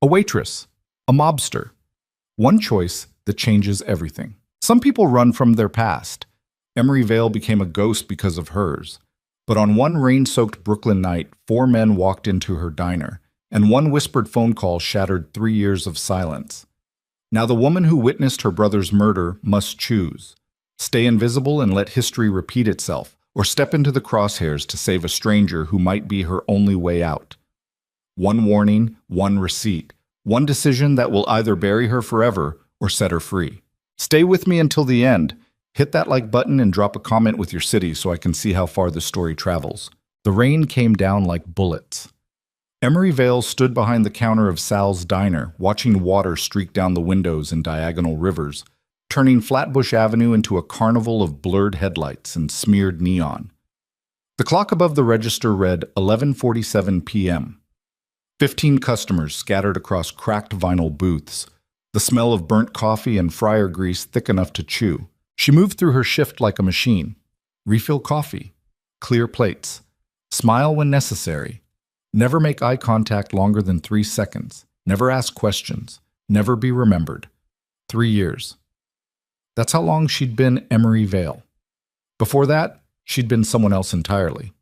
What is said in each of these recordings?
A waitress, a mobster. One choice that changes everything. Some people run from their past. Emery Vale became a ghost because of hers. But on one rain-soaked Brooklyn night, 4 men walked into her diner, and one whispered phone call shattered 3 years of silence. Now the woman who witnessed her brother's murder must choose. Stay invisible and let history repeat itself, or step into the crosshairs to save a stranger who might be her only way out. One warning, one receipt, one decision that will either bury her forever or set her free. Stay with me until the end. Hit that like button and drop a comment with your city so I can see how far the story travels. The rain came down like bullets. Emery Vale stood behind the counter of Sal's diner, watching water streak down the windows in diagonal rivers, turning Flatbush Avenue into a carnival of blurred headlights and smeared neon. The clock above the register read 11:47 p.m. 15 customers scattered across cracked vinyl booths, the smell of burnt coffee and fryer grease thick enough to chew. She moved through her shift like a machine. Refill coffee. Clear plates. Smile when necessary. Never make eye contact longer than 3 seconds. Never ask questions. Never be remembered. 3 years. That's how long she'd been Emery Vale. Before that, she'd been someone else entirely.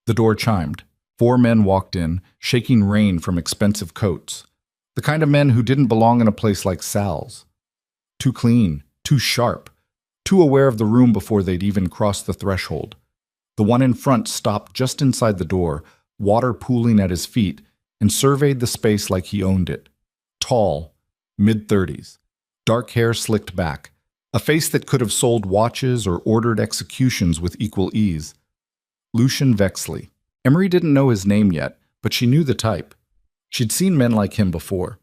The door chimed. 4 men walked in, shaking rain from expensive coats. The kind of men who didn't belong in a place like Sal's. Too clean, too sharp, too aware of the room before they'd even crossed the threshold. The one in front stopped just inside the door, water pooling at his feet, and surveyed the space like he owned it. Tall, mid-30s, dark hair slicked back, a face that could have sold watches or ordered executions with equal ease. Lucian Vexley. Emery didn't know his name yet, but she knew the type. She'd seen men like him before.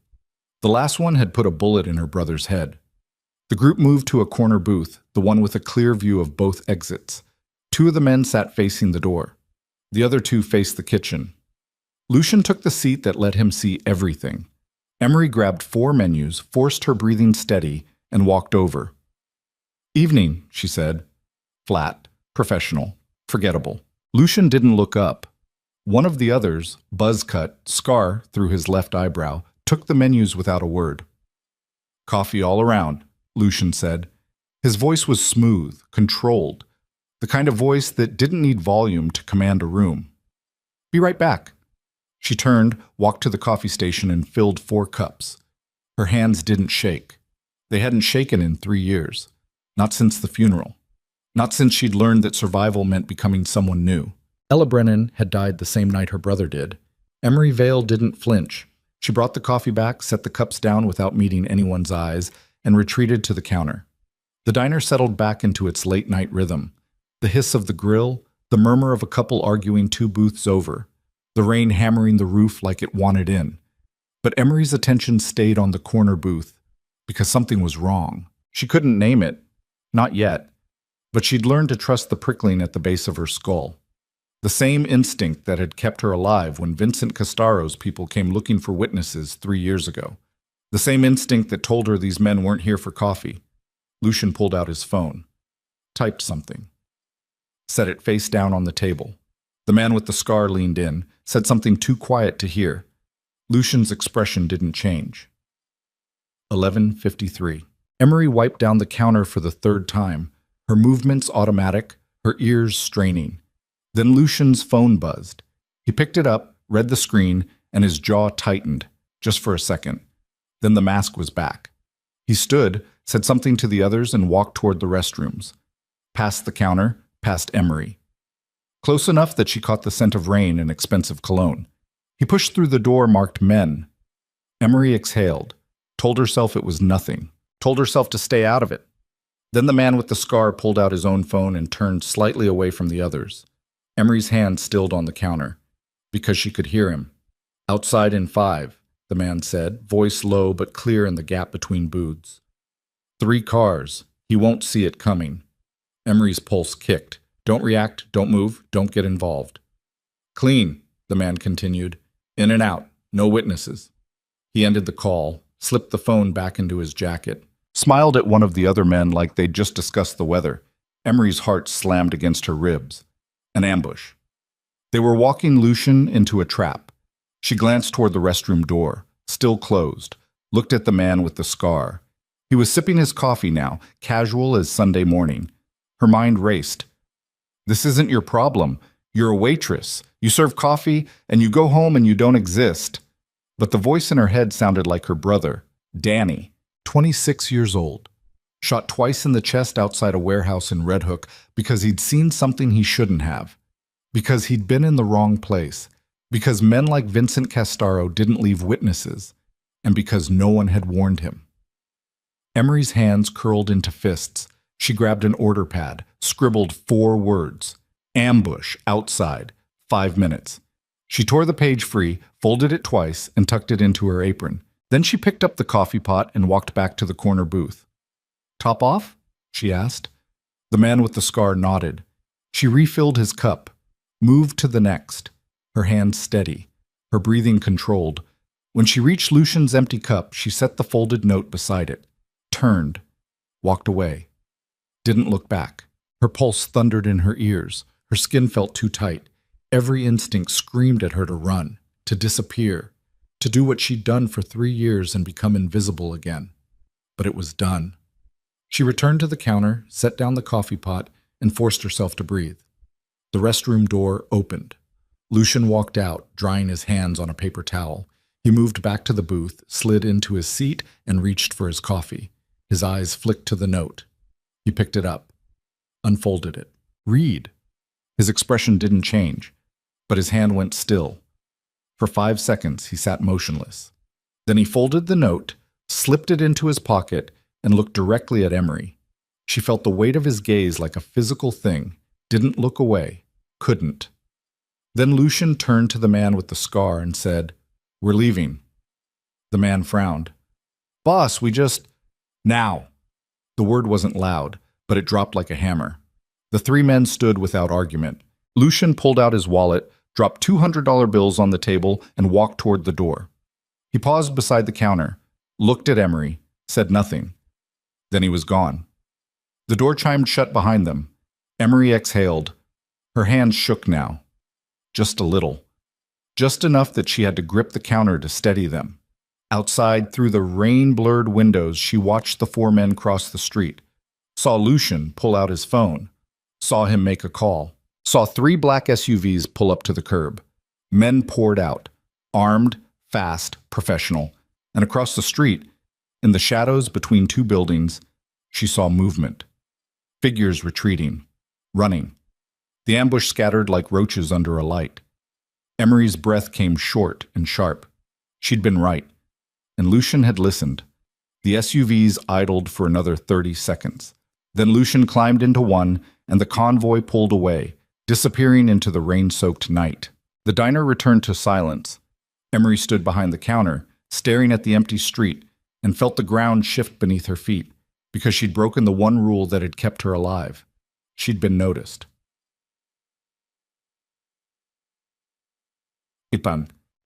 The last one had put a bullet in her brother's head. The group moved to a corner booth, the one with a clear view of both exits. 2 of the men sat facing the door. The other 2 faced the kitchen. Lucian took the seat that let him see everything. Emery grabbed 4 menus, forced her breathing steady, and walked over. "Evening," she said. Flat, professional, forgettable. Lucian didn't look up. One of the others, buzz-cut, scar through his left eyebrow, took the menus without a word. "Coffee all around," Lucian said. His voice was smooth, controlled, the kind of voice that didn't need volume to command a room. "Be right back." She turned, walked to the coffee station, and filled 4 cups. Her hands didn't shake. They hadn't shaken in 3 years. Not since the funeral. Not since she'd learned that survival meant becoming someone new. Ella Brennan had died the same night her brother did. Emery Vale didn't flinch. She brought the coffee back, set the cups down without meeting anyone's eyes, and retreated to the counter. The diner settled back into its late-night rhythm. The hiss of the grill, the murmur of a couple arguing 2 booths over, the rain hammering the roof like it wanted in. But Emery's attention stayed on the corner booth, because something was wrong. She couldn't name it. Not yet. But she'd learned to trust the prickling at the base of her skull. The same instinct that had kept her alive when Vincent Castaro's people came looking for witnesses 3 years ago. The same instinct that told her these men weren't here for coffee. Lucian pulled out his phone. Typed something. Set it face down on the table. The man with the scar leaned in, said something too quiet to hear. Lucian's expression didn't change. 11:53. Emery wiped down the counter for the 3rd time, her movements automatic, her ears straining. Then Lucian's phone buzzed. He picked it up, read the screen, and his jaw tightened, just for a second. Then the mask was back. He stood, said something to the others, and walked toward the restrooms. Past the counter, past Emery. Close enough that she caught the scent of rain and expensive cologne. He pushed through the door marked men. Emery exhaled, told herself it was nothing, told herself to stay out of it. Then the man with the scar pulled out his own phone and turned slightly away from the others. Emery's hand stilled on the counter, because she could hear him. "Outside in 5, the man said, voice low but clear in the gap between booths. 3 cars. He won't see it coming." Emery's pulse kicked. "Don't react, don't move, don't get involved." "Clean," the man continued. "In and out, no witnesses." He ended the call, slipped the phone back into his jacket, smiled at one of the other men like they'd just discussed the weather. Emery's heart slammed against her ribs. An ambush. They were walking Lucian into a trap. She glanced toward the restroom door. still closed, looked at the man with the scar. He was sipping his coffee now, casual as Sunday morning. Her mind raced. This isn't your problem. You're a waitress. You serve coffee, and you go home and you don't exist. But the voice in her head sounded like her brother, Danny, 26 years old. Shot twice in the chest outside a warehouse in Red Hook because he'd seen something he shouldn't have. Because he'd been in the wrong place. Because men like Vincent Castaro didn't leave witnesses. And because no one had warned him. Emery's hands curled into fists. She grabbed an order pad, scribbled 4 words. Ambush, outside, 5 minutes. She tore the page free, folded it twice, and tucked it into her apron. Then she picked up the coffee pot and walked back to the corner booth. Top off? She asked. The man with the scar nodded. She refilled his cup, moved to the next, her hands steady, her breathing controlled. When she reached Lucian's empty cup, she set the folded note beside it, turned, walked away. Didn't look back. Her pulse thundered in her ears. Her skin felt too tight. Every instinct screamed at her to run, to disappear, to do what she'd done for 3 years and become invisible again. But it was done. She returned to the counter, set down the coffee pot, and forced herself to breathe. The restroom door opened. Lucian walked out, drying his hands on a paper towel. He moved back to the booth, slid into his seat, and reached for his coffee. His eyes flicked to the note. He picked it up, unfolded it. Read. His expression didn't change, but his hand went still. For 5 seconds, he sat motionless. Then he folded the note, slipped it into his pocket, and looked directly at Emery. She felt the weight of his gaze like a physical thing, didn't look away, couldn't. Then Lucian turned to the man with the scar and said, "We're leaving." The man frowned. "Boss, we just—" "Now." The word wasn't loud, but it dropped like a hammer. The 3 men stood without argument. Lucian pulled out his wallet, dropped $200 bills on the table, and walked toward the door. He paused beside the counter, looked at Emery, said nothing. Then he was gone. The door chimed shut behind them. Emery exhaled. Her hands shook now. Just a little. Just enough that she had to grip the counter to steady them. Outside, through the rain-blurred windows, she watched the 4 men cross the street, saw Lucian pull out his phone, saw him make a call, saw 3 black SUVs pull up to the curb. Men poured out, armed, fast, professional, and across the street, in the shadows between 2 buildings, she saw movement. Figures retreating, running. The ambush scattered like roaches under a light. Emery's breath came short and sharp. She'd been right. And Lucian had listened. The SUVs idled for another 30 seconds. Then Lucian climbed into one, and the convoy pulled away, disappearing into the rain-soaked night. The diner returned to silence. Emery stood behind the counter, staring at the empty street, and felt the ground shift beneath her feet, because she'd broken the one rule that had kept her alive. She'd been noticed.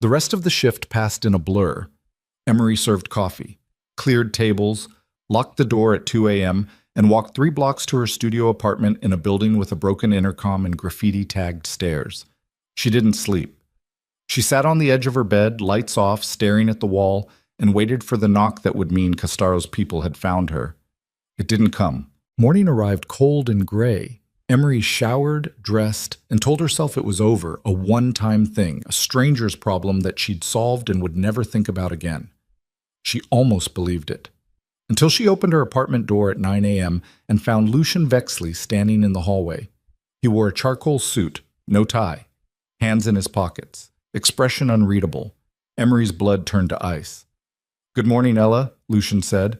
The rest of the shift passed in a blur. Emery served coffee, cleared tables, locked the door at 2 a.m., and walked 3 blocks to her studio apartment in a building with a broken intercom and graffiti-tagged stairs. She didn't sleep. She sat on the edge of her bed, lights off, staring at the wall, and waited for the knock that would mean Castaro's people had found her. It didn't come. Morning arrived cold and gray. Emery showered, dressed, and told herself it was over, a one-time thing, a stranger's problem that she'd solved and would never think about again. She almost believed it. Until she opened her apartment door at 9 a.m. and found Lucian Vexley standing in the hallway. He wore a charcoal suit, no tie, hands in his pockets, expression unreadable. Emery's blood turned to ice. "Good morning, Ella," Lucian said.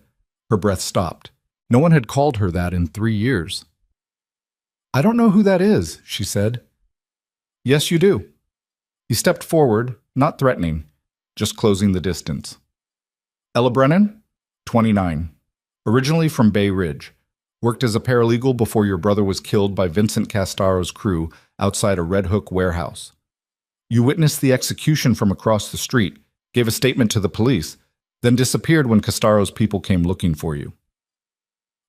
Her breath stopped. No one had called her that in 3 years. "I don't know who that is," she said. "Yes, you do." He stepped forward, not threatening, just closing the distance. "Ella Brennan, 29. Originally from Bay Ridge. Worked as a paralegal before your brother was killed by Vincent Castaro's crew outside a Red Hook warehouse. You witnessed the execution from across the street, gave a statement to the police, then disappeared when Castaro's people came looking for you."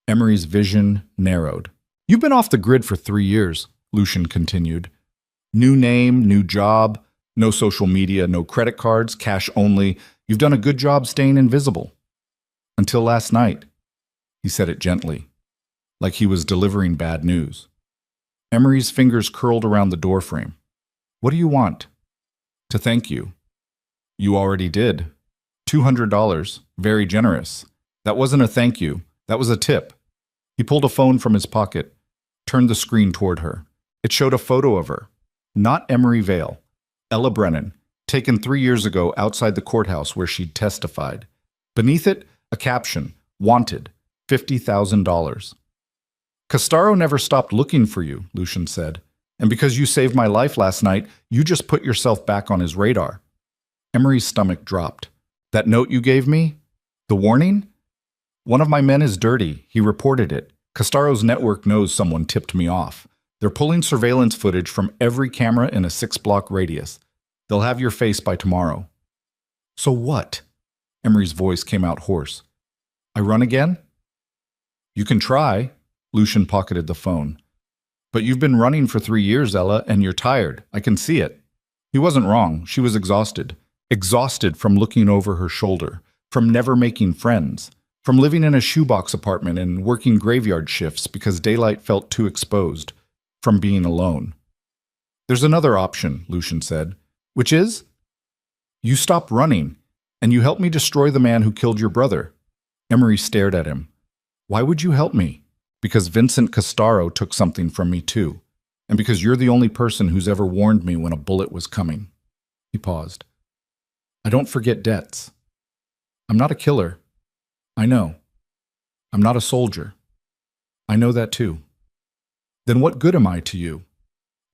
Emery's vision narrowed. "You've been off the grid for 3 years," Lucian continued. "New name, new job, no social media, no credit cards, cash only. You've done a good job staying invisible. Until last night. He said it gently, like he was delivering bad news. Emery's fingers curled around the doorframe. What do you want? To thank you. You already did. $200. Very generous. That wasn't a thank you. That was a tip. He pulled a phone from his pocket, turned the screen toward her. It showed a photo of her. Not Emery Vale. Ella Brennan, taken 3 years ago outside the courthouse where she'd testified. Beneath it, a caption, Wanted, $50,000. Castaro never stopped looking for you, Lucian said. And because you saved my life last night, you just put yourself back on his radar. Emery's stomach dropped. That note you gave me? The warning? One of my men is dirty. He reported it. Castaro's network knows someone tipped me off. They're pulling surveillance footage from every camera in a 6-block radius. They'll have your face by tomorrow. So what? Emery's voice came out hoarse. I run again? You can try. Lucian pocketed the phone. But you've been running for 3 years, Ella, and you're tired. I can see it. He wasn't wrong. She was exhausted. Exhausted from looking over her shoulder, from never making friends, from living in a shoebox apartment and working graveyard shifts because daylight felt too exposed, from being alone. There's another option, Lucian said, which is? You stop running, and you help me destroy the man who killed your brother. Emery stared at him. Why would you help me? Because Vincent Castaro took something from me too, and because you're the only person who's ever warned me when a bullet was coming. He paused. I don't forget debts. I'm not a killer. I know. I'm not a soldier. I know that too. Then what good am I to you?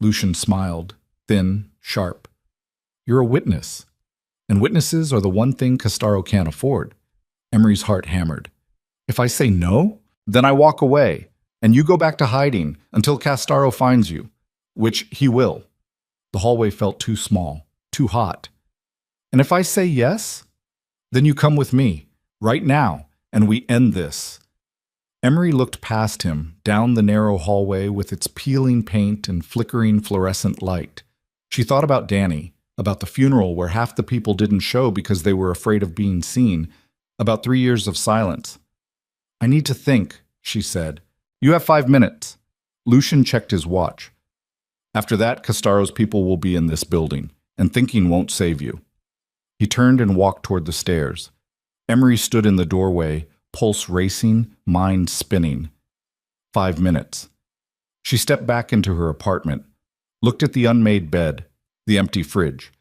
Lucian smiled, thin, sharp. You're a witness, and witnesses are the one thing Castaro can't afford. Emery's heart hammered. If I say no, then I walk away, and you go back to hiding until Castaro finds you, which he will. The hallway felt too small, too hot. And if I say yes, then you come with me, right now, and we end this. Emery looked past him, down the narrow hallway with its peeling paint and flickering fluorescent light. She thought about Danny, about the funeral where half the people didn't show because they were afraid of being seen, about 3 years of silence. I need to think, she said. You have 5 minutes. Lucian checked his watch. After that, Castaro's people will be in this building, and thinking won't save you. He turned and walked toward the stairs. Emery stood in the doorway, pulse racing, mind spinning. 5 minutes. She stepped back into her apartment, looked at the unmade bed, the empty fridge,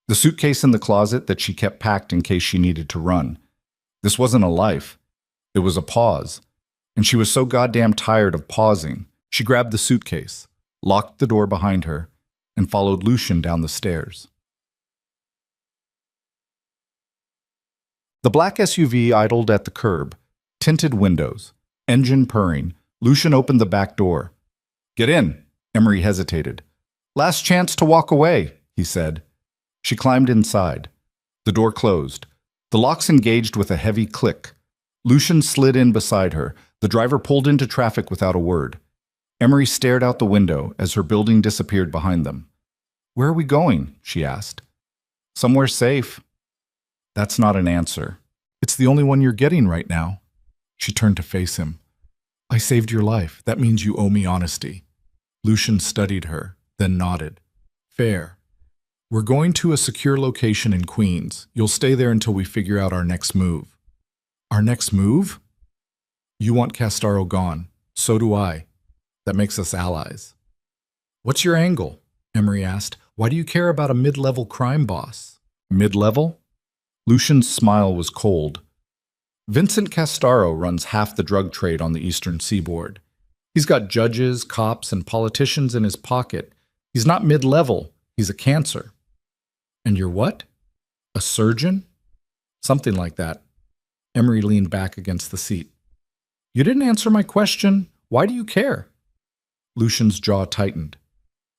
the suitcase in the closet that she kept packed in case she needed to run. This wasn't a life. It was a pause. And she was so goddamn tired of pausing, she grabbed the suitcase, locked the door behind her, and followed Lucian down the stairs. The black SUV idled at the curb, tinted windows, engine purring. Lucian opened the back door. Get in, Emery hesitated. Last chance to walk away, he said. She climbed inside. The door closed. The locks engaged with a heavy click. Lucian slid in beside her. The driver pulled into traffic without a word. Emery stared out the window as her building disappeared behind them. Where are we going? She asked. Somewhere safe. That's not an answer. It's the only one you're getting right now. She turned to face him. I saved your life. That means you owe me honesty. Lucian studied her, then nodded. Fair. We're going to a secure location in Queens. You'll stay there until we figure out our next move. Our next move? You want Castaro gone. So do I. That makes us allies. What's your angle? Emery asked. Why do you care about a mid-level crime boss? Mid-level? Lucian's smile was cold. Vincent Castaro runs half the drug trade on the eastern seaboard. He's got judges, cops, and politicians in his pocket. He's not mid-level. He's a cancer. And you're what? A surgeon? Something like that. Emery leaned back against the seat. You didn't answer my question. Why do you care? Lucian's jaw tightened.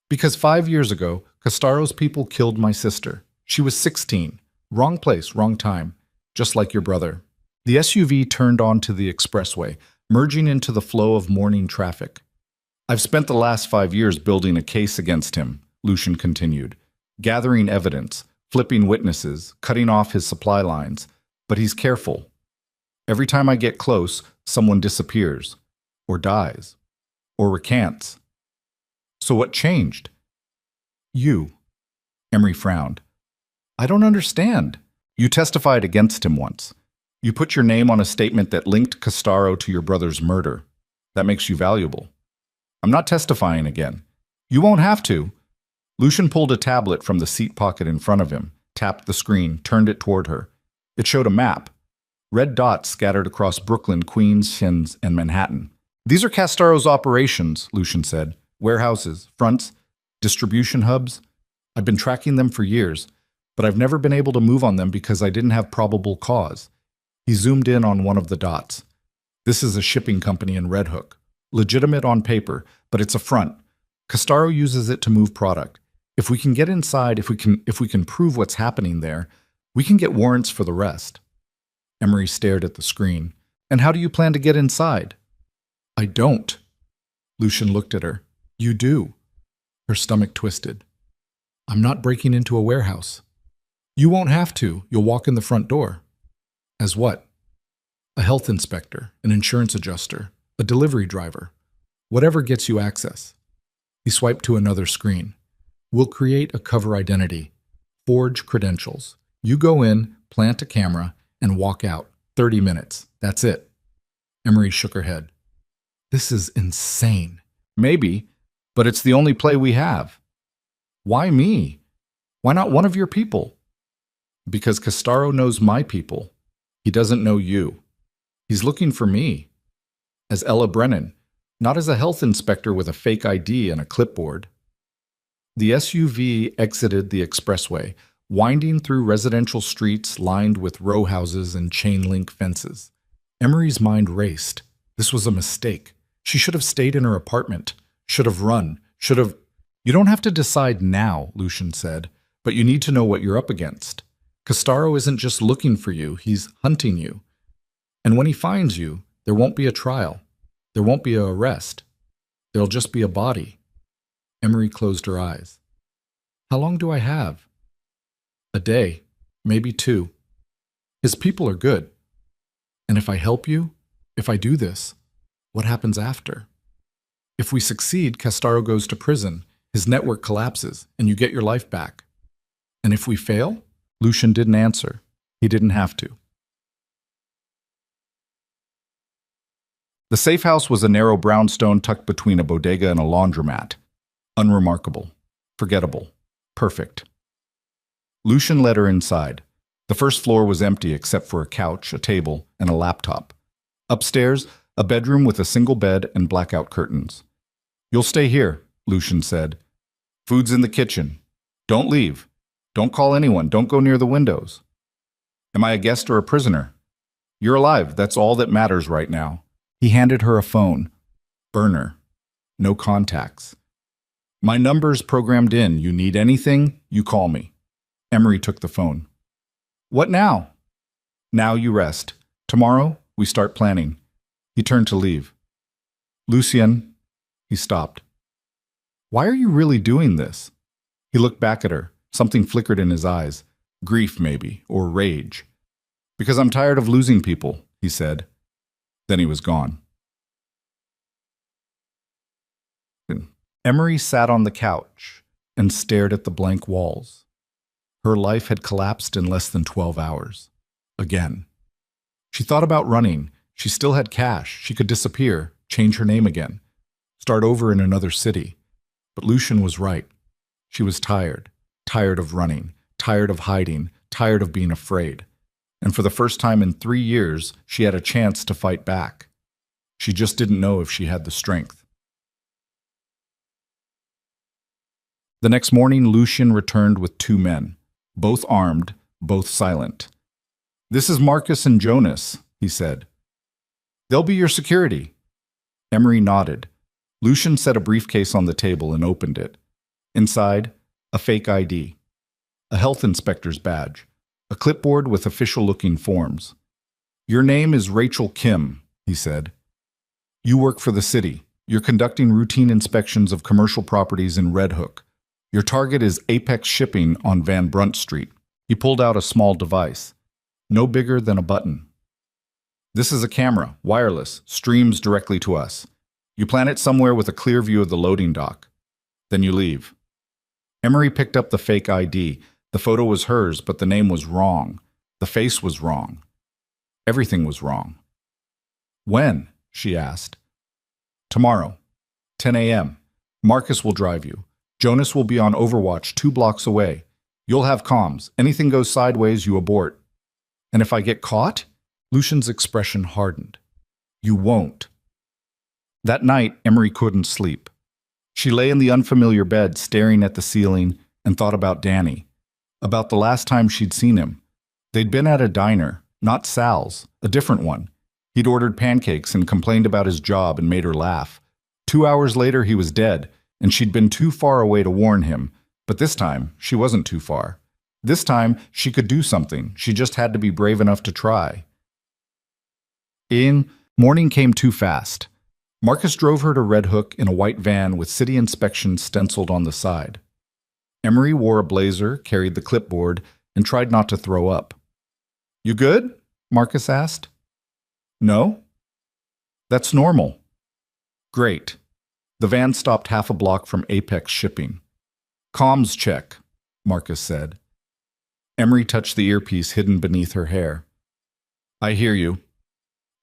Because 5 years ago, Castaro's people killed my sister. She was 16. Wrong place, wrong time. Just like your brother. The SUV turned onto the expressway, merging into the flow of morning traffic. I've spent the last 5 years building a case against him, Lucian continued. Gathering evidence, flipping witnesses, cutting off his supply lines, but he's careful. Every time I get close, someone disappears, or dies, or recants. So what changed? You. Emery frowned. I don't understand. You testified against him once. You put your name on a statement that linked Castaro to your brother's murder. That makes you valuable. I'm not testifying again. You won't have to. Lucian pulled a tablet from the seat pocket in front of him, tapped the screen, turned it toward her. It showed a map. Red dots scattered across Brooklyn, Queens, Shins, and Manhattan. These are Castaro's operations, Lucian said. Warehouses, fronts, distribution hubs. I've been tracking them for years, but I've never been able to move on them because I didn't have probable cause. He zoomed in on one of the dots. This is a shipping company in Red Hook. Legitimate on paper, but it's a front. Castaro uses it to move product. If we can get inside, if we can prove what's happening there, we can get warrants for the rest. Emery stared at the screen. And how do you plan to get inside? I don't. Lucian looked at her. You do. Her stomach twisted. I'm not breaking into a warehouse. You won't have to. You'll walk in the front door. As what? A health inspector, an insurance adjuster, a delivery driver. Whatever gets you access. He swiped to another screen. We'll create a cover identity. Forge credentials. You go in, plant a camera, and walk out. 30 minutes. That's it. Emery shook her head. This is insane. Maybe, but it's the only play we have. Why me? Why not one of your people? Because Castaro knows my people. He doesn't know you. He's looking for me. As Ella Brennan, not as a health inspector with a fake ID and a clipboard. The SUV exited the expressway, winding through residential streets lined with row houses and chain-link fences. Emery's mind raced. This was a mistake. She should have stayed in her apartment, should have run, should have... You don't have to decide now, Lucian said, but you need to know what you're up against. Castaro isn't just looking for you, he's hunting you. And when he finds you, there won't be a trial. There won't be an arrest. There'll just be a body. Emery closed her eyes. How long do I have? A day, maybe 2. His people are good. And if I help you, if I do this, what happens after? If we succeed, Castaro goes to prison, his network collapses, and you get your life back. And if we fail? Lucian didn't answer. He didn't have to. The safe house was a narrow brownstone tucked between a bodega and a laundromat. Unremarkable. Forgettable. Perfect. Lucian led her inside. The first floor was empty except for a couch, a table, and a laptop. Upstairs, a bedroom with a single bed and blackout curtains. You'll stay here, Lucian said. Food's in the kitchen. Don't leave. Don't call anyone. Don't go near the windows. Am I a guest or a prisoner? You're alive. That's all that matters right now. He handed her a phone. Burner. No contacts. My number's programmed in. You need anything, you call me. Emery took the phone. What now? Now you rest. Tomorrow, we start planning. He turned to leave. Lucien, he stopped. Why are you really doing this? He looked back at her. Something flickered in his eyes. Grief, maybe, or rage. Because I'm tired of losing people, he said. Then he was gone. Emery sat on the couch and stared at the blank walls. Her life had collapsed in less than 12 hours. Again. She thought about running. She still had cash. She could disappear, change her name again, start over in another city. But Lucian was right. She was tired. Tired of running. Tired of hiding. Tired of being afraid. And for the first time in 3 years, she had a chance to fight back. She just didn't know if she had the strength. The next morning, Lucian returned with 2 men, both armed, both silent. This is Marcus and Jonas, he said. They'll be your security. Emery nodded. Lucian set a briefcase on the table and opened it. Inside, a fake ID, a health inspector's badge, a clipboard with official-looking forms. Your name is Rachel Kim, he said. You work for the city. You're conducting routine inspections of commercial properties in Red Hook. Your target is Apex Shipping on Van Brunt Street. He pulled out a small device, no bigger than a button. This is a camera, wireless, streams directly to us. You plant it somewhere with a clear view of the loading dock. Then you leave. Emery picked up the fake ID. The photo was hers, but the name was wrong. The face was wrong. Everything was wrong. When? She asked. Tomorrow, 10 a.m. Marcus will drive you. Jonas will be on Overwatch 2 blocks away. You'll have comms. Anything goes sideways, you abort. And if I get caught? Lucian's expression hardened. You won't. That night, Emery couldn't sleep. She lay in the unfamiliar bed, staring at the ceiling, and thought about Danny. About the last time she'd seen him. They'd been at a diner, not Sal's, a different one. He'd ordered pancakes and complained about his job and made her laugh. 2 hours later, he was dead, and she'd been too far away to warn him. But this time, she wasn't too far. This time, she could do something. She just had to be brave enough to try. Morning came too fast. Marcus drove her to Red Hook in a white van with city inspection stenciled on the side. Emery wore a blazer, carried the clipboard, and tried not to throw up. You good? Marcus asked. No? That's normal. Great. The van stopped half a block from Apex Shipping. Comms check, Marcus said. Emery touched the earpiece hidden beneath her hair. I hear you.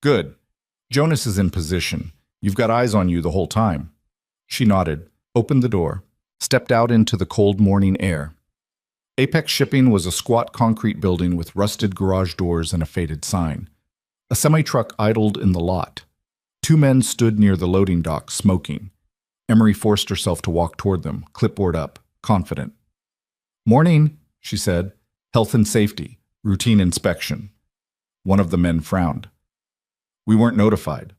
Good. Jonas is in position. You've got eyes on you the whole time. She nodded, opened the door, stepped out into the cold morning air. Apex Shipping was a squat concrete building with rusted garage doors and a faded sign. A semi-truck idled in the lot. 2 men stood near the loading dock, smoking. Emery forced herself to walk toward them, clipboard up, confident. Morning, she said. Health and safety, routine inspection. One of the men frowned. We weren't notified.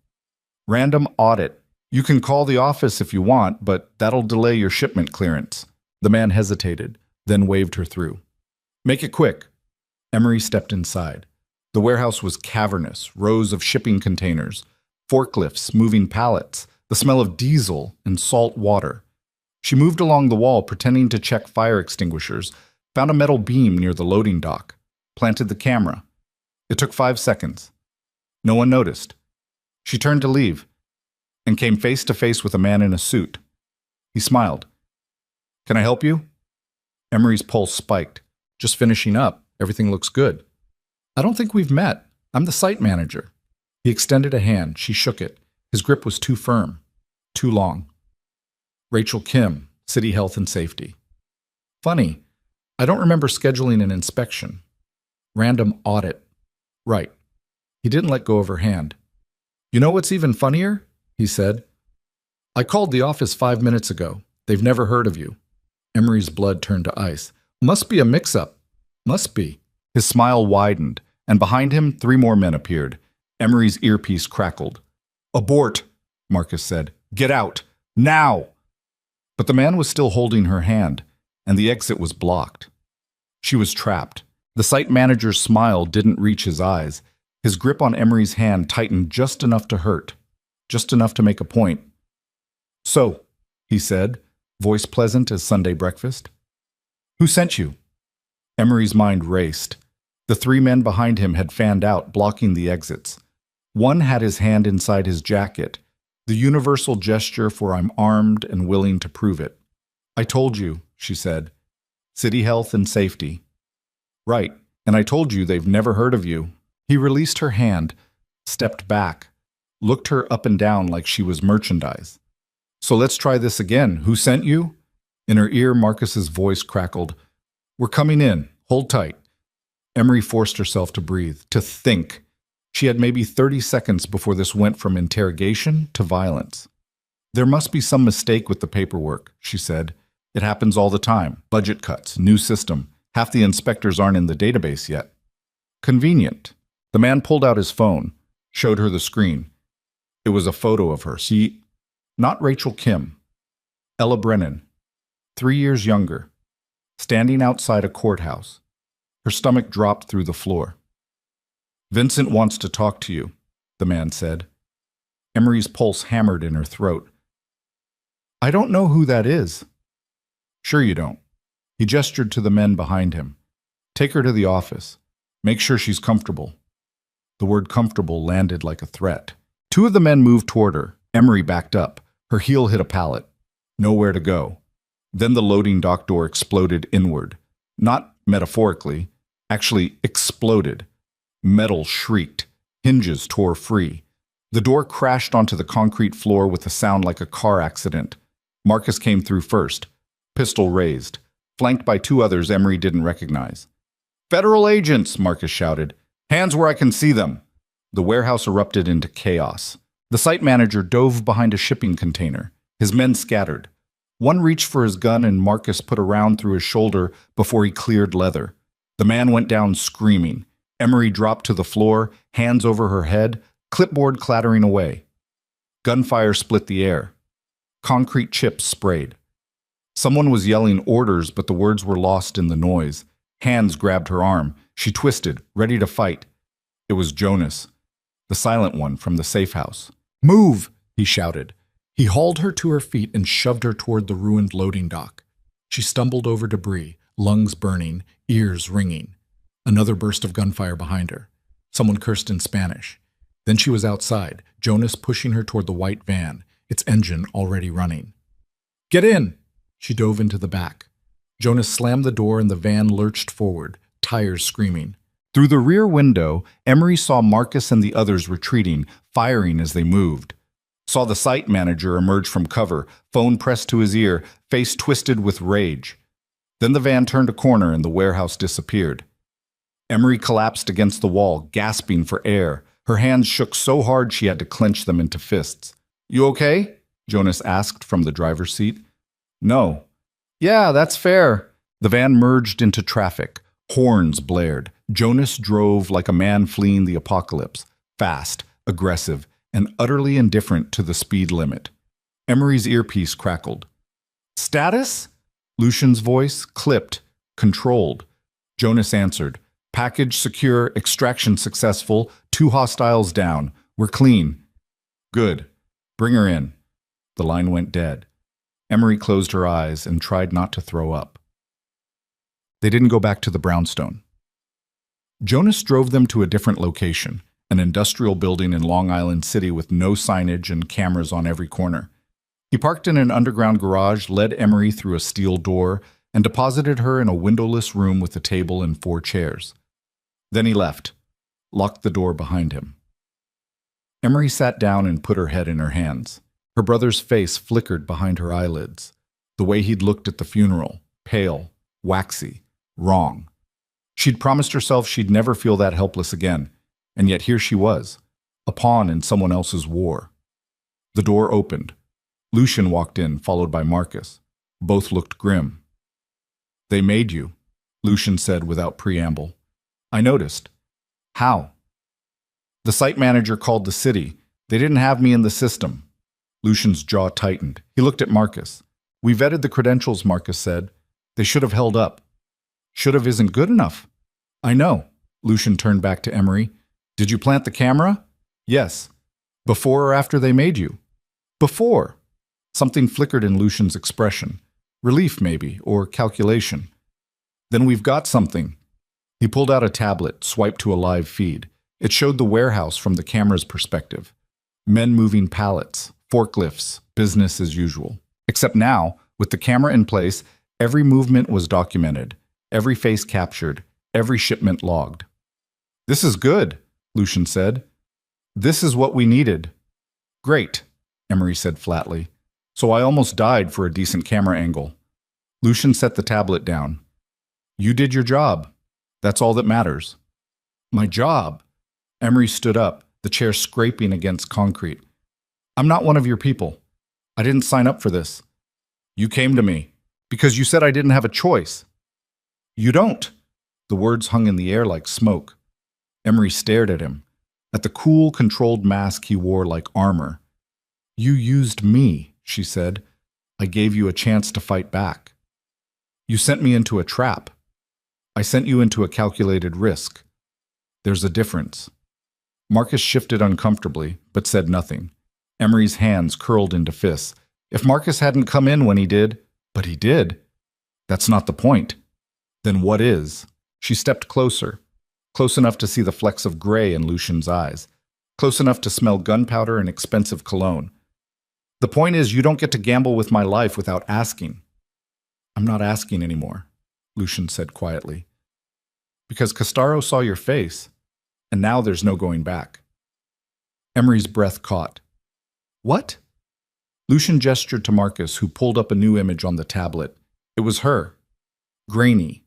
Random audit. You can call the office if you want, but that'll delay your shipment clearance. The man hesitated, then waved her through. Make it quick. Emery stepped inside. The warehouse was cavernous, rows of shipping containers, forklifts moving pallets, the smell of diesel and salt water. She moved along the wall, pretending to check fire extinguishers, found a metal beam near the loading dock, planted the camera. It took 5 seconds. No one noticed. She turned to leave and came face to face with a man in a suit. He smiled. Can I help you? Emery's pulse spiked. Just finishing up. Everything looks good. I don't think we've met. I'm the site manager. He extended a hand. She shook it. His grip was too firm, too long. Rachel Kim, City Health and Safety. Funny. I don't remember scheduling an inspection. Random audit. Right. He didn't let go of her hand. You know what's even funnier? He said. I called the office 5 minutes ago. They've never heard of you. Emery's blood turned to ice. Must be a mix-up. Must be. His smile widened, and behind him 3 more men appeared. Emery's earpiece crackled. Abort, Marcus said. Get out. Now! But the man was still holding her hand, and the exit was blocked. She was trapped. The site manager's smile didn't reach his eyes. His grip on Emery's hand tightened just enough to hurt, just enough to make a point. So, he said, voice pleasant as Sunday breakfast. Who sent you? Emery's mind raced. The 3 men behind him had fanned out, blocking the exits. One had his hand inside his jacket, the universal gesture for I'm armed and willing to prove it. I told you, she said. City Health and Safety. Right, and I told you they've never heard of you. He released her hand, stepped back, looked her up and down like she was merchandise. So let's try this again. Who sent you? In her ear, Marcus's voice crackled. We're coming in. Hold tight. Emery forced herself to breathe, to think. She had maybe 30 seconds before this went from interrogation to violence. There must be some mistake with the paperwork, she said. It happens all the time. Budget cuts, new system. Half the inspectors aren't in the database yet. Convenient. The man pulled out his phone, showed her the screen. It was a photo of her. See, not Rachel Kim. Ella Brennan, 3 years younger, standing outside a courthouse. Her stomach dropped through the floor. Vincent wants to talk to you, the man said. Emery's pulse hammered in her throat. I don't know who that is. Sure you don't. He gestured to the men behind him. Take her to the office. Make sure she's comfortable. The word comfortable landed like a threat. Two of the men moved toward her. Emery backed up. Her heel hit a pallet. Nowhere to go. Then the loading dock door exploded inward. Not metaphorically, actually exploded. Metal shrieked. Hinges tore free. The door crashed onto the concrete floor with a sound like a car accident. Marcus came through first, pistol raised, flanked by two others Emery didn't recognize. "Federal agents!" Marcus shouted. "Hands where I can see them!" The warehouse erupted into chaos. The site manager dove behind a shipping container. His men scattered. One reached for his gun and Marcus put a round through his shoulder before he cleared leather. The man went down screaming. Emery dropped to the floor, hands over her head, clipboard clattering away. Gunfire split the air. Concrete chips sprayed. Someone was yelling orders, but the words were lost in the noise. Hands grabbed her arm. She twisted, ready to fight. It was Jonas, the silent one from the safe house. "Move!" he shouted. He hauled her to her feet and shoved her toward the ruined loading dock. She stumbled over debris, lungs burning, ears ringing. Another burst of gunfire behind her. Someone cursed in Spanish. Then she was outside, Jonas pushing her toward the white van, its engine already running. "Get in!" She dove into the back. Jonas slammed the door and the van lurched forward, tires screaming. Through the rear window, Emery saw Marcus and the others retreating, firing as they moved. Saw the site manager emerge from cover, phone pressed to his ear, face twisted with rage. Then the van turned a corner and the warehouse disappeared. Emery collapsed against the wall, gasping for air. Her hands shook so hard she had to clench them into fists. "You okay?" Jonas asked from the driver's seat. "No." "Yeah, that's fair." The van merged into traffic. Horns blared. Jonas drove like a man fleeing the apocalypse, fast, aggressive, and utterly indifferent to the speed limit. Emery's earpiece crackled. "Status?" Lucian's voice clipped, controlled. Jonas answered. "Package secure, extraction successful, 2 hostiles down. We're clean." "Good. Bring her in." The line went dead. Emery closed her eyes and tried not to throw up. They didn't go back to the brownstone. Jonas drove them to a different location, an industrial building in Long Island City with no signage and cameras on every corner. He parked in an underground garage, led Emery through a steel door, and deposited her in a windowless room with a table and 4 chairs. Then he left, locked the door behind him. Emery sat down and put her head in her hands. Her brother's face flickered behind her eyelids, the way he'd looked at the funeral, pale, waxy, wrong. She'd promised herself she'd never feel that helpless again, and yet here she was, a pawn in someone else's war. The door opened. Lucian walked in, followed by Marcus. Both looked grim. "They made you," Lucian said without preamble. "I noticed." "How?" "The site manager called the city. They didn't have me in the system." Lucian's jaw tightened. He looked at Marcus. "We vetted the credentials," Marcus said. "They should have held up." "Should have isn't good enough." "I know." Lucian turned back to Emery. "Did you plant the camera?" "Yes." "Before or after they made you?" "Before." Something flickered in Lucian's expression. Relief, maybe, or calculation. "Then we've got something." He pulled out a tablet, swiped to a live feed. It showed the warehouse from the camera's perspective. Men moving pallets, forklifts, business as usual. Except now, with the camera in place, every movement was documented, every face captured, every shipment logged. "This is good," Lucian said. "This is what we needed." "Great," Emery said flatly. "So I almost died for a decent camera angle." Lucian set the tablet down. "You did your job. That's all that matters." "My job?" Emery stood up, the chair scraping against concrete. "I'm not one of your people. I didn't sign up for this. You came to me because you said I didn't have a choice." "You don't." The words hung in the air like smoke. Emery stared at him, at the cool, controlled mask he wore like armor. "You used me," she said. "I gave you a chance to fight back. You sent me into a trap. I sent you into a calculated risk. There's a difference." Marcus shifted uncomfortably, but said nothing. Emery's hands curled into fists. If Marcus hadn't come in when he did, but he did, that's not the point. Then what is? She stepped closer, close enough to see the flecks of gray in Lucian's eyes, close enough to smell gunpowder and expensive cologne. The point is, you don't get to gamble with my life without asking. I'm not asking anymore, Lucian said quietly. Because Castaro saw your face, and now there's no going back. Emery's breath caught. What? Lucian gestured to Marcus, who pulled up a new image on the tablet. It was her. Grainy.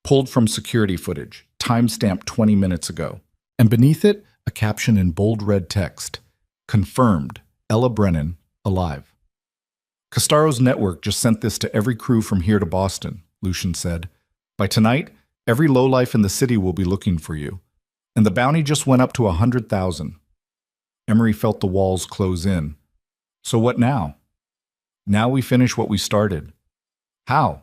Pulled from security footage, timestamped 20 minutes ago. And beneath it, a caption in bold red text. Confirmed. Ella Brennan, alive. Castaro's network just sent this to every crew from here to Boston, Lucian said. By tonight, every lowlife in the city will be looking for you. And the bounty just went up to 100,000. Emery felt the walls close in. So what now? Now we finish what we started. How?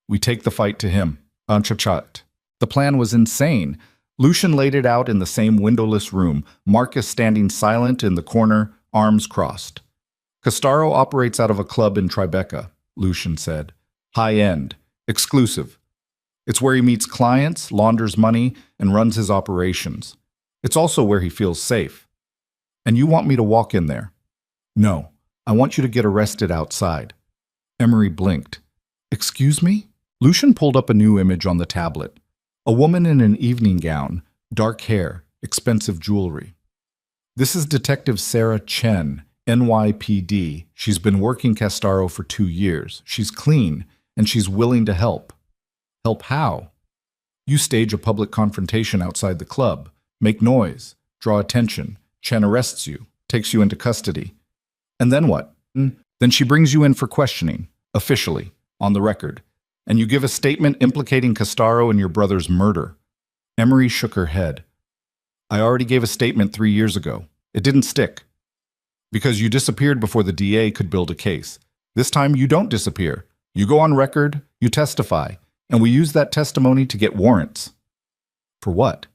We take the fight to him. Unchachat. The plan was insane. Lucian laid it out in the same windowless room, Marcus standing silent in the corner, arms crossed. Castaro operates out of a club in Tribeca, Lucian said. High-end. Exclusive. It's where he meets clients, launders money, and runs his operations. It's also where he feels safe. And you want me to walk in there? No, I want you to get arrested outside. Emery blinked. Excuse me? Lucian pulled up a new image on the tablet. A woman in an evening gown, dark hair, expensive jewelry. This is Detective Sarah Chen, NYPD. She's been working Castaro for 2 years. She's clean, and she's willing to help. Help how? You stage a public confrontation outside the club, make noise, draw attention. Chen arrests you, takes you into custody. And then what? Then she brings you in for questioning, officially, on the record. And you give a statement implicating Castaro in your brother's murder. Emery shook her head. I already gave a statement 3 years ago. It didn't stick. Because you disappeared before the DA could build a case. This time you don't disappear. You go on record, you testify, and we use that testimony to get warrants. For what?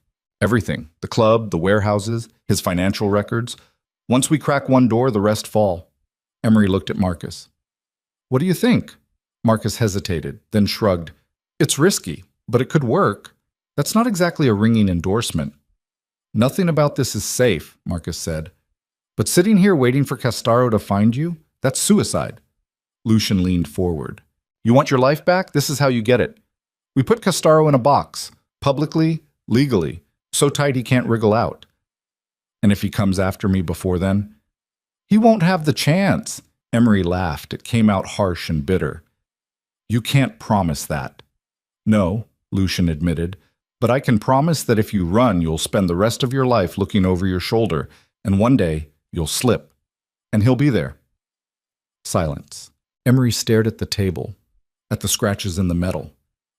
Everything. The club, the warehouses, his financial records. Once we crack one door, the rest fall. Emery looked at Marcus. What do you think? Marcus hesitated, then shrugged. It's risky, but it could work. That's not exactly a ringing endorsement. Nothing about this is safe, Marcus said. But sitting here waiting for Castaro to find you, that's suicide. Lucian leaned forward. You want your life back? This is how you get it. We put Castaro in a box, publicly, legally, so tight he can't wriggle out. And if he comes after me before then? He won't have the chance. Emery laughed. It came out harsh and bitter. You can't promise that. No, Lucian admitted, but I can promise that if you run, you'll spend the rest of your life looking over your shoulder, and one day you'll slip, and he'll be there. Silence. Emery stared at the table, at the scratches in the metal,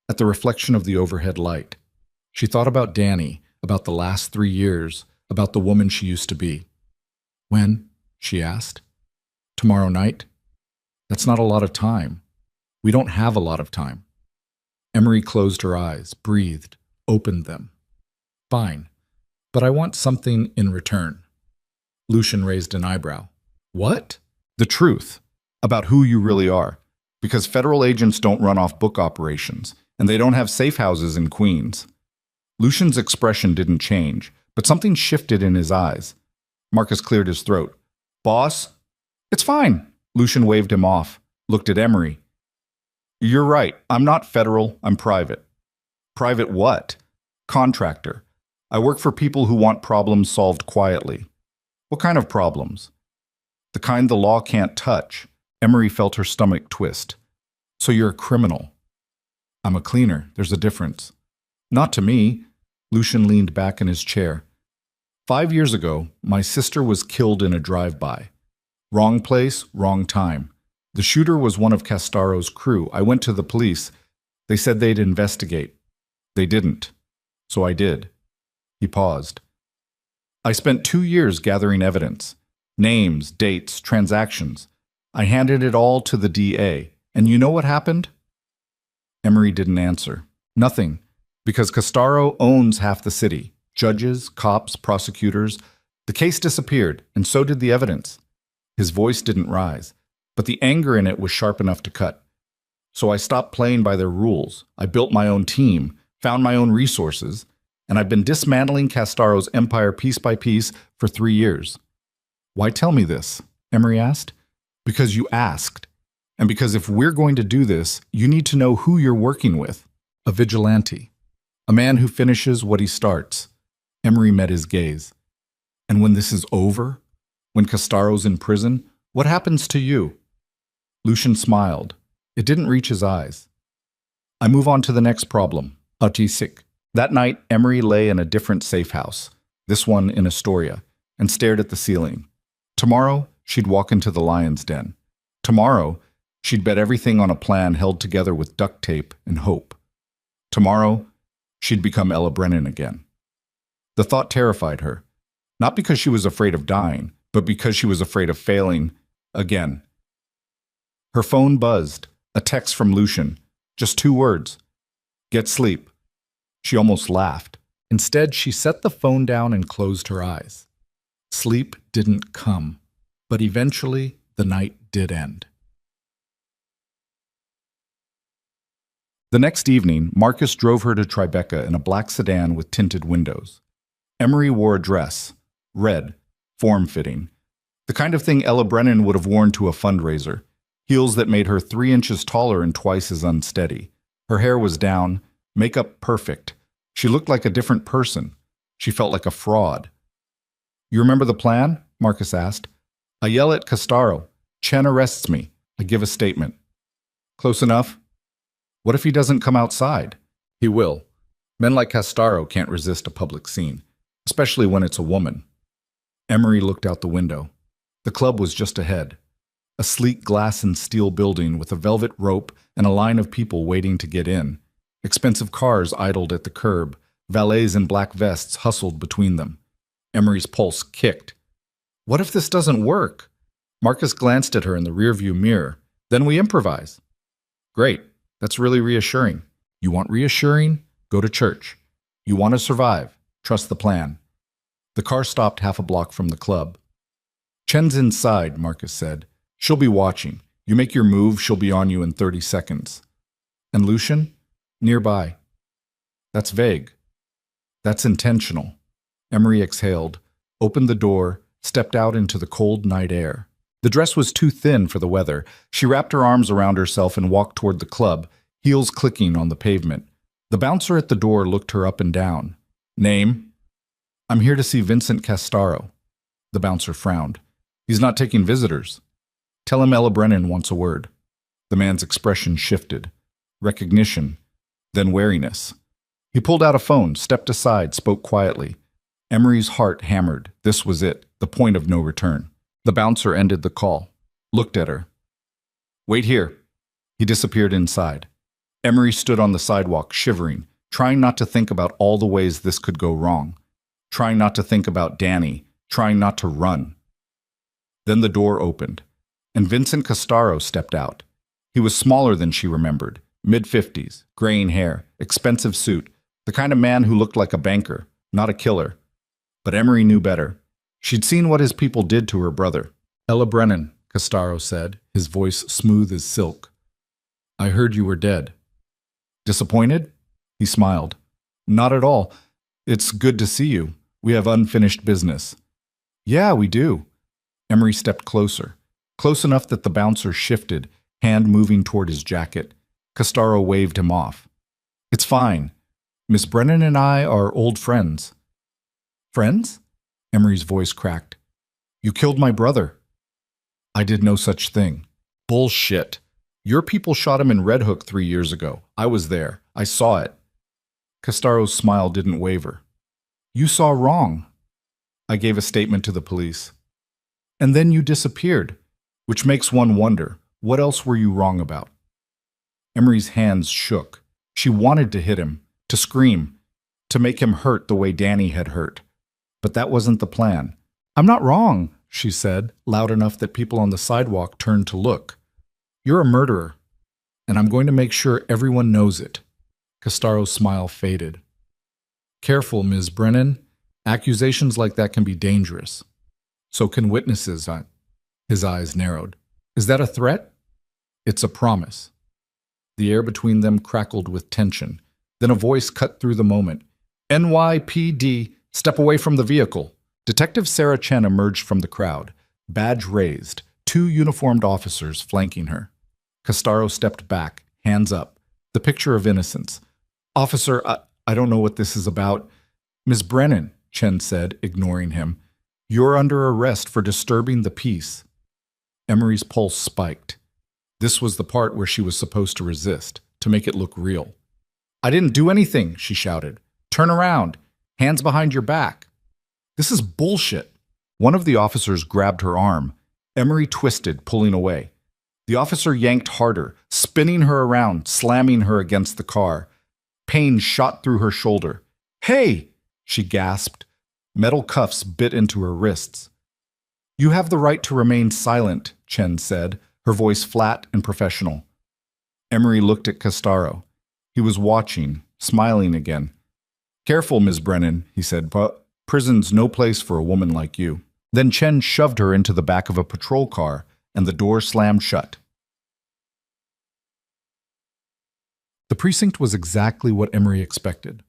at the reflection of the overhead light. She thought about Danny, about the last 3 years, about the woman she used to be. When? She asked. Tomorrow night? That's not a lot of time. We don't have a lot of time. Emery closed her eyes, breathed, opened them. Fine, but I want something in return. Lucian raised an eyebrow. What? The truth, about who you really are. Because federal agents don't run off book operations, and they don't have safe houses in Queens. Lucian's expression didn't change, but something shifted in his eyes. Marcus cleared his throat. Boss? It's fine. Lucian waved him off, looked at Emery. You're right. I'm not federal. I'm private. Private what? Contractor. I work for people who want problems solved quietly. What kind of problems? The kind the law can't touch. Emery felt her stomach twist. So you're a criminal. I'm a cleaner. There's a difference. Not to me. Lucian leaned back in his chair. 5 years ago, my sister was killed in a drive-by. Wrong place, wrong time. The shooter was one of Castaro's crew. I went to the police. They said they'd investigate. They didn't. So I did. He paused. I spent 2 years gathering evidence. Names, dates, transactions. I handed it all to the DA. And you know what happened? Emery didn't answer. Nothing. Because Castaro owns half the city. Judges, cops, prosecutors. The case disappeared, and so did the evidence. His voice didn't rise, but the anger in it was sharp enough to cut. So I stopped playing by their rules. I built my own team. found my own resources, and I've been dismantling Castaro's empire piece by piece for 3 years. Why tell me this? Emery asked. Because you asked. And because if we're going to do this, you need to know who you're working with. A vigilante. A man who finishes what he starts. Emery met his gaze. And when this is over, when Castaro's in prison, what happens to you? Lucian smiled. It didn't reach his eyes. I move on to the next problem. Autistic. That night, Emery lay in a different safe house, this one in Astoria, and stared at the ceiling. Tomorrow, she'd walk into the lion's den. Tomorrow, she'd bet everything on a plan held together with duct tape and hope. Tomorrow, she'd become Ella Brennan again. The thought terrified her, not because she was afraid of dying, but because she was afraid of failing again. Her phone buzzed, a text from Lucian, just 2 words. Get sleep. She almost laughed. Instead, she set the phone down and closed her eyes. Sleep didn't come, but eventually the night did end. The next evening, Marcus drove her to Tribeca in a black sedan with tinted windows. Emery wore a dress, red, form-fitting, the kind of thing Ella Brennan would have worn to a fundraiser, heels that made her 3 inches taller and twice as unsteady. Her hair was down, makeup perfect. She looked like a different person. She felt like a fraud. You remember the plan? Marcus asked. I yell at Castaro. Chen arrests me. I give a statement. Close enough? What if he doesn't come outside? He will. Men like Castaro can't resist a public scene, especially when it's a woman. Emery looked out the window. The club was just ahead. A sleek glass and steel building with a velvet rope and a line of people waiting to get in. Expensive cars idled at the curb. Valets in black vests hustled between them. Emery's pulse kicked. What if this doesn't work? Marcus glanced at her in the rearview mirror. Then we improvise. Great. That's really reassuring. You want reassuring? Go to church. You want to survive? Trust the plan. The car stopped half a block from the club. Chen's inside, Marcus said. She'll be watching. You make your move, she'll be on you in 30 seconds. And Lucian? Nearby. That's vague. That's intentional. Emery exhaled, opened the door, stepped out into the cold night air. The dress was too thin for the weather. She wrapped her arms around herself and walked toward the club, heels clicking on the pavement. The bouncer at the door looked her up and down. Name? I'm here to see Vincent Castaro. The bouncer frowned. He's not taking visitors. Tell him Ella Brennan wants a word. The man's expression shifted. Recognition, then wariness. He pulled out a phone, stepped aside, spoke quietly. Emery's heart hammered. This was it, the point of no return. The bouncer ended the call, looked at her. Wait here. He disappeared inside. Emery stood on the sidewalk, shivering, trying not to think about all the ways this could go wrong, trying not to think about Danny, trying not to run. Then the door opened, and Vincent Castaro stepped out. He was smaller than she remembered, mid-50s, graying hair, expensive suit, the kind of man who looked like a banker, not a killer. But Emery knew better. She'd seen what his people did to her brother. Ella Brennan, Castaro said, his voice smooth as silk. I heard you were dead. Disappointed? He smiled. Not at all. It's good to see you. We have unfinished business. Yeah, we do. Emery stepped closer, close enough that the bouncer shifted, hand moving toward his jacket. Castaro waved him off. It's fine. Miss Brennan and I are old friends. Friends? Emery's voice cracked. You killed my brother. I did no such thing. Bullshit. Your people shot him in Red Hook 3 years ago. I was there. I saw it. Castaro's smile didn't waver. You saw wrong. I gave a statement to the police. And then you disappeared, which makes one wonder, what else were you wrong about? Emery's hands shook. She wanted to hit him, to scream, to make him hurt the way Danny had hurt. But that wasn't the plan. I'm not wrong, she said, loud enough that people on the sidewalk turned to look. You're a murderer, and I'm going to make sure everyone knows it. Castaro's smile faded. Careful, Ms. Brennan. Accusations like that can be dangerous. So can witnesses. His eyes narrowed. Is that a threat? It's a promise. The air between them crackled with tension. Then a voice cut through the moment. NYPD, step away from the vehicle. Detective Sarah Chen emerged from the crowd, badge raised, two uniformed officers flanking her. Castaro stepped back, hands up, the picture of innocence. Officer, I don't know what this is about. Ms. Brennan, Chen said, ignoring him. You're under arrest for disturbing the peace. Emery's pulse spiked. This was the part where she was supposed to resist, to make it look real. I didn't do anything, she shouted. Turn around. Hands behind your back. This is bullshit. One of the officers grabbed her arm. Emery twisted, pulling away. The officer yanked harder, spinning her around, slamming her against the car. Pain shot through her shoulder. Hey! She gasped. Metal cuffs bit into her wrists. You have the right to remain silent, Chen said, her voice flat and professional. Emery looked at Castaro. He was watching, smiling again. Careful, Ms. Brennan, he said, but prison's no place for a woman like you. Then Chen shoved her into the back of a patrol car, and the door slammed shut. The precinct was exactly what Emery expected.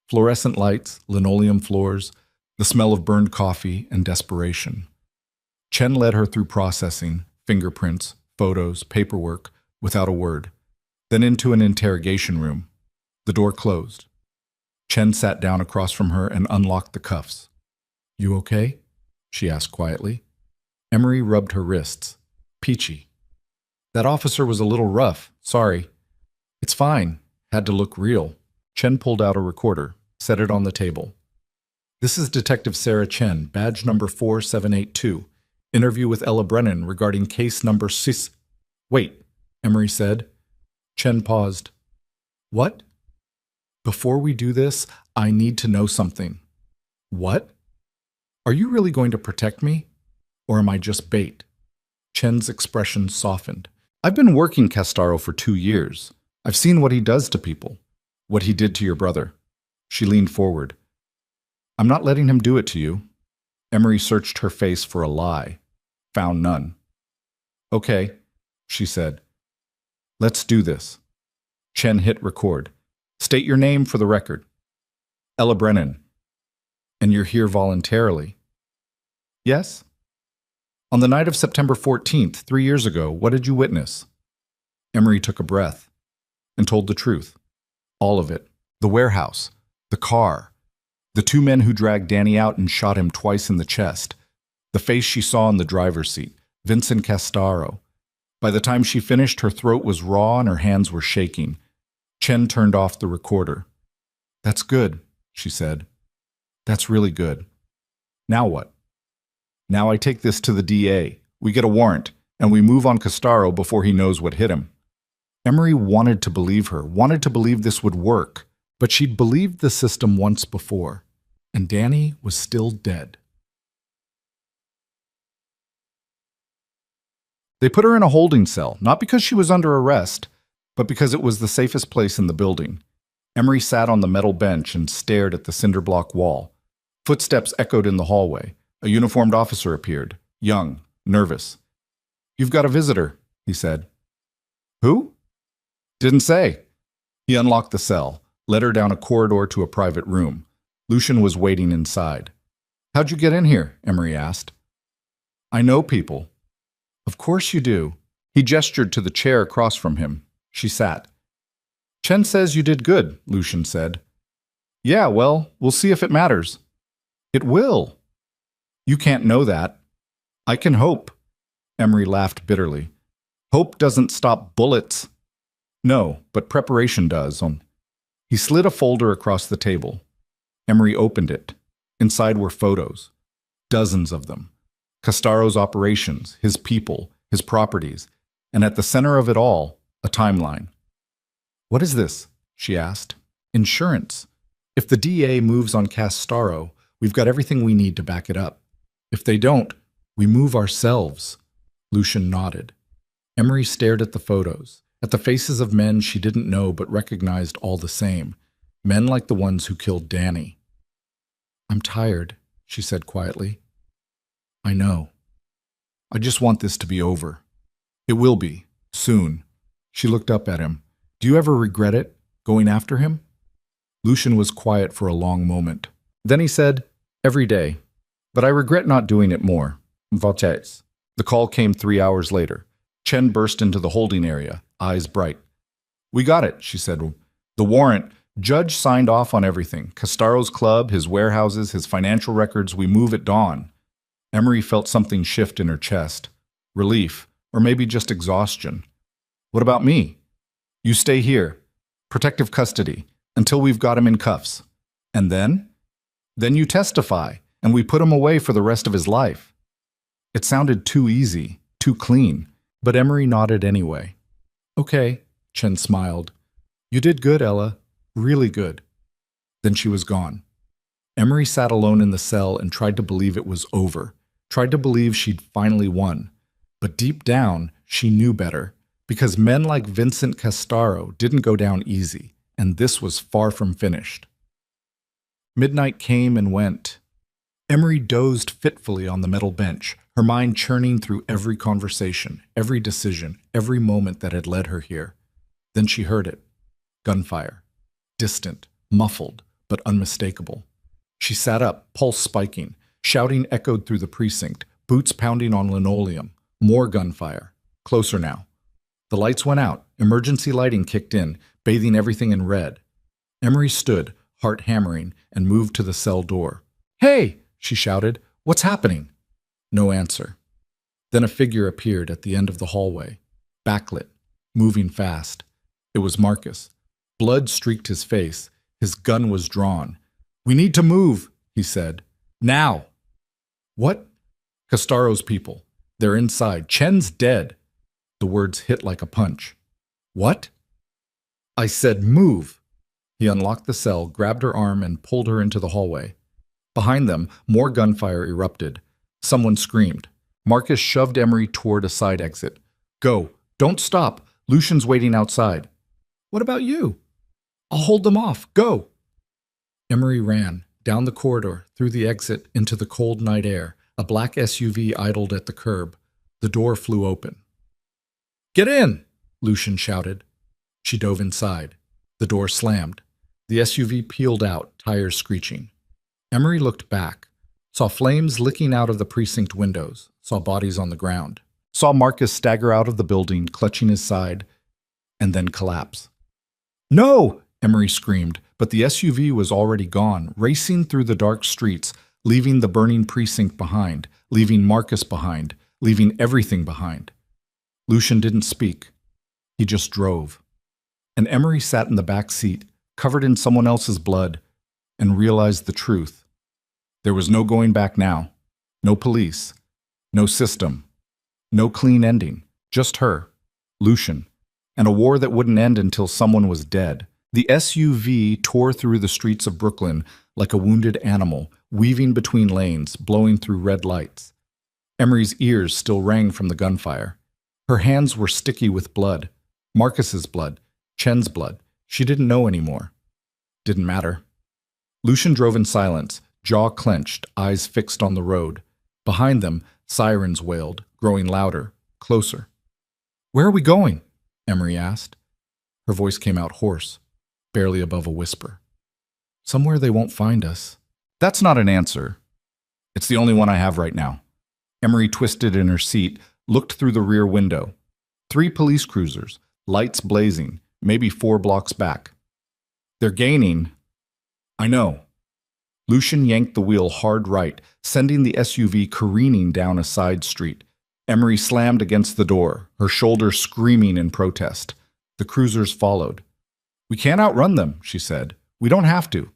Fluorescent lights, linoleum floors, the smell of burned coffee, and desperation. Chen led her through processing, fingerprints, photos, paperwork, without a word, then into an interrogation room. The door closed. Chen sat down across from her and unlocked the cuffs. You okay? She asked quietly. Emery rubbed her wrists. Peachy. That officer was a little rough, sorry. It's fine. Had to look real. Chen pulled out a recorder, set it on the table. This is Detective Sarah Chen, badge number 4782. Interview with Ella Brennan regarding case number 6. Wait, Emery said. Chen paused. What? Before we do this, I need to know something. What? Are you really going to protect me? Or am I just bait? Chen's expression softened. I've been working Castaro for 2 years. I've seen what he does to people. What he did to your brother. She leaned forward. I'm not letting him do it to you. Emery searched her face for a lie. Found none. Okay, she said. Let's do this. Chen hit record. State your name for the record. Ella Brennan. And you're here voluntarily. Yes? On the night of September 14th, 3 years ago, what did you witness? Emery took a breath and told the truth. All of it. The warehouse. The car. The 2 men who dragged Danny out and shot him twice in the chest. The face she saw in the driver's seat. Vincent Castaro. By the time she finished, her throat was raw and her hands were shaking. Chen turned off the recorder. That's good, she said. That's really good. Now what? Now I take this to the DA. We get a warrant, and we move on Castaro before he knows what hit him. Emery wanted to believe her, wanted to believe this would work, but she'd believed the system once before, and Danny was still dead. They put her in a holding cell, not because she was under arrest, but because it was the safest place in the building. Emery sat on the metal bench and stared at the cinder block wall. Footsteps echoed in the hallway. A uniformed officer appeared, young, nervous. You've got a visitor, he said. Who? Didn't say. He unlocked the cell, led her down a corridor to a private room. Lucian was waiting inside. How'd you get in here? Emery asked. I know people. Of course you do. He gestured to the chair across from him. She sat. Chen says you did good, Lucian said. Yeah, well, we'll see if it matters. It will. You can't know that. I can hope. Emery laughed bitterly. Hope doesn't stop bullets. No, but preparation does. He slid a folder across the table. Emery opened it. Inside were photos. Dozens of them. Castaro's operations, his people, his properties, and at the center of it all, a timeline. What is this? She asked. Insurance. If the DA moves on Castaro, we've got everything we need to back it up. If they don't, we move ourselves. Lucian nodded. Emery stared at the photos, at the faces of men she didn't know but recognized all the same, men like the ones who killed Danny. I'm tired, she said quietly. I know. I just want this to be over. It will be, soon. She looked up at him. Do you ever regret it, going after him? Lucian was quiet for a long moment. Then he said, "Every day. But I regret not doing it more. Waitress." The call came 3 hours later. Chen burst into the holding area, eyes bright. "We got it," she said. "The warrant. Judge signed off on everything. Castaro's club, his warehouses, his financial records. We move at dawn." Emery felt something shift in her chest. Relief, or maybe just exhaustion. "What about me?" "You stay here. Protective custody, until we've got him in cuffs. And then? Then you testify, and we put him away for the rest of his life." It sounded too easy, too clean, but Emery nodded anyway. "Okay," Chen smiled. "You did good, Ella. Really good." Then she was gone. Emery sat alone in the cell and tried to believe it was over, tried to believe she'd finally won. But deep down, she knew better, because men like Vincent Castaro didn't go down easy, and this was far from finished. Midnight came and went. Emery dozed fitfully on the metal bench, her mind churning through every conversation, every decision, every moment that had led her here. Then she heard it. Gunfire. Distant, muffled, but unmistakable. She sat up, pulse spiking. Shouting echoed through the precinct, boots pounding on linoleum. More gunfire. Closer now. The lights went out. Emergency lighting kicked in, bathing everything in red. Emery stood, heart hammering, and moved to the cell door. "Hey!" she shouted. "What's happening?" No answer. Then a figure appeared at the end of the hallway. Backlit. Moving fast. It was Marcus. Blood streaked his face. His gun was drawn. "We need to move," he said. "Now!" "What?" "Castaro's people. They're inside. Chen's dead." The words hit like a punch. "What?" "I said move." He unlocked the cell, grabbed her arm, and pulled her into the hallway. Behind them, more gunfire erupted. Someone screamed. Marcus shoved Emery toward a side exit. "Go. Don't stop. Lucian's waiting outside." "What about you?" "I'll hold them off. Go." Emery ran, down the corridor, through the exit, into the cold night air. A black SUV idled at the curb. The door flew open. "Get in!" Lucian shouted. She dove inside. The door slammed. The SUV peeled out, tires screeching. Emery looked back, saw flames licking out of the precinct windows, saw bodies on the ground, saw Marcus stagger out of the building, clutching his side, and then collapse. "No!" Emery screamed, but the SUV was already gone, racing through the dark streets, leaving the burning precinct behind, leaving Marcus behind, leaving everything behind. Lucian didn't speak. He just drove. And Emery sat in the back seat, covered in someone else's blood, and realized the truth. There was no going back now. No police. No system. No clean ending. Just her, Lucian, and a war that wouldn't end until someone was dead. The SUV tore through the streets of Brooklyn like a wounded animal, weaving between lanes, blowing through red lights. Emery's ears still rang from the gunfire. Her hands were sticky with blood. Marcus's blood. Chen's blood. She didn't know anymore. Didn't matter. Lucian drove in silence, jaw clenched, eyes fixed on the road. Behind them, sirens wailed, growing louder, closer. "Where are we going?" Emery asked. Her voice came out hoarse, barely above a whisper. "Somewhere they won't find us." "That's not an answer. It's the only one I have right now." Emery twisted in her seat, looked through the rear window. 3 police cruisers, lights blazing, maybe 4 blocks back. "They're gaining." "I know." Lucian yanked the wheel hard right, sending the SUV careening down a side street. Emery slammed against the door, her shoulder screaming in protest. The cruisers followed. "We can't outrun them," she said. "We don't have to.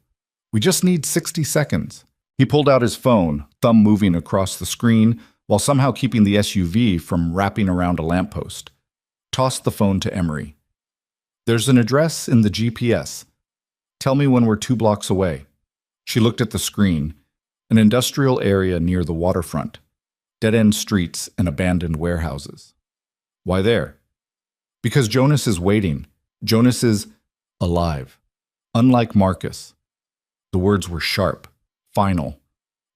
We just need 60 seconds. He pulled out his phone, thumb moving across the screen, while somehow keeping the SUV from wrapping around a lamppost. Tossed the phone to Emery. "There's an address in the GPS. Tell me when we're 2 blocks away." She looked at the screen. An industrial area near the waterfront. Dead-end streets and abandoned warehouses. "Why there?" "Because Jonas is waiting. Jonas is alive. Unlike Marcus." The words were sharp, final.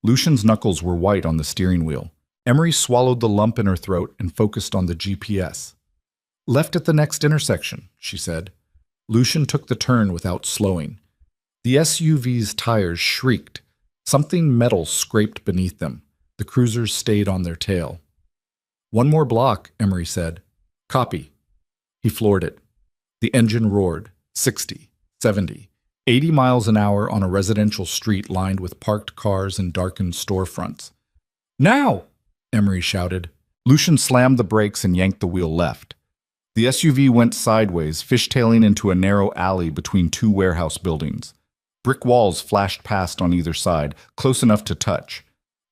Lucian's knuckles were white on the steering wheel. Emery swallowed the lump in her throat and focused on the GPS. "Left at the next intersection," she said. Lucian took the turn without slowing. The SUV's tires shrieked. Something metal scraped beneath them. The cruisers stayed on their tail. "One more block," Emery said. "Copy." He floored it. The engine roared. 60, 70, 80 miles an hour on a residential street lined with parked cars and darkened storefronts. "Now!" Emery shouted. Lucian slammed the brakes and yanked the wheel left. The SUV went sideways, fishtailing into a narrow alley between two warehouse buildings. Brick walls flashed past on either side, close enough to touch.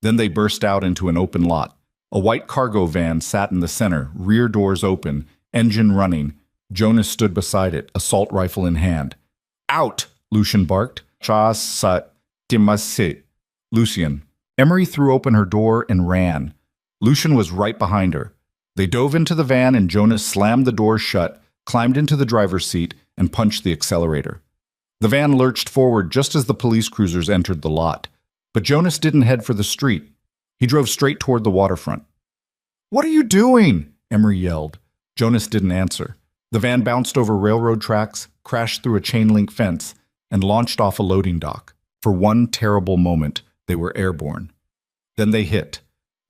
Then they burst out into an open lot. A white cargo van sat in the center, rear doors open, engine running. Jonas stood beside it, assault rifle in hand. "Out!" Lucian barked. Lucian. Emery threw open her door and ran. Lucian was right behind her. They dove into the van and Jonas slammed the door shut, climbed into the driver's seat, and punched the accelerator. The van lurched forward just as the police cruisers entered the lot. But Jonas didn't head for the street. He drove straight toward the waterfront. "What are you doing?" Emery yelled. Jonas didn't answer. The van bounced over railroad tracks, crashed through a chain-link fence, and launched off a loading dock. For one terrible moment, they were airborne. Then they hit.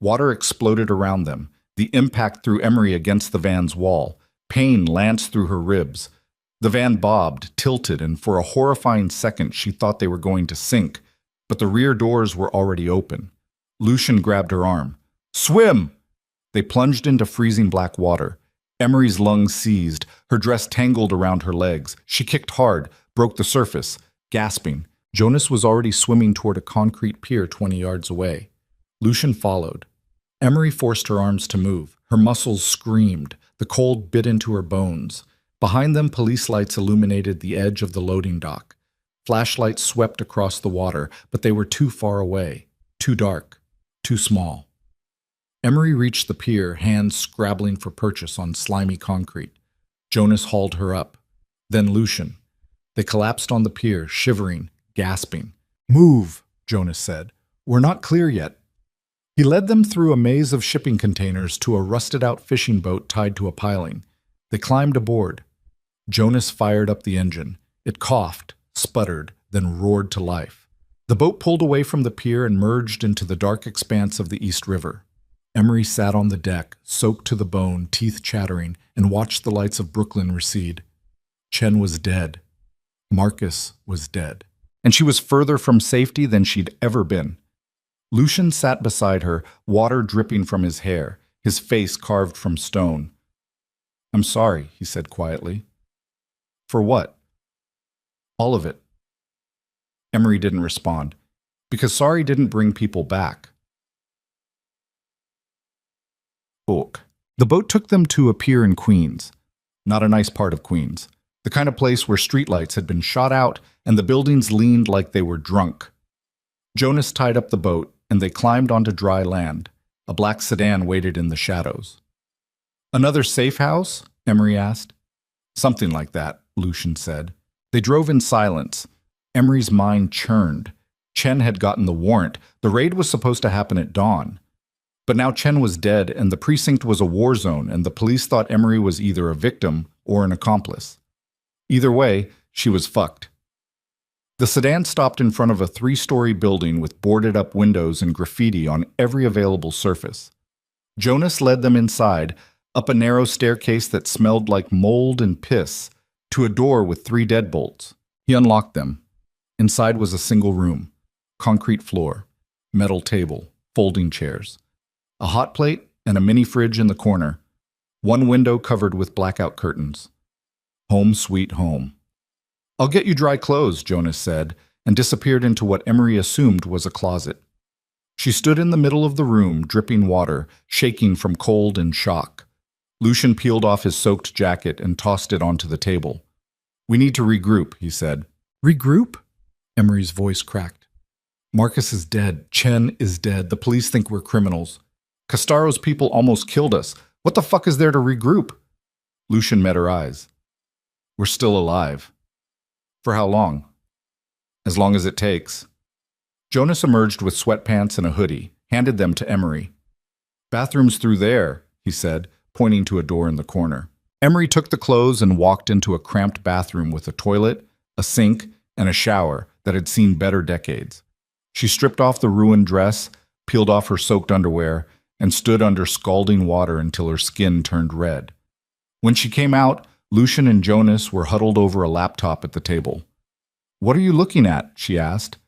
Water exploded around them. The impact threw Emery against the van's wall. Pain lanced through her ribs. The van bobbed, tilted, and for a horrifying second she thought they were going to sink. But the rear doors were already open. Lucian grabbed her arm. "Swim!" They plunged into freezing black water. Emery's lungs seized. Her dress tangled around her legs. She kicked hard, broke the surface, gasping. Jonas was already swimming toward a concrete pier 20 yards away. Lucian followed. Emery forced her arms to move. Her muscles screamed. The cold bit into her bones. Behind them, police lights illuminated the edge of the loading dock. Flashlights swept across the water, but they were too far away, too dark, too small. Emery reached the pier, hands scrabbling for purchase on slimy concrete. Jonas hauled her up. Then Lucian. They collapsed on the pier, shivering, gasping. "Move," Jonas said. "We're not clear yet." He led them through a maze of shipping containers to a rusted-out fishing boat tied to a piling. They climbed aboard. Jonas fired up the engine. It coughed, sputtered, then roared to life. The boat pulled away from the pier and merged into the dark expanse of the East River. Emery sat on the deck, soaked to the bone, teeth chattering, and watched the lights of Brooklyn recede. Chen was dead. Marcus was dead. And she was further from safety than she'd ever been. Lucian sat beside her, water dripping from his hair, his face carved from stone. "I'm sorry," he said quietly. "For what?" "All of it." Emery didn't respond. Because sorry didn't bring people back. The boat took them to a pier in Queens. Not a nice part of Queens. The kind of place where streetlights had been shot out and the buildings leaned like they were drunk. Jonas tied up the boat, and they climbed onto dry land. A black sedan waited in the shadows. "Another safe house?" Emery asked. "Something like that," Lucian said. They drove in silence. Emery's mind churned. Chen had gotten the warrant. The raid was supposed to happen at dawn. But now Chen was dead, and the precinct was a war zone, and the police thought Emery was either a victim or an accomplice. Either way, she was fucked. The sedan stopped in front of a 3-story building with boarded-up windows and graffiti on every available surface. Jonas led them inside, up a narrow staircase that smelled like mold and piss, to a door with 3 deadbolts. He unlocked them. Inside was a single room. Concrete floor, metal table, folding chairs. A hot plate and a mini fridge in the corner. One window covered with blackout curtains. Home sweet home. "I'll get you dry clothes," Jonas said, and disappeared into what Emery assumed was a closet. She stood in the middle of the room, dripping water, shaking from cold and shock. Lucian peeled off his soaked jacket and tossed it onto the table. "We need to regroup," he said. "Regroup?" Emery's voice cracked. "Marcus is dead. Chen is dead. The police think we're criminals. Castaro's people almost killed us. What the fuck is there to regroup?" Lucian met her eyes. "We're still alive." "For how long?" "As long as it takes." Jonas emerged with sweatpants and a hoodie, handed them to Emery. "Bathroom's through there," he said, pointing to a door in the corner. Emery took the clothes and walked into a cramped bathroom with a toilet, a sink, and a shower that had seen better decades. She stripped off the ruined dress, peeled off her soaked underwear, and stood under scalding water until her skin turned red. When she came out, Lucian and Jonas were huddled over a laptop at the table. "What are you looking at?" she asked.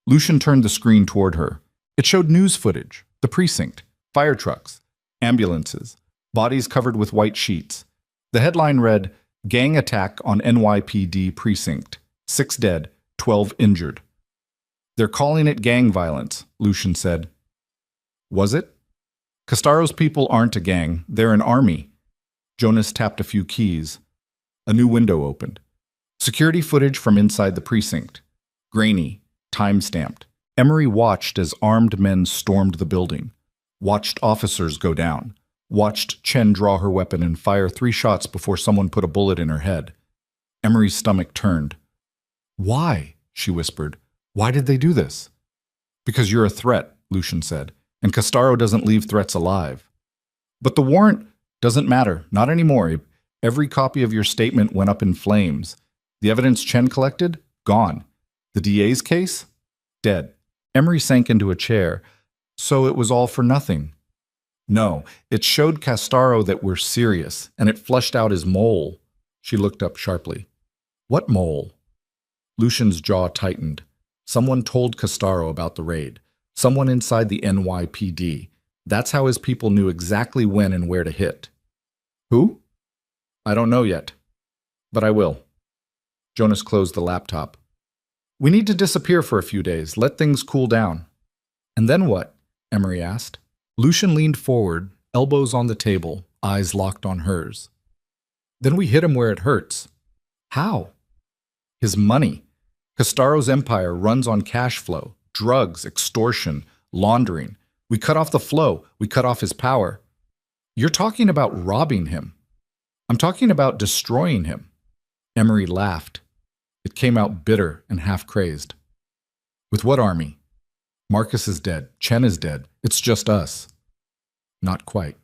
Lucian turned the screen toward her. It showed news footage, the precinct, fire trucks, ambulances, bodies covered with white sheets. The headline read, "Gang Attack on NYPD Precinct. 6 dead, 12 injured." "They're calling it gang violence," Lucian said. Was it? Castaro's people aren't a gang, they're an army. Jonas tapped a few keys. A new window opened. Security footage from inside the precinct. Grainy, time-stamped. Emery watched as armed men stormed the building. Watched officers go down. Watched Chen draw her weapon and fire 3 shots before someone put a bullet in her head. Emery's stomach turned. "Why?" she whispered. "Why did they do this?" "Because you're a threat," Lucian said, "and Castaro doesn't leave threats alive." "But the warrant doesn't matter, not anymore. Every copy of your statement went up in flames. The evidence Chen collected? Gone. The DA's case? Dead." Emery sank into a chair. "So it was all for nothing." "No, it showed Castaro that we're serious, and it flushed out his mole." She looked up sharply. "What mole?" Lucian's jaw tightened. Someone told Castaro about the raid. Someone inside the NYPD. That's how his people knew exactly when and where to hit. "Who?" "I don't know yet. But I will." Jonas closed the laptop. "We need to disappear for a few days, let things cool down." "And then what?" Emery asked. Lucian leaned forward, elbows on the table, eyes locked on hers. "Then we hit him where it hurts." "How?" "His money. Castaro's empire runs on cash flow, drugs, extortion, laundering. We cut off the flow. We cut off his power." "You're talking about robbing him." "I'm talking about destroying him." Emery laughed. It came out bitter and half-crazed. "With what army?" "Marcus is dead. Chen is dead. It's just us." "Not quite."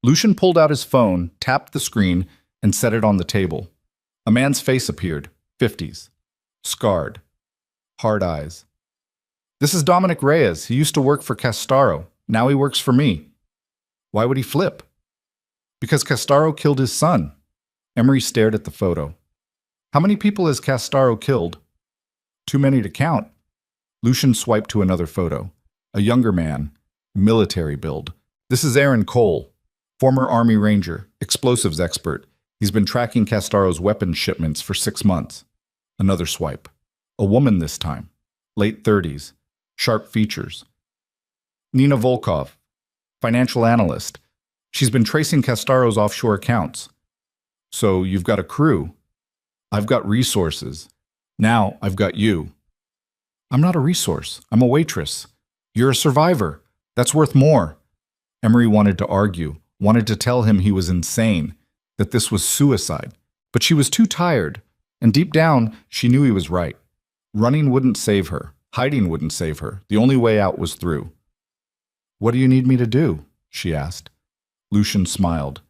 Lucian pulled out his phone, tapped the screen, and set it on the table. A man's face appeared, 50s. Scarred. Hard eyes. "This is Dominic Reyes. He used to work for Castaro. Now he works for me." "Why would he flip?" "Because Castaro killed his son." Emery stared at the photo. "How many people has Castaro killed?" "Too many to count." Lucian swiped to another photo. A younger man, military build. "This is Aaron Cole, former Army Ranger, explosives expert. He's been tracking Castaro's weapons shipments for 6 months." Another swipe. A woman this time. Late 30s. Sharp features. "Nina Volkov, financial analyst. She's been tracing Castaro's offshore accounts." "So you've got a crew." "I've got resources. Now I've got you." "I'm not a resource. I'm a waitress." "You're a survivor. That's worth more." Emery wanted to argue, wanted to tell him he was insane, that this was suicide. But she was too tired, and deep down, she knew he was right. Running wouldn't save her. Hiding wouldn't save her. The only way out was through. "What do you need me to do?" she asked. Lucian smiled.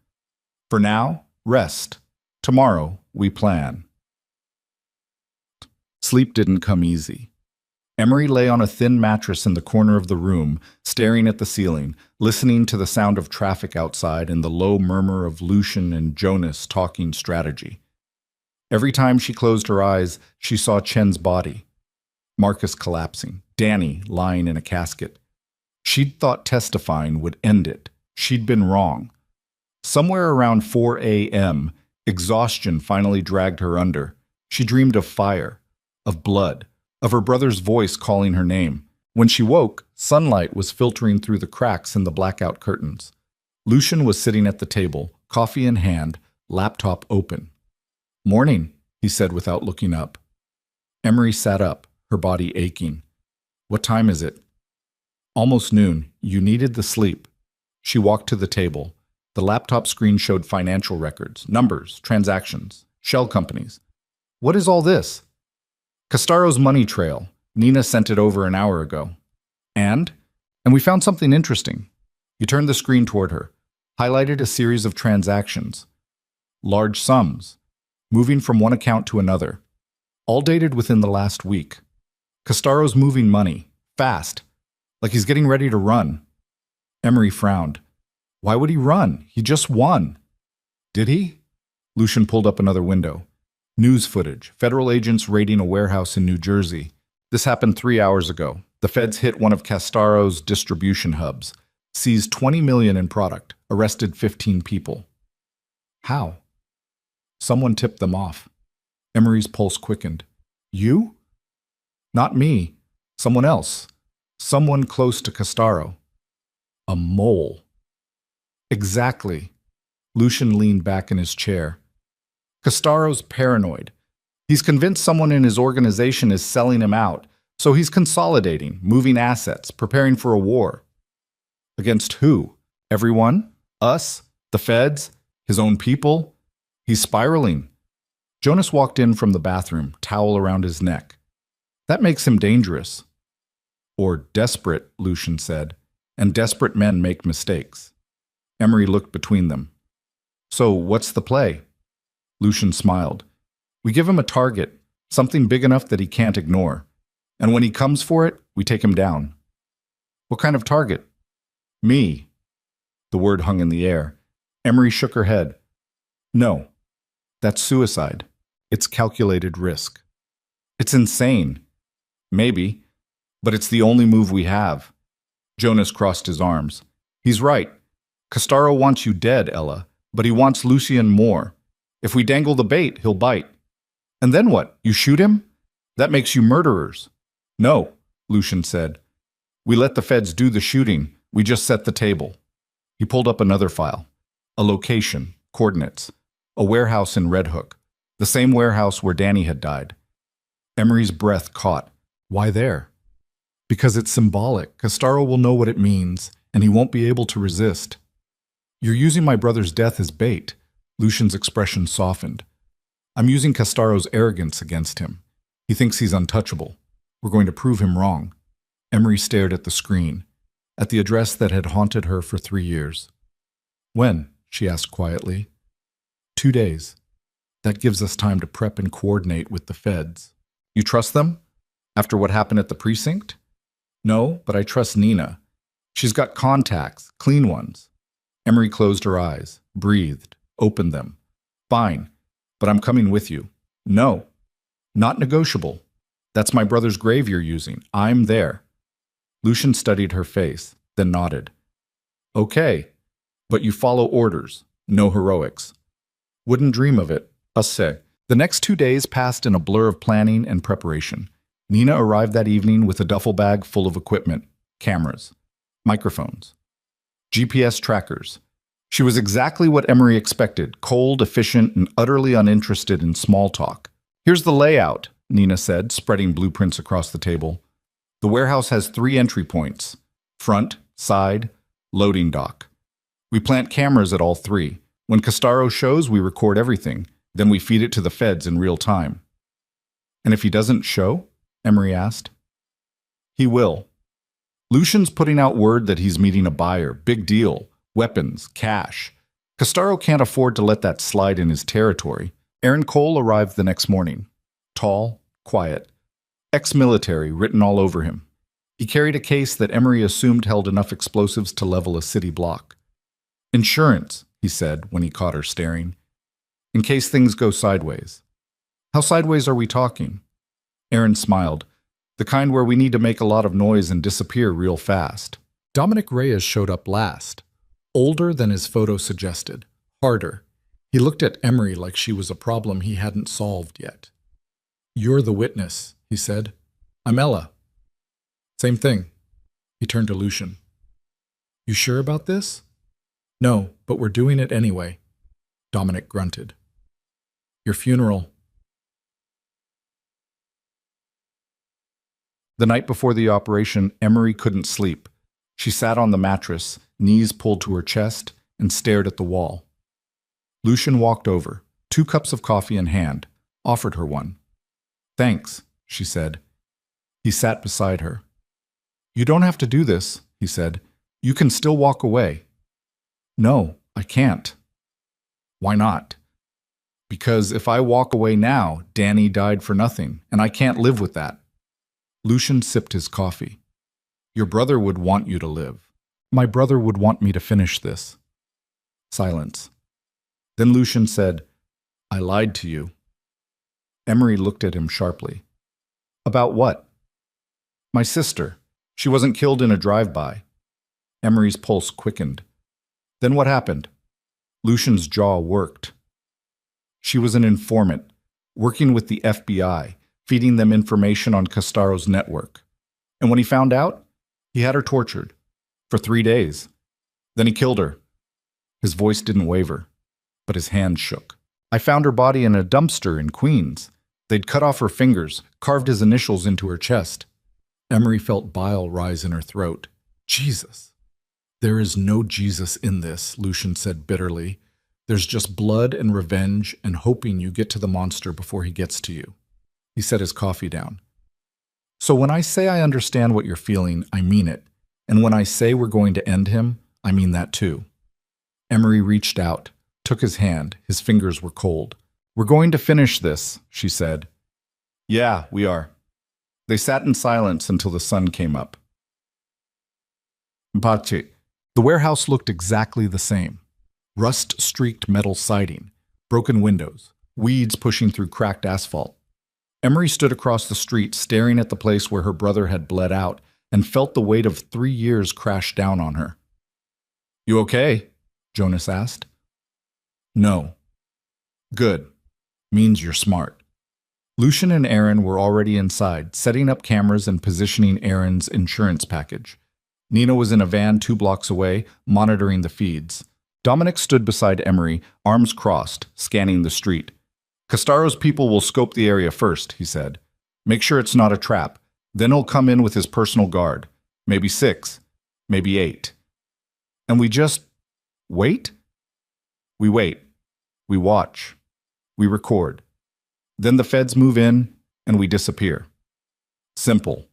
"For now, rest. Tomorrow, we plan." Sleep didn't come easy. Emery lay on a thin mattress in the corner of the room, staring at the ceiling, listening to the sound of traffic outside and the low murmur of Lucian and Jonas talking strategy. Every time she closed her eyes, she saw Chen's body. Marcus collapsing, Danny lying in a casket. She'd thought testifying would end it. She'd been wrong. Somewhere around 4 a.m., exhaustion finally dragged her under. She dreamed of fire, of blood, of her brother's voice calling her name. When she woke, sunlight was filtering through the cracks in the blackout curtains. Lucian was sitting at the table, coffee in hand, laptop open. "Morning," he said without looking up. Emery sat up, her body aching. "What time is it?" "Almost noon. You needed the sleep." She walked to the table. The laptop screen showed financial records, numbers, transactions, shell companies. "What is all this?" "Castaro's money trail. Nina sent it over an hour ago." And we found something interesting." He turned the screen toward her, highlighted a series of transactions. Large sums, moving from one account to another. all dated within the last week. Castaro's moving money, fast, like he's getting ready to run. Emery frowned. Why would he run? He just won. Did he? Lucian pulled up another window. News footage. Federal agents raiding a warehouse in New Jersey. This happened 3 hours ago. The feds hit one of Castaro's distribution hubs, seized $20 million in product, arrested 15 people. How? Someone tipped them off. Emery's pulse quickened. You? Not me. Someone else. Someone close to Castaro. A mole. Exactly. Lucian leaned back in his chair. Castaro's paranoid. He's convinced someone in his organization is selling him out, so he's consolidating, moving assets, preparing for a war. Against who? Everyone? Us? The feds? His own people? He's spiraling. Jonas walked in from the bathroom, towel around his neck. That makes him dangerous. Or desperate, Lucian said, and desperate men make mistakes. Emery looked between them. So what's the play? Lucian smiled. We give him a target, something big enough that he can't ignore. And when he comes for it, we take him down. What kind of target? Me. The word hung in the air. Emery shook her head. No. That's suicide. It's calculated risk. It's insane. Maybe. But it's the only move we have. Jonas crossed his arms. He's right. Castaro wants you dead, Ella, but he wants Lucian more. If we dangle the bait, he'll bite. And then what? You shoot him? That makes you murderers. No, Lucian said. We let the feds do the shooting. We just set the table. He pulled up another file. A location, coordinates. A warehouse in Red Hook. The same warehouse where Danny had died. Emery's breath caught. Why there? Because it's symbolic. Castaro will know what it means, and he won't be able to resist. You're using my brother's death as bait. Lucian's expression softened. I'm using Castaro's arrogance against him. He thinks he's untouchable. We're going to prove him wrong. Emery stared at the screen, at the address that had haunted her for 3 years. When? She asked quietly. 2 days. That gives us time to prep and coordinate with the feds. You trust them? After what happened at the precinct? No, but I trust Nina. She's got contacts, clean ones. Emery closed her eyes, breathed, opened them. Fine, but I'm coming with you. No, not negotiable. That's my brother's grave you're using. I'm there. Lucian studied her face, then nodded. Okay, but you follow orders, no heroics. Wouldn't dream of it, assez. The next 2 days passed in a blur of planning and preparation. Nina arrived that evening with a duffel bag full of equipment, cameras, microphones, GPS trackers. She was exactly what Emery expected, cold, efficient, and utterly uninterested in small talk. Here's the layout, Nina said, spreading blueprints across the table. The warehouse has 3 entry points, front, side, loading dock. We plant cameras at all 3. When Castaro shows, we record everything. Then we feed it to the feds in real time. And if he doesn't show? Emery asked. He will. Lucian's putting out word that he's meeting a buyer. Big deal. Weapons, cash. Castaro can't afford to let that slide in his territory. Aaron Cole arrived the next morning. Tall, quiet. Ex-military written all over him. He carried a case that Emery assumed held enough explosives to level a city block. Insurance, he said when he caught her staring. In case things go sideways. How sideways are we talking? Aaron smiled. The kind where we need to make a lot of noise and disappear real fast. Dominic Reyes showed up last. Older than his photo suggested. Harder. He looked at Emery like she was a problem he hadn't solved yet. You're the witness, he said. I'm Ella. Same thing. He turned to Lucian. You sure about this? No, but we're doing it anyway. Dominic grunted. Your funeral. The night before the operation, Emery couldn't sleep. She sat on the mattress, knees pulled to her chest, and stared at the wall. Lucian walked over, 2 cups of coffee in hand, offered her one. Thanks, she said. He sat beside her. You don't have to do this, he said. You can still walk away. No, I can't. Why not? Because if I walk away now, Danny died for nothing, and I can't live with that. Lucian sipped his coffee. Your brother would want you to live. My brother would want me to finish this. Silence. Then Lucian said, I lied to you. Emery looked at him sharply. About what? My sister. She wasn't killed in a drive-by. Emery's pulse quickened. Then what happened? Lucian's jaw worked. She was an informant, working with the FBI, feeding them information on Castaro's network. And when he found out, he had her tortured. For 3 days. Then he killed her. His voice didn't waver, but his hand shook. I found her body in a dumpster in Queens. They'd cut off her fingers, carved his initials into her chest. Emery felt bile rise in her throat. Jesus. There is no Jesus in this, Lucian said bitterly. There's just blood and revenge and hoping you get to the monster before he gets to you. He set his coffee down. So when I say I understand what you're feeling, I mean it. And when I say we're going to end him, I mean that too. Emery reached out, took his hand. His fingers were cold. We're going to finish this, she said. Yeah, we are. They sat in silence until the sun came up. Mpache. The warehouse looked exactly the same. Rust-streaked metal siding, broken windows, weeds pushing through cracked asphalt. Emery stood across the street staring at the place where her brother had bled out and felt the weight of 3 years crash down on her. You okay? Jonas asked. No. Good. Means you're smart. Lucian and Aaron were already inside, setting up cameras and positioning Aaron's insurance package. Nina was in a van 2 blocks away, monitoring the feeds. Dominic stood beside Emery, arms crossed, scanning the street. Castaro's people will scope the area first, he said. Make sure it's not a trap. Then he'll come in with his personal guard. Maybe 6, maybe 8. And we just wait? We wait. We watch. We record. Then the feds move in, and we disappear. Simple.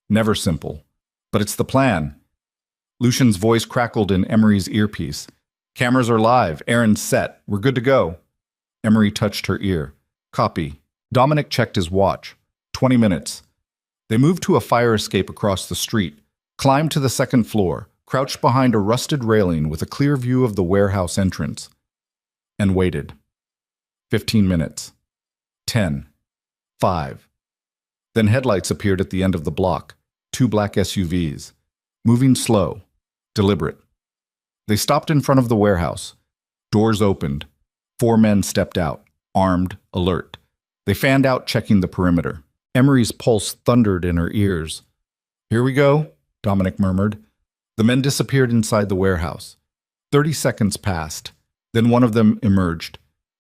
Never simple. But it's the plan. Lucian's voice crackled in Emery's earpiece. Cameras are live. Aaron's set. We're good to go. Emery touched her ear. Copy. Dominic checked his watch. 20 minutes. They moved to a fire escape across the street, climbed to the 2nd floor, crouched behind a rusted railing with a clear view of the warehouse entrance, and waited. 15 minutes. 10. 5. Then headlights appeared at the end of the block. 2 black SUVs. Moving slow. Deliberate. They stopped in front of the warehouse. Doors opened. 4 men stepped out, armed, alert. They fanned out, checking the perimeter. Emery's pulse thundered in her ears. Here we go, Dominic murmured. The men disappeared inside the warehouse. 30 seconds passed. Then one of them emerged,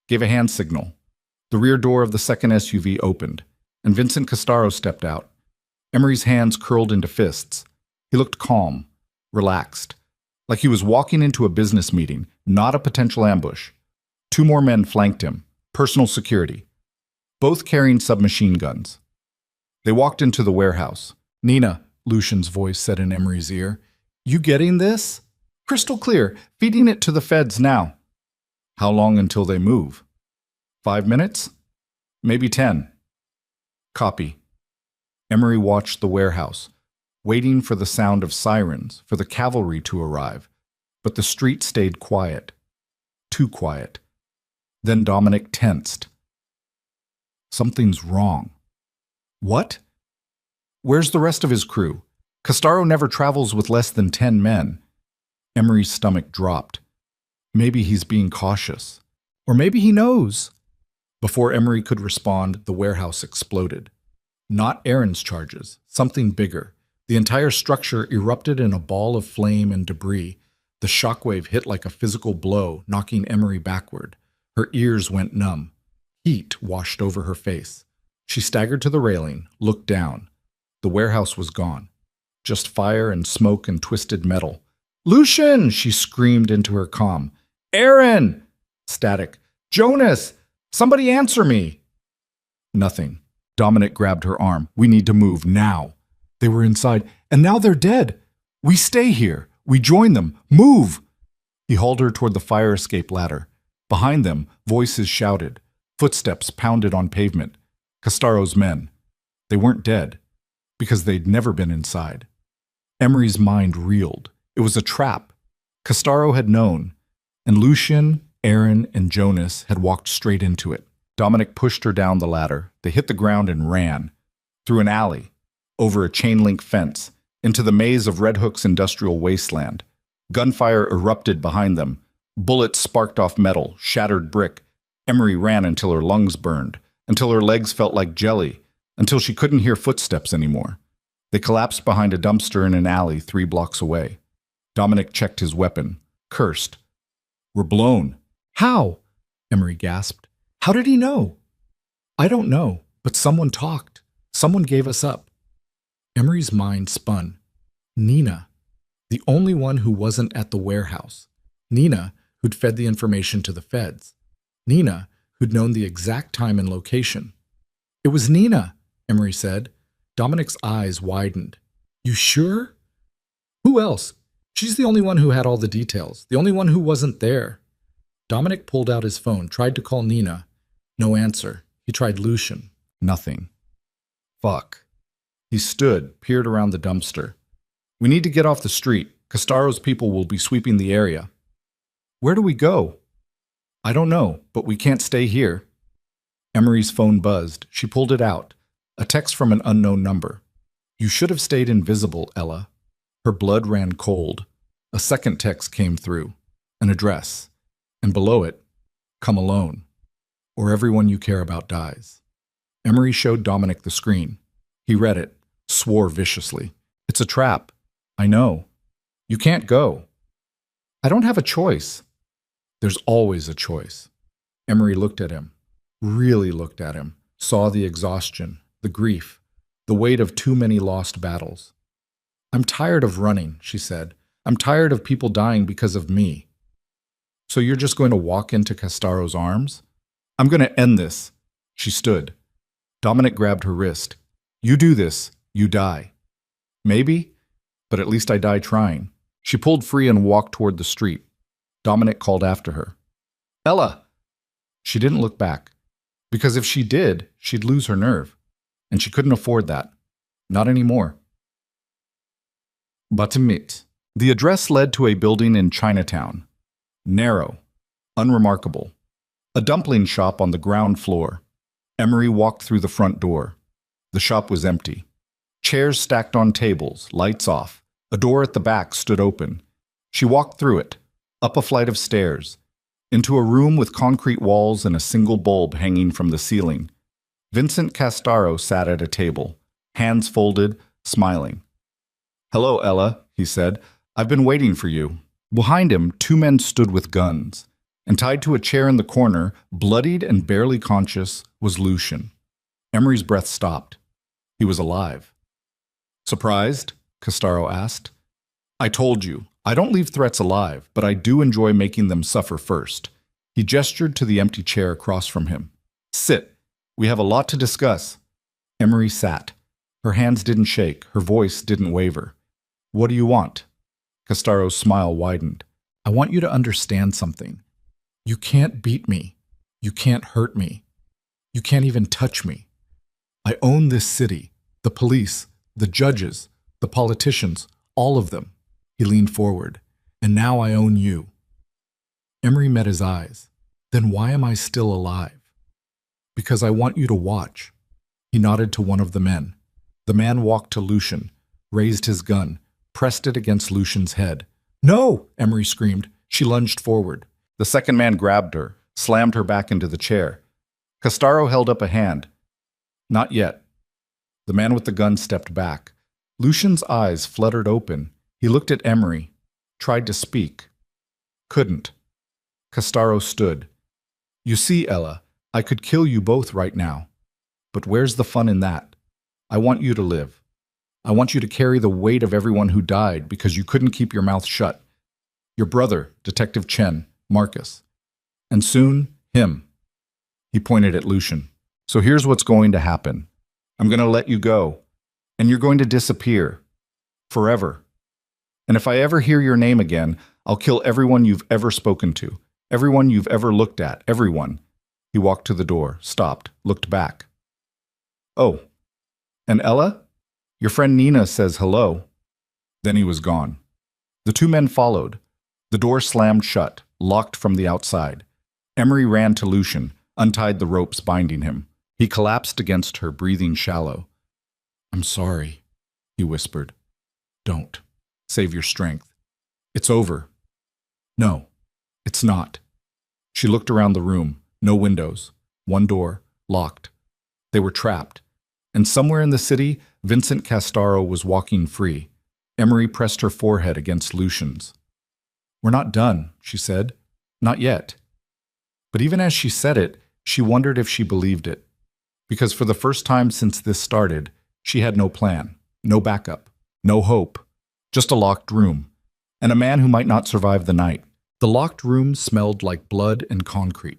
gave a hand signal. The rear door of the 2nd SUV opened, and Vincent Castaro stepped out. Emery's hands curled into fists. He looked calm, relaxed, like he was walking into a business meeting, not a potential ambush. 2 more men flanked him, personal security, both carrying submachine guns. They walked into the warehouse. Nina, Lucian's voice said in Emery's ear, you getting this? Crystal clear, feeding it to the feds now. How long until they move? 5 minutes? Maybe 10. Copy. Emery watched the warehouse, waiting for the sound of sirens, for the cavalry to arrive. But the street stayed quiet. Too quiet. Then Dominic tensed. Something's wrong. What? Where's the rest of his crew? Castaro never travels with less than 10 men. Emery's stomach dropped. Maybe he's being cautious. Or maybe he knows. Before Emery could respond, the warehouse exploded. Not Aaron's charges, something bigger. The entire structure erupted in a ball of flame and debris. The shockwave hit like a physical blow, knocking Emery backward. Her ears went numb. Heat washed over her face. She staggered to the railing, looked down. The warehouse was gone. Just fire and smoke and twisted metal. Lucian! She screamed into her comm. Aaron! Static. Jonas! Somebody answer me! Nothing. Dominic grabbed her arm. We need to move now. They were inside, and now they're dead. We stay here. We join them. Move! He hauled her toward the fire escape ladder. Behind them, voices shouted. Footsteps pounded on pavement. Castaro's men. They weren't dead, because they'd never been inside. Emery's mind reeled. It was a trap. Castaro had known, and Lucien, Aaron, and Jonas had walked straight into it. Dominic pushed her down the ladder. They hit the ground and ran. Through an alley, over a chain-link fence, into the maze of Red Hook's industrial wasteland. Gunfire erupted behind them. Bullets sparked off metal, shattered brick. Emery ran until her lungs burned, until her legs felt like jelly, until she couldn't hear footsteps anymore. They collapsed behind a dumpster in an alley 3 blocks away. Dominic checked his weapon, cursed. "We're blown." "How?" Emery gasped. "How did he know?" "I don't know, but someone talked. Someone gave us up." Emery's mind spun. Nina, the only one who wasn't at the warehouse. Nina, who'd fed the information to the feds. Nina, who'd known the exact time and location. "It was Nina," Emery said. Dominic's eyes widened. "You sure?" "Who else? She's the only one who had all the details, the only one who wasn't there." Dominic pulled out his phone, tried to call Nina. No answer. He tried Lucien. Nothing. Fuck. He stood, peered around the dumpster. "We need to get off the street. Castaro's people will be sweeping the area." "Where do we go?" "I don't know, but we can't stay here." Emery's phone buzzed. She pulled it out. A text from an unknown number. "You should have stayed invisible, Ella." Her blood ran cold. A second text came through. An address. And below it, "Come alone, or everyone you care about dies." Emery showed Dominic the screen. He read it, swore viciously. "It's a trap. I know. You can't go." "I don't have a choice." "There's always a choice." Emery looked at him, really looked at him, saw the exhaustion, the grief, the weight of too many lost battles. "I'm tired of running," she said. "I'm tired of people dying because of me." "So you're just going to walk into Castaro's arms?" "I'm going to end this." She stood. Dominic grabbed her wrist. "You do this, you die." "Maybe, but at least I die trying." She pulled free and walked toward the street. Dominic called after her. "Ella!" She didn't look back, because if she did, she'd lose her nerve, and she couldn't afford that. Not anymore. Batamit. The address led to a building in Chinatown. Narrow, unremarkable. A dumpling shop on the ground floor. Emery walked through the front door. The shop was empty. Chairs stacked on tables, lights off. A door at the back stood open. She walked through it, up a flight of stairs, into a room with concrete walls and a single bulb hanging from the ceiling. Vincent Castaro sat at a table, hands folded, smiling. "Hello, Ella," he said. "I've been waiting for you." Behind him, 2 men stood with guns, and tied to a chair in the corner, bloodied and barely conscious, was Lucien. Emery's breath stopped. He was alive. "Surprised?" Castaro asked. "I told you, I don't leave threats alive, but I do enjoy making them suffer first." He gestured to the empty chair across from him. "Sit. We have a lot to discuss." Emery sat. Her hands didn't shake, her voice didn't waver. "What do you want?" Castaro's smile widened. "I want you to understand something. You can't beat me. You can't hurt me. You can't even touch me. I own this city, the police, the judges, the politicians, all of them." He leaned forward. "And now I own you." Emery met his eyes. "Then why am I still alive?" "Because I want you to watch." He nodded to one of the men. The man walked to Lucien, raised his gun, pressed it against Lucien's head. "No!" Emery screamed. She lunged forward. The second man grabbed her, slammed her back into the chair. Castaro held up a hand. "Not yet." The man with the gun stepped back. Lucien's eyes fluttered open. He looked at Emery, tried to speak. Couldn't. Castaro stood. "You see, Ella, I could kill you both right now. But where's the fun in that? I want you to live. I want you to carry the weight of everyone who died because you couldn't keep your mouth shut. Your brother, Detective Chen, Marcus. And soon, him." He pointed at Lucien. "So here's what's going to happen. I'm going to let you go. And you're going to disappear. Forever. And if I ever hear your name again, I'll kill everyone you've ever spoken to. Everyone you've ever looked at, everyone. He walked to the door, stopped, looked back. Oh, and Ella? Your friend Nina says hello. Then he was gone. The two men followed. The door slammed shut, locked from the outside. Emery ran to Lucian, untied the ropes binding him. He collapsed against her, breathing shallow. I'm sorry, he whispered. Don't. Save your strength. It's over. No, it's not. She looked around the room. No windows. One door, locked. They were trapped. And somewhere in the city, Vincent Castaro was walking free. Emery pressed her forehead against Lucian's. We're not done, she said. Not yet. But even as she said it, she wondered if she believed it. Because for the first time since this started, she had no plan, no backup, no hope. Just a locked room. And a man who might not survive the night. The locked room smelled like blood and concrete.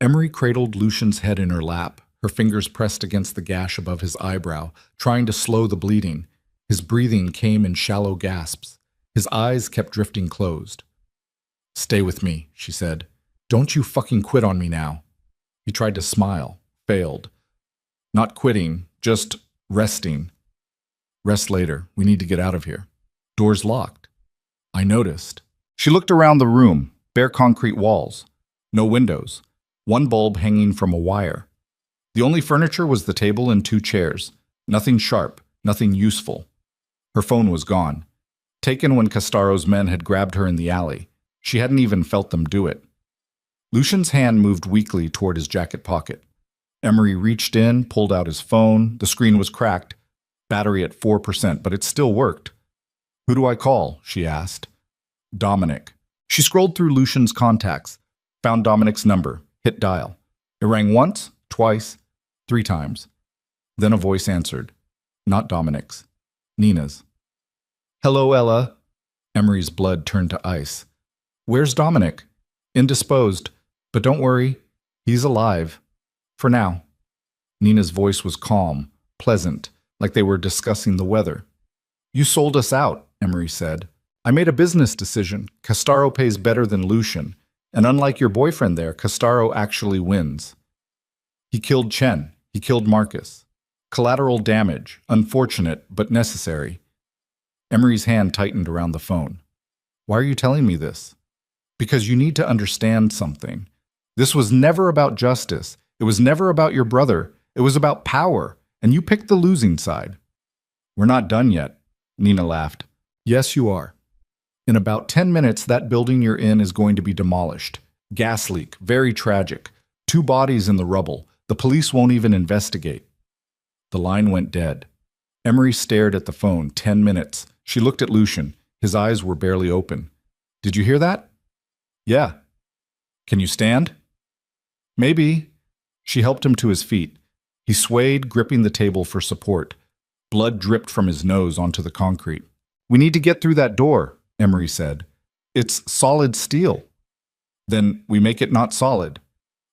Emery cradled Lucian's head in her lap, her fingers pressed against the gash above his eyebrow, trying to slow the bleeding. His breathing came in shallow gasps. His eyes kept drifting closed. Stay with me, she said. Don't you fucking quit on me now. He tried to smile, failed. Not quitting, just resting. Rest later. We need to get out of here. Door's locked. I noticed. She looked around the room, bare concrete walls. No windows. One bulb hanging from a wire. The only furniture was the table and two chairs. Nothing sharp, nothing useful. Her phone was gone. Taken when Castaro's men had grabbed her in the alley. She hadn't even felt them do it. Lucian's hand moved weakly toward his jacket pocket. Emery reached in, pulled out his phone. The screen was cracked. Battery at 4%, but it still worked. Who do I call? She asked. Dominic. She scrolled through Lucian's contacts, found Dominic's number, hit dial. It rang once, twice, 3 times. Then a voice answered. Not Dominic's. Nina's. Hello, Ella. Emery's blood turned to ice. Where's Dominic? Indisposed. But don't worry. He's alive. For now. Nina's voice was calm, pleasant, like they were discussing the weather. You sold us out, Emery said. I made a business decision. Castaro pays better than Lucian. And unlike your boyfriend there, Castaro actually wins. He killed Chen. He killed Marcus. Collateral damage. Unfortunate, but necessary. Emery's hand tightened around the phone. Why are you telling me this? Because you need to understand something. This was never about justice. It was never about your brother. It was about power. And you picked the losing side. We're not done yet, Nina laughed. Yes, you are. In about 10 minutes, that building you're in is going to be demolished. Gas leak, very tragic. 2 bodies in the rubble. The police won't even investigate. The line went dead. Emery stared at the phone. 10 minutes. She looked at Lucian. His eyes were barely open. Did you hear that? Yeah. Can you stand? Maybe. She helped him to his feet. He swayed, gripping the table for support. Blood dripped from his nose onto the concrete. We need to get through that door, Emery said. It's solid steel. Then we make it not solid.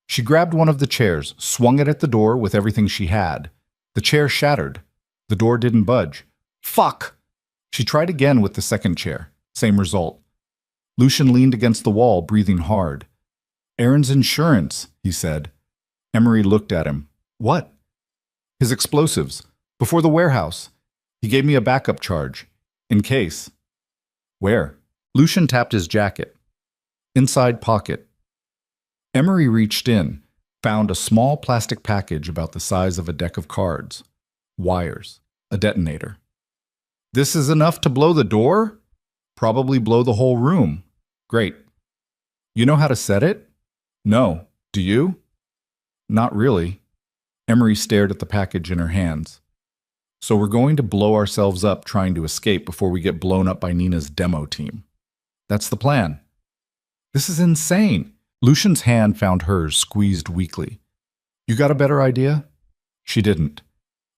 She grabbed one of the chairs, swung it at the door with everything she had. The chair shattered. The door didn't budge. Fuck! She tried again with the second chair. Same result. Lucian leaned against the wall, breathing hard. Aaron's insurance, he said. Emery looked at him. What? His explosives. Before the warehouse. He gave me a backup charge. In case. Where? Lucian tapped his jacket. Inside pocket. Emery reached in, found a small plastic package about the size of a deck of cards. Wires. A detonator. This is enough to blow the door? Probably blow the whole room. Great. You know how to set it? No. Do you? Not really. Emery stared at the package in her hands. So we're going to blow ourselves up trying to escape before we get blown up by Nina's demo team. That's the plan. This is insane. Lucian's hand found hers, squeezed weakly. You got a better idea? She didn't.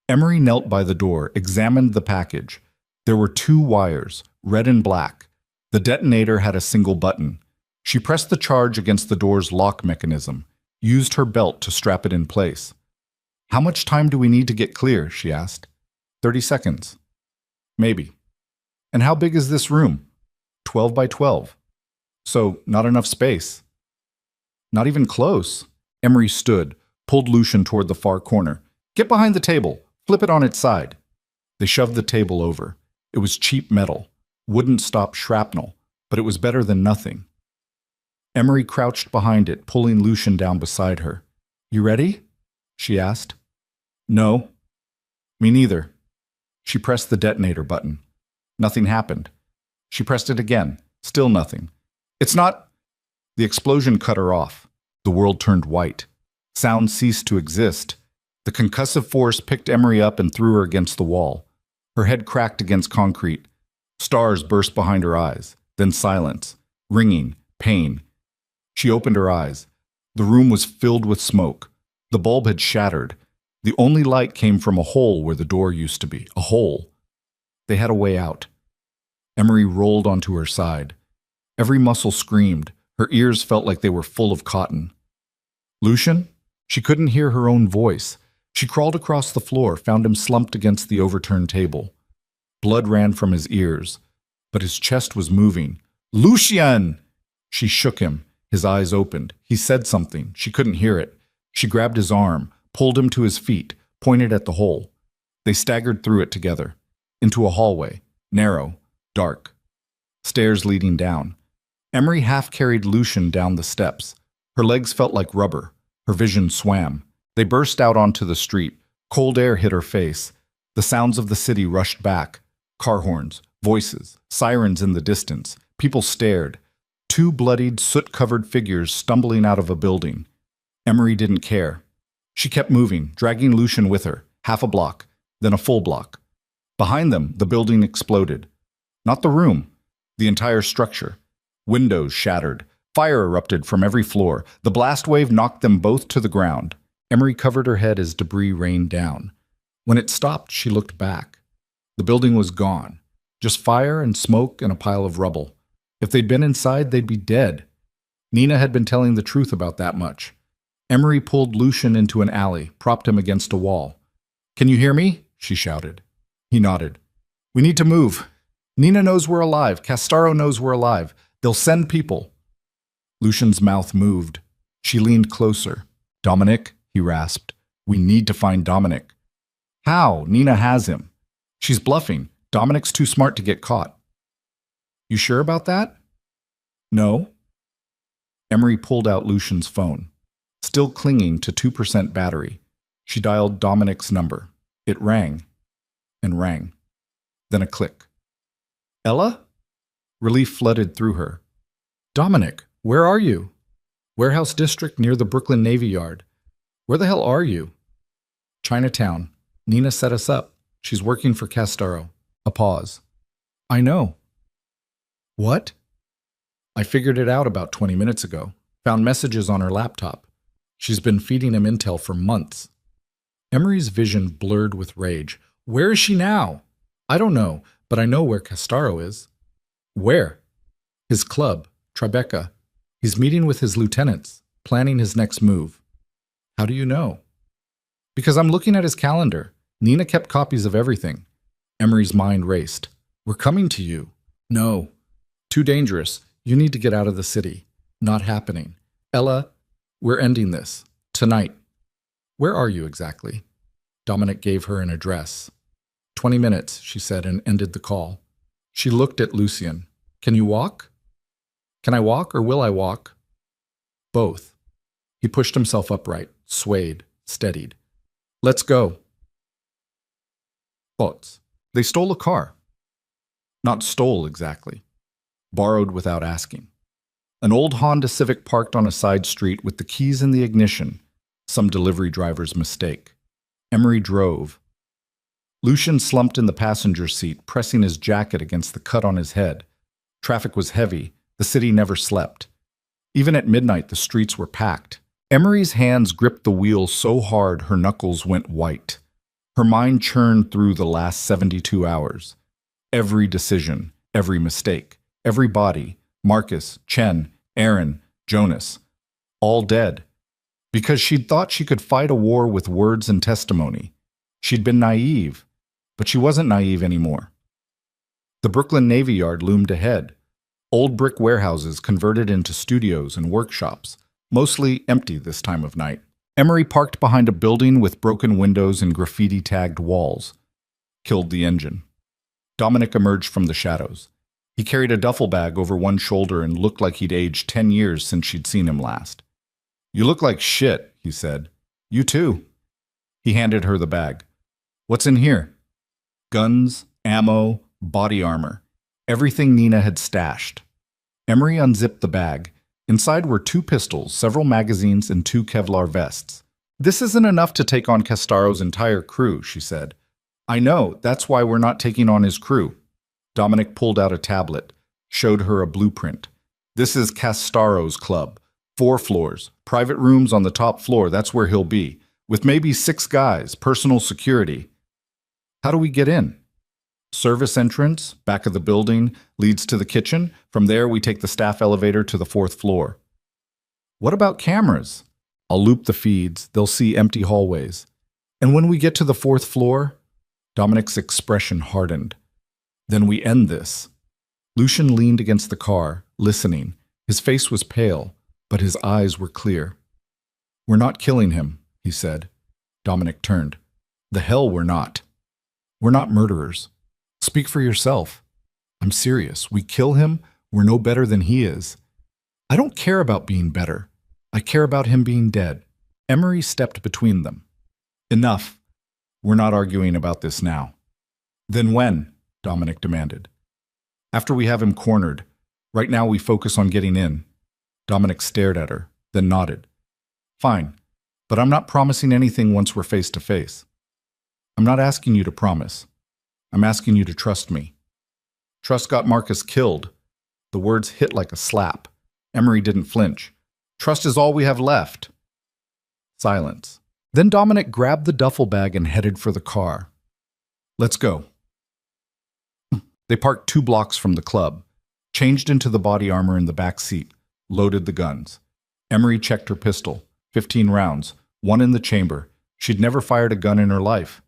Emery knelt by the door, examined the package. There were 2 wires, red and black. The detonator had a single button. She pressed the charge against the door's lock mechanism, used her belt to strap it in place. How much time do we need to get clear? She asked. 30 seconds. Maybe. And how big is this room? 12 by 12. So, not enough space. Not even close. Emery stood, pulled Lucian toward the far corner. Get behind the table. Flip it on its side. They shoved the table over. It was cheap metal. Wouldn't stop shrapnel, but it was better than nothing. Emery crouched behind it, pulling Lucian down beside her. You ready? She asked. No. Me neither. She pressed the detonator button. Nothing happened. She pressed it again. Still nothing. It's not... The explosion cut her off. The world turned white. Sound ceased to exist. The concussive force picked Emery up and threw her against the wall. Her head cracked against concrete. Stars burst behind her eyes. Then silence. Ringing. Pain. She opened her eyes. The room was filled with smoke. The bulb had shattered. The only light came from a hole where the door used to be. A hole. They had a way out. Emery rolled onto her side. Every muscle screamed. Her ears felt like they were full of cotton. Lucian? She couldn't hear her own voice. She crawled across the floor, found him slumped against the overturned table. Blood ran from his ears, but his chest was moving. Lucian! She shook him. His eyes opened. He said something. She couldn't hear it. She grabbed his arm, pulled him to his feet, pointed at the hole. They staggered through it together, into a hallway, narrow, dark. Stairs leading down. Emery half-carried Lucian down the steps. Her legs felt like rubber. Her vision swam. They burst out onto the street. Cold air hit her face. The sounds of the city rushed back. Car horns, voices, sirens in the distance. People stared. Two bloodied, soot-covered figures stumbling out of a building. Emery didn't care. She kept moving, dragging Lucian with her, half a block, then a full block. Behind them, the building exploded. Not the room, the entire structure. Windows shattered. Fire erupted from every floor. The blast wave knocked them both to the ground. Emery covered her head as debris rained down. When it stopped, she looked back. The building was gone. Just fire and smoke and a pile of rubble. If they'd been inside, they'd be dead. Nina had been telling the truth about that much. Emery pulled Lucian into an alley, propped him against a wall. Can you hear me? She shouted. He nodded. We need to move. Nina knows we're alive. Castaro knows we're alive. They'll send people. Lucian's mouth moved. She leaned closer. Dominic, he rasped. We need to find Dominic. How? Nina has him. She's bluffing. Dominic's too smart to get caught. You sure about that? No. Emery pulled out Lucian's phone. Still clinging to 2% battery, she dialed Dominic's number. It rang and rang. Then a click. Ella? Relief flooded through her. Dominic, where are you? Warehouse District near the Brooklyn Navy Yard. Where the hell are you? Chinatown. Nina set us up. She's working for Castaro. A pause. I know. What? I figured it out about 20 minutes ago. Found messages on her laptop. She's been feeding him intel for months. Emery's vision blurred with rage. Where is she now? I don't know, but I know where Castaro is. Where? His club, Tribeca. He's meeting with his lieutenants, planning his next move. How do you know? Because I'm looking at his calendar. Nina kept copies of everything. Emery's mind raced. We're coming to you. No. Too dangerous. You need to get out of the city. Not happening. Ella, we're ending this. Tonight. Where are you exactly? Dominic gave her an address. 20 minutes, she said, and ended the call. She looked at Lucian. Can you walk? Can I walk or will I walk? Both. He pushed himself upright, swayed, steadied. Let's go. Thoughts. They stole a car. Not stole exactly. Borrowed without asking. An old Honda Civic parked on a side street with the keys in the ignition. Some delivery driver's mistake. Emery drove. Lucian slumped in the passenger seat, pressing his jacket against the cut on his head. Traffic was heavy. The city never slept. Even at midnight, the streets were packed. Emery's hands gripped the wheel so hard her knuckles went white. Her mind churned through the last 72 hours. Every decision, every mistake, every body, Marcus, Chen, Aaron, Jonas, all dead. Because she'd thought she could fight a war with words and testimony. She'd been naive, but she wasn't naive anymore. The Brooklyn Navy Yard loomed ahead. Old brick warehouses converted into studios and workshops. mostly empty this time of night. Emery parked behind a building with broken windows and graffiti-tagged walls. Killed the engine. Dominic emerged from the shadows. He carried a duffel bag over one shoulder and looked like he'd aged 10 years since she'd seen him last. "You look like shit," he said. "You too." He handed her the bag. "What's in here?" Guns, ammo, body armor. Everything Nina had stashed. Emery unzipped the bag. Inside were 2 pistols, several magazines, and 2 Kevlar vests. "This isn't enough to take on Castaro's entire crew," she said. "I know, that's why we're not taking on his crew." Dominic pulled out a tablet, showed her a blueprint. "This is Castaro's club. 4 floors, private rooms on the top floor, that's where he'll be, with maybe 6 guys, personal security." "How do we get in?" "Service entrance, back of the building, leads to the kitchen. From there, we take the staff elevator to the 4th floor." "What about cameras?" "I'll loop the feeds. They'll see empty hallways." "And when we get to the 4th floor?" Dominic's expression hardened. "Then we end this." Lucian leaned against the car, listening. His face was pale, but his eyes were clear. "We're not killing him," he said. Dominic turned. "The hell we're not. We're not murderers. Speak for yourself." "I'm serious. We kill him, we're no better than he is." "I don't care about being better. I care about him being dead." Emery stepped between them. "Enough. We're not arguing about this now." "Then when?" Dominic demanded. "After we have him cornered. Right now we focus on getting in." Dominic stared at her, then nodded. "Fine, but I'm not promising anything once we're face to face." "I'm not asking you to promise. I'm asking you to trust me." "Trust got Marcus killed." The words hit like a slap. Emery didn't flinch. "Trust is all we have left." Silence. Then Dominic grabbed the duffel bag and headed for the car. "Let's go." They parked 2 blocks from the club, changed into the body armor in the back seat, loaded the guns. Emery checked her pistol. 15 rounds, 1 in the chamber. She'd never fired a gun in her life.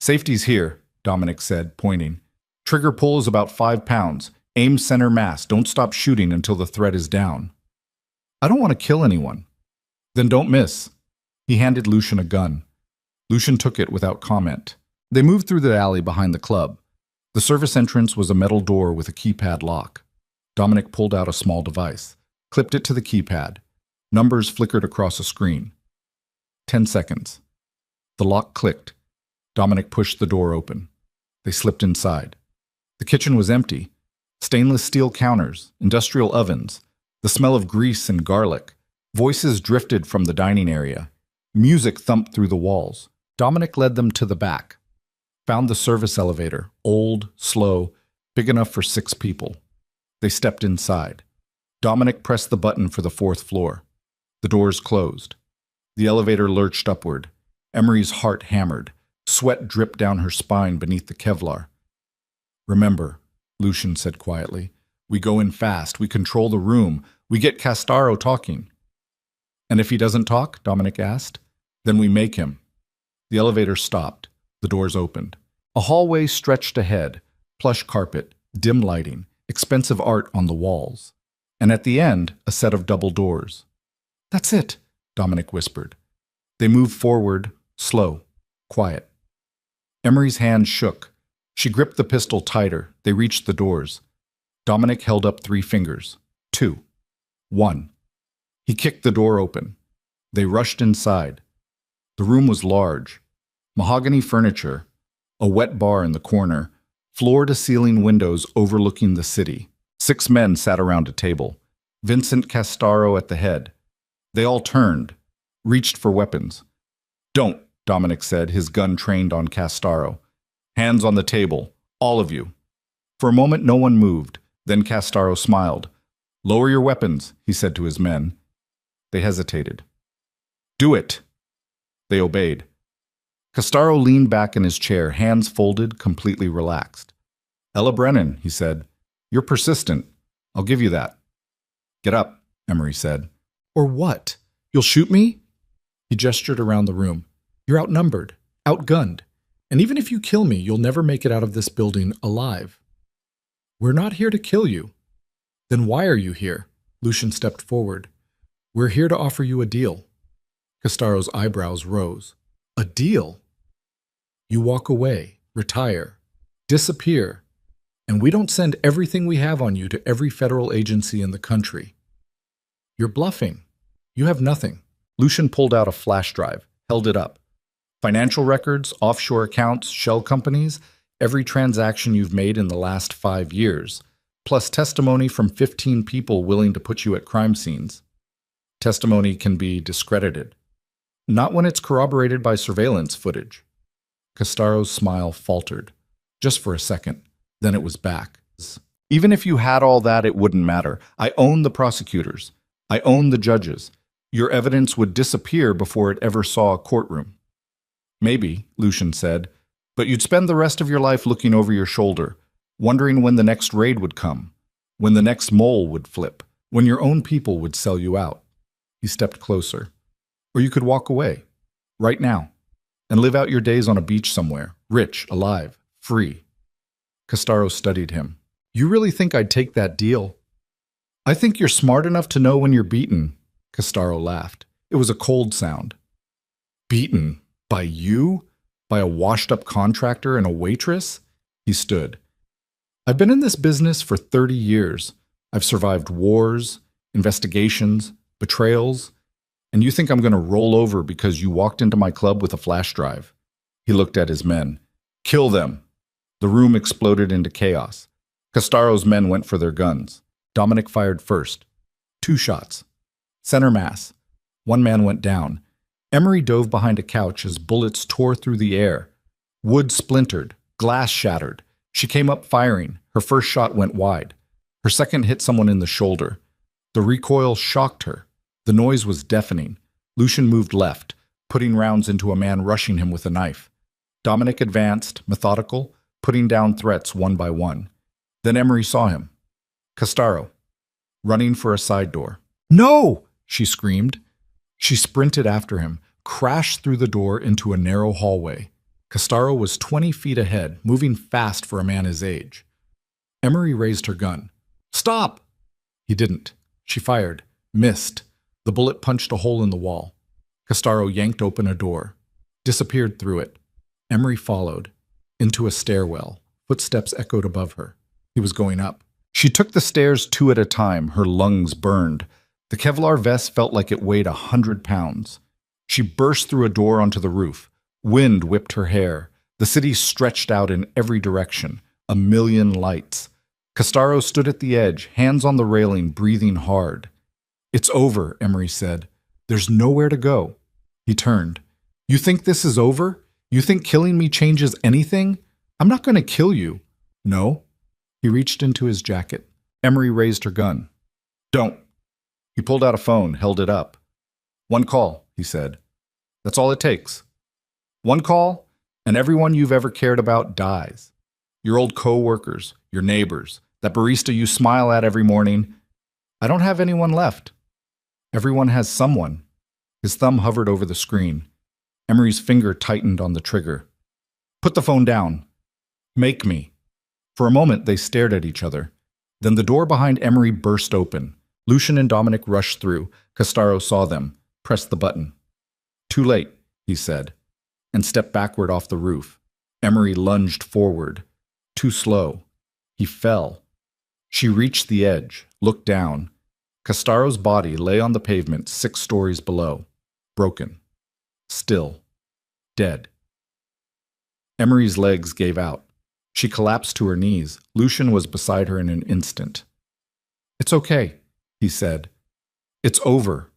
"Safety's here," Dominic said, pointing. "Trigger pull is about 5 pounds. Aim center mass. Don't stop shooting until the threat is down." "I don't want to kill anyone." "Then don't miss." He handed Lucian a gun. Lucian took it without comment. They moved through the alley behind the club. The service entrance was a metal door with a keypad lock. Dominic pulled out a small device, clipped it to the keypad. Numbers flickered across a screen. 10 seconds. The lock clicked. Dominic pushed the door open. They slipped inside. The kitchen was empty. Stainless steel counters, industrial ovens, the smell of grease and garlic. Voices drifted from the dining area. Music thumped through the walls. Dominic led them to the back. Found the service elevator, old, slow, big enough for 6 people. They stepped inside. Dominic pressed the button for the 4th floor. The doors closed. The elevator lurched upward. Emery's heart hammered. Sweat dripped down her spine beneath the Kevlar. "Remember," Lucian said quietly, "we go in fast, we control the room, we get Castaro talking." "And if he doesn't talk?" Dominic asked. "Then we make him." The elevator stopped. The doors opened. A hallway stretched ahead, plush carpet, dim lighting, expensive art on the walls. And at the end, a set of double doors. "That's it," Dominic whispered. They moved forward, slow, quiet. Emery's hand shook. She gripped the pistol tighter. They reached the doors. Dominic held up 3 fingers. 2. 1. He kicked the door open. They rushed inside. The room was large. Mahogany furniture, a wet bar in the corner, floor-to-ceiling windows overlooking the city. 6 men sat around a table. Vincent Castaro at the head. They all turned, reached for weapons. "Don't," Dominic said, his gun trained on Castaro. "Hands on the table, all of you." For a moment no one moved. Then Castaro smiled. "Lower your weapons," he said to his men. They hesitated. "Do it." They obeyed. Castaro leaned back in his chair, hands folded, completely relaxed. "Ella Brennan," he said. "You're persistent. I'll give you that." "Get up," Emery said. "Or what? You'll shoot me?" He gestured around the room. "You're outnumbered, outgunned, and even if you kill me, you'll never make it out of this building alive." "We're not here to kill you." "Then why are you here?" Lucian stepped forward. We're here to offer you a deal. Castaro's eyebrows rose. A deal? You walk away, retire, disappear, and we don't send everything we have on you to every federal agency in the country. You're bluffing. You have nothing. Lucian pulled out a flash drive, held it up. Financial records, offshore accounts, shell companies, every transaction you've made in the last 5 years, plus testimony from 15 people willing to put you at crime scenes. Testimony can be discredited. Not when it's corroborated by surveillance footage. Castaro's smile faltered, just for a second. Then it was back. Even if you had all that, it wouldn't matter. I own the prosecutors. I own the judges. Your evidence would disappear before it ever saw a courtroom. Maybe, Lucian said, but you'd spend the rest of your life looking over your shoulder, wondering when the next raid would come, when the next mole would flip, when your own people would sell you out. He stepped closer. Or you could walk away, right now, and live out your days on a beach somewhere, rich, alive, free. Castaro studied him. You really think I'd take that deal? I think you're smart enough to know when you're beaten. Castaro laughed. It was a cold sound. Beaten? By you? By a washed-up contractor and a waitress? He stood. I've been in this business for 30 years. I've survived wars, investigations, betrayals, and you think I'm going to roll over because you walked into my club with a flash drive? He looked at his men. Kill them. The room exploded into chaos. Castaro's men went for their guns. Dominic fired first. 2 shots. Center mass. 1 man went down. Emery dove behind a couch as bullets tore through the air. Wood splintered. Glass shattered. She came up firing. Her first shot went wide. Her second hit someone in the shoulder. The recoil shocked her. The noise was deafening. Lucian moved left, putting rounds into a man rushing him with a knife. Dominic advanced, methodical, putting down threats one by one. Then Emery saw him. Castaro, running for a side door. No! She screamed. She sprinted after him, crashed through the door into a narrow hallway. Castaro was 20 feet ahead, moving fast for a man his age. Emery raised her gun. Stop! He didn't. She fired, missed. The bullet punched a hole in the wall. Castaro yanked open a door, disappeared through it. Emery followed, into a stairwell. Footsteps echoed above her. He was going up. She took the stairs 2 at a time, her lungs burned. The Kevlar vest felt like it weighed 100 pounds. She burst through a door onto the roof. Wind whipped her hair. The city stretched out in every direction, a million lights. Castaro stood at the edge, hands on the railing, breathing hard. It's over, Emery said. There's nowhere to go. He turned. You think this is over? You think killing me changes anything? I'm not going to kill you. No. He reached into his jacket. Emery raised her gun. Don't. He pulled out a phone, held it up. 1 call, he said. That's all it takes. 1 call, and everyone you've ever cared about dies. Your old co-workers, your neighbors, that barista you smile at every morning. I don't have anyone left. Everyone has someone. His thumb hovered over the screen. Emery's finger tightened on the trigger. Put the phone down. Make me. For a moment, they stared at each other. Then the door behind Emery burst open. Lucian and Dominic rushed through. Castaro saw them, pressed the button. Too late, he said, and stepped backward off the roof. Emery lunged forward. Too slow. He fell. She reached the edge, looked down. Castaro's body lay on the pavement 6 stories below, broken, still, dead. Emery's legs gave out. She collapsed to her knees. Lucian was beside her in an instant. It's okay, he said. It's over.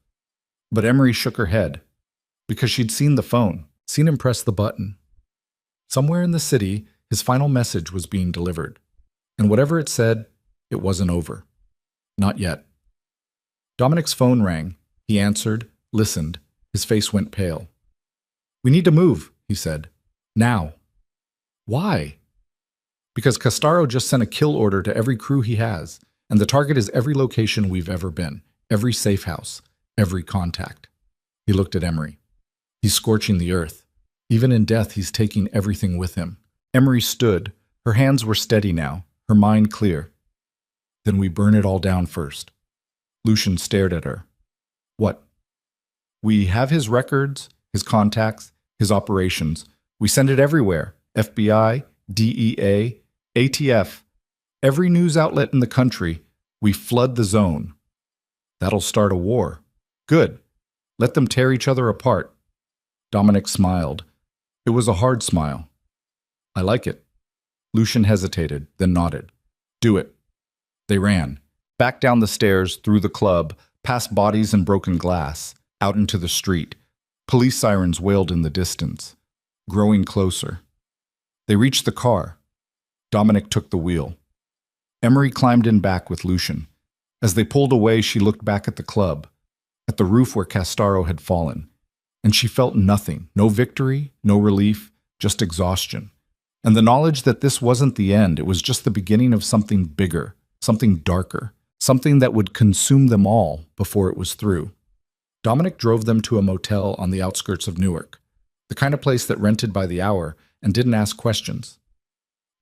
But Emery shook her head, because she'd seen the phone, seen him press the button. Somewhere in the city, his final message was being delivered. And whatever it said, it wasn't over. Not yet. Dominic's phone rang. He answered, listened. His face went pale. We need to move, he said. Now. Why? Because Castaro just sent a kill order to every crew he has, and the target is every location we've ever been, every safe house, every contact. He looked at Emery. He's scorching the earth. Even in death, he's taking everything with him. Emery stood. Her hands were steady now, her mind clear. Then we burn it all down first. Lucian stared at her. What? We have his records, his contacts, his operations. We send it everywhere. FBI, DEA, ATF, every news outlet in the country. We flood the zone. That'll start a war. Good. Let them tear each other apart. Dominic smiled. It was a hard smile. I like it. Lucian hesitated, then nodded. Do it. They ran. Back down the stairs, through the club, past bodies and broken glass, out into the street. Police sirens wailed in the distance, growing closer. They reached the car. Dominic took the wheel. Emery climbed in back with Lucian. As they pulled away, she looked back at the club, at the roof where Castaro had fallen, and she felt nothing, no victory, no relief, just exhaustion. And the knowledge that this wasn't the end, it was just the beginning of something bigger, something darker, something that would consume them all before it was through. Dominic drove them to a motel on the outskirts of Newark, the kind of place that rented by the hour and didn't ask questions.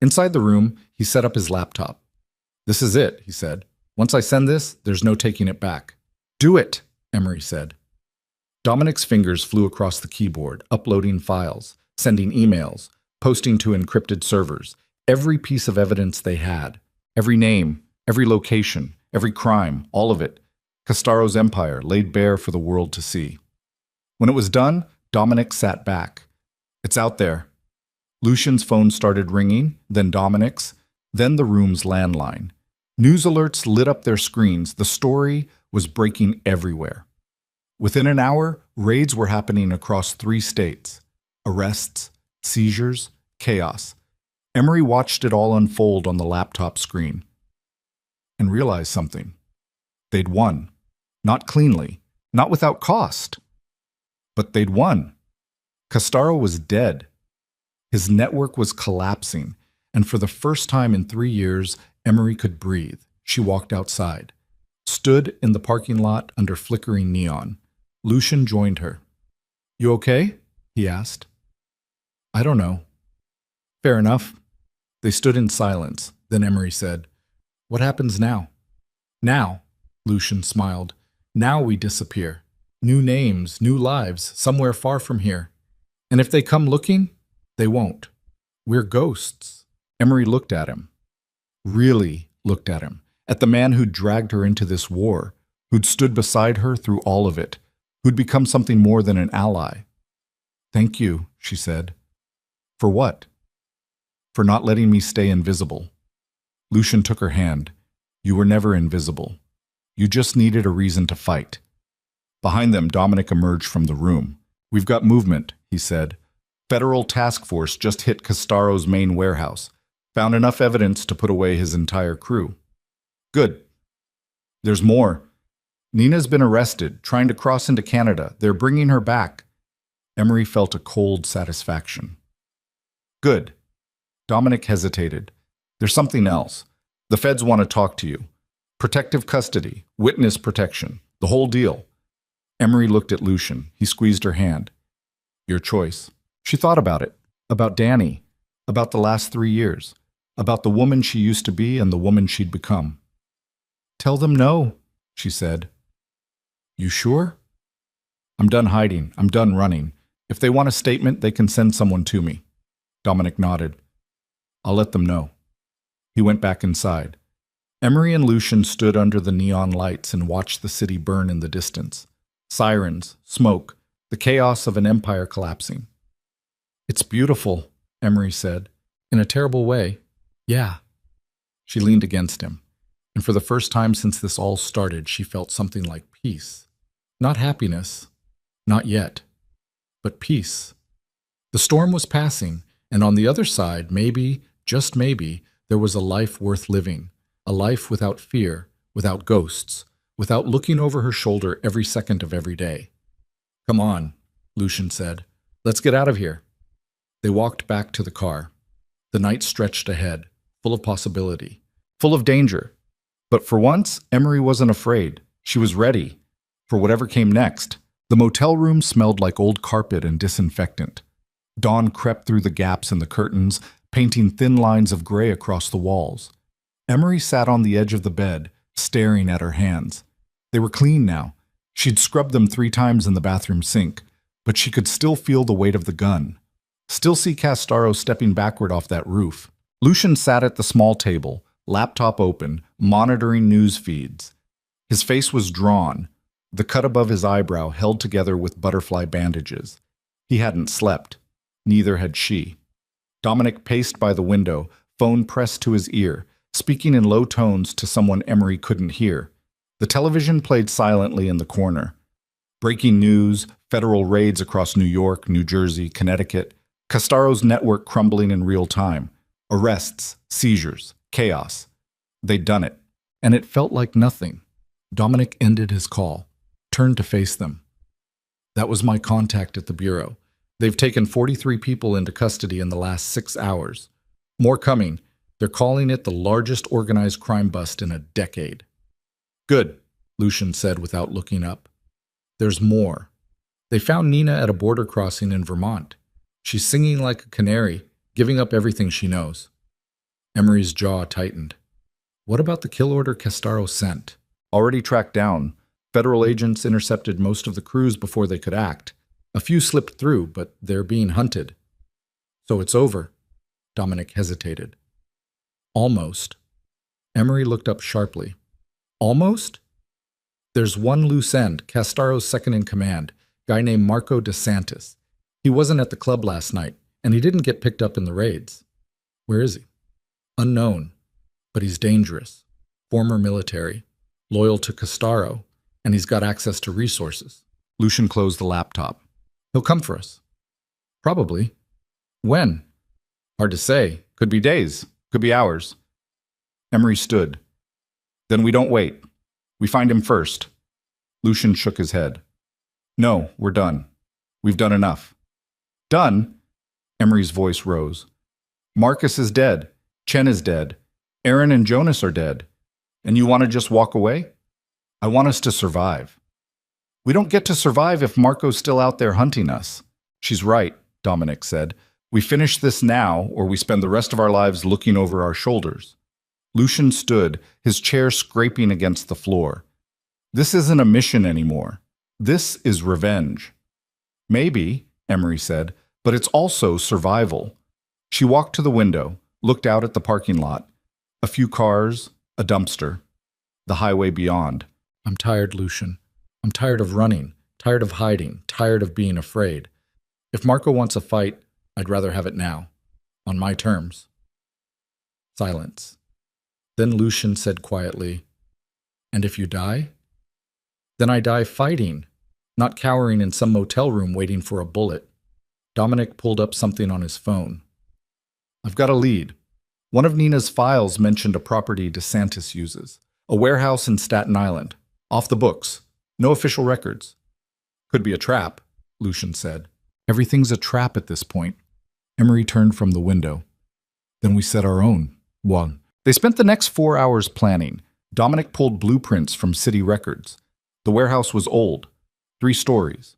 Inside the room, he set up his laptop. This is it, he said. Once I send this, there's no taking it back. Do it, Emery said. Dominic's fingers flew across the keyboard, uploading files, sending emails, posting to encrypted servers, every piece of evidence they had, every name, every location, every crime, all of it. Castaro's empire laid bare for the world to see. When it was done, Dominic sat back. It's out there. Lucian's phone started ringing, then Dominic's, then the room's landline. News alerts lit up their screens. The story was breaking everywhere. Within an hour, raids were happening across 3 states. Arrests, seizures, chaos. Emery watched it all unfold on the laptop screen and realized something. They'd won. Not cleanly, not without cost. But they'd won. Castaro was dead. His network was collapsing, and for the first time in 3 years, Emery could breathe. She walked outside, stood in the parking lot under flickering neon. Lucian joined her. You okay? He asked. I don't know. Fair enough. They stood in silence. Then Emery said, What happens now? Now, Lucian smiled. Now we disappear. New names, new lives, somewhere far from here. And if they come looking, they won't. We're ghosts. Emery looked at him. Really looked at him. At the man who'd dragged her into this war, who'd stood beside her through all of it, who'd become something more than an ally. Thank you, she said. For what? For not letting me stay invisible. Lucian took her hand. You were never invisible. You just needed a reason to fight. Behind them, Dominic emerged from the room. We've got movement, he said. Federal task force just hit Castaro's main warehouse. Found enough evidence to put away his entire crew. Good. There's more. Nina's been arrested, trying to cross into Canada. They're bringing her back. Emery felt a cold satisfaction. Good. Dominic hesitated. There's something else. The feds want to talk to you. Protective custody, witness protection, the whole deal. Emery looked at Lucian. He squeezed her hand. Your choice. She thought about it. About Danny. About the last 3 years. About the woman she used to be and the woman she'd become. Tell them no, she said. You sure? I'm done hiding. I'm done running. If they want a statement, they can send someone to me. Dominic nodded. I'll let them know. He went back inside. Emery and Lucian stood under the neon lights and watched the city burn in the distance. Sirens, smoke, the chaos of an empire collapsing. It's beautiful, Emery said. In a terrible way. Yeah. She leaned against him, and for the first time since this all started, she felt something like peace. Not happiness. Not yet. But peace. The storm was passing, and on the other side, maybe, just maybe, there was a life worth living. A life without fear, without ghosts, without looking over her shoulder every second of every day. Come on, Lucian said. Let's get out of here. They walked back to the car. The night stretched ahead, full of possibility, full of danger. But for once, Emery wasn't afraid. She was ready for whatever came next. The motel room smelled like old carpet and disinfectant. Dawn crept through the gaps in the curtains, painting thin lines of gray across the walls. Emery sat on the edge of the bed, staring at her hands. They were clean now. She'd scrubbed them 3 times in the bathroom sink, but she could still feel the weight of the gun. Still see Castaro stepping backward off that roof. Lucian sat at the small table, laptop open, monitoring news feeds. His face was drawn, the cut above his eyebrow held together with butterfly bandages. He hadn't slept. Neither had she. Dominic paced by the window, phone pressed to his ear, speaking in low tones to someone Emery couldn't hear. The television played silently in the corner. Breaking news, federal raids across New York, New Jersey, Connecticut, Castaro's network crumbling in real time. Arrests, seizures, chaos. They'd done it, and it felt like nothing. Dominic ended his call, turned to face them. That was my contact at the Bureau. They've taken 43 people into custody in the last 6 hours. More coming. They're calling it the largest organized crime bust in a decade. Good, Lucian said without looking up. There's more. They found Nina at a border crossing in Vermont. She's singing like a canary, giving up everything she knows. Emery's jaw tightened. What about the kill order Castaro sent? Already tracked down. Federal agents intercepted most of the crews before they could act. A few slipped through, but they're being hunted. So it's over. Dominic hesitated. Almost. Emery looked up sharply. Almost? There's one loose end, Castaro's second in command, guy named Marco DeSantis. He wasn't at the club last night, and he didn't get picked up in the raids. Where is he? Unknown, but he's dangerous. Former military, loyal to Castaro, and he's got access to resources. Lucian closed the laptop. He'll come for us. Probably. When? Hard to say. Could be days. Could be hours. Emery stood. Then we don't wait. We find him first. Lucian shook his head. No, we're done. We've done enough. Done? Emery's voice rose. Marcus is dead. Chen is dead. Aaron and Jonas are dead. And you want to just walk away? I want us to survive. We don't get to survive if Marco's still out there hunting us. She's right, Dominic said. We finish this now, or we spend the rest of our lives looking over our shoulders. Lucian stood, his chair scraping against the floor. This isn't a mission anymore. This is revenge. Maybe, Emery said, but it's also survival. She walked to the window, looked out at the parking lot. A few cars, a dumpster. The highway beyond. I'm tired, Lucian. I'm tired of running, tired of hiding, tired of being afraid. If Marco wants a fight, I'd rather have it now. On my terms. Silence. Then Lucian said quietly, And if you die? Then I die fighting, not cowering in some motel room waiting for a bullet. Dominic pulled up something on his phone. I've got a lead. One of Nina's files mentioned a property DeSantis uses. A warehouse in Staten Island. Off the books. No official records. Could be a trap, Lucian said. Everything's a trap at this point. Emery turned from the window. Then we set our own. One. They spent the next 4 hours planning. Dominic pulled blueprints from city records. The warehouse was old. 3 stories.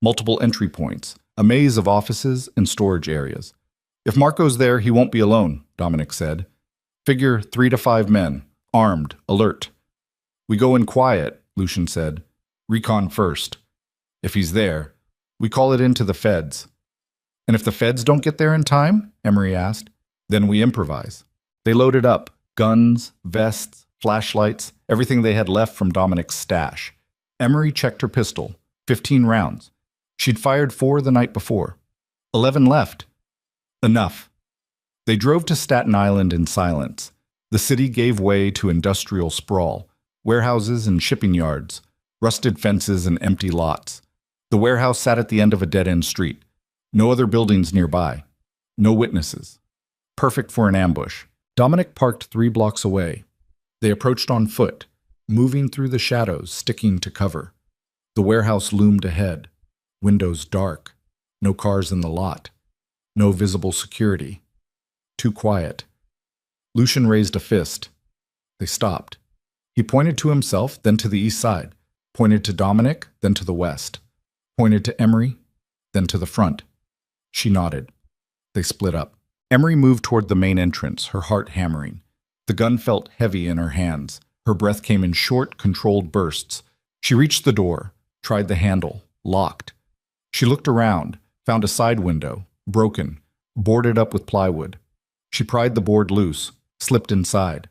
Multiple entry points. A maze of offices and storage areas. If Marco's there, he won't be alone, Dominic said. Figure 3 to 5 men. Armed. Alert. We go in quiet, Lucian said. Recon first. If he's there, we call it into the feds. And if the feds don't get there in time, Emery asked, then we improvise. They loaded up. Guns, vests, flashlights, everything they had left from Dominic's stash. Emery checked her pistol. 15 rounds. She'd fired 4 the night before. 11 left. Enough. They drove to Staten Island in silence. The city gave way to industrial sprawl. Warehouses and shipping yards. Rusted fences and empty lots. The warehouse sat at the end of a dead-end street. No other buildings nearby. No witnesses. Perfect for an ambush. Dominic parked 3 blocks away. They approached on foot, moving through the shadows, sticking to cover. The warehouse loomed ahead. Windows dark. No cars in the lot. No visible security. Too quiet. Lucian raised a fist. They stopped. He pointed to himself, then to the east side. Pointed to Dominic, then to the west. Pointed to Emery, then to the front. She nodded. They split up. Emery moved toward the main entrance, her heart hammering. The gun felt heavy in her hands. Her breath came in short, controlled bursts. She reached the door, Tried the handle. Locked. She looked around, found a side window, broken, boarded up with plywood. She pried the board loose, slipped inside.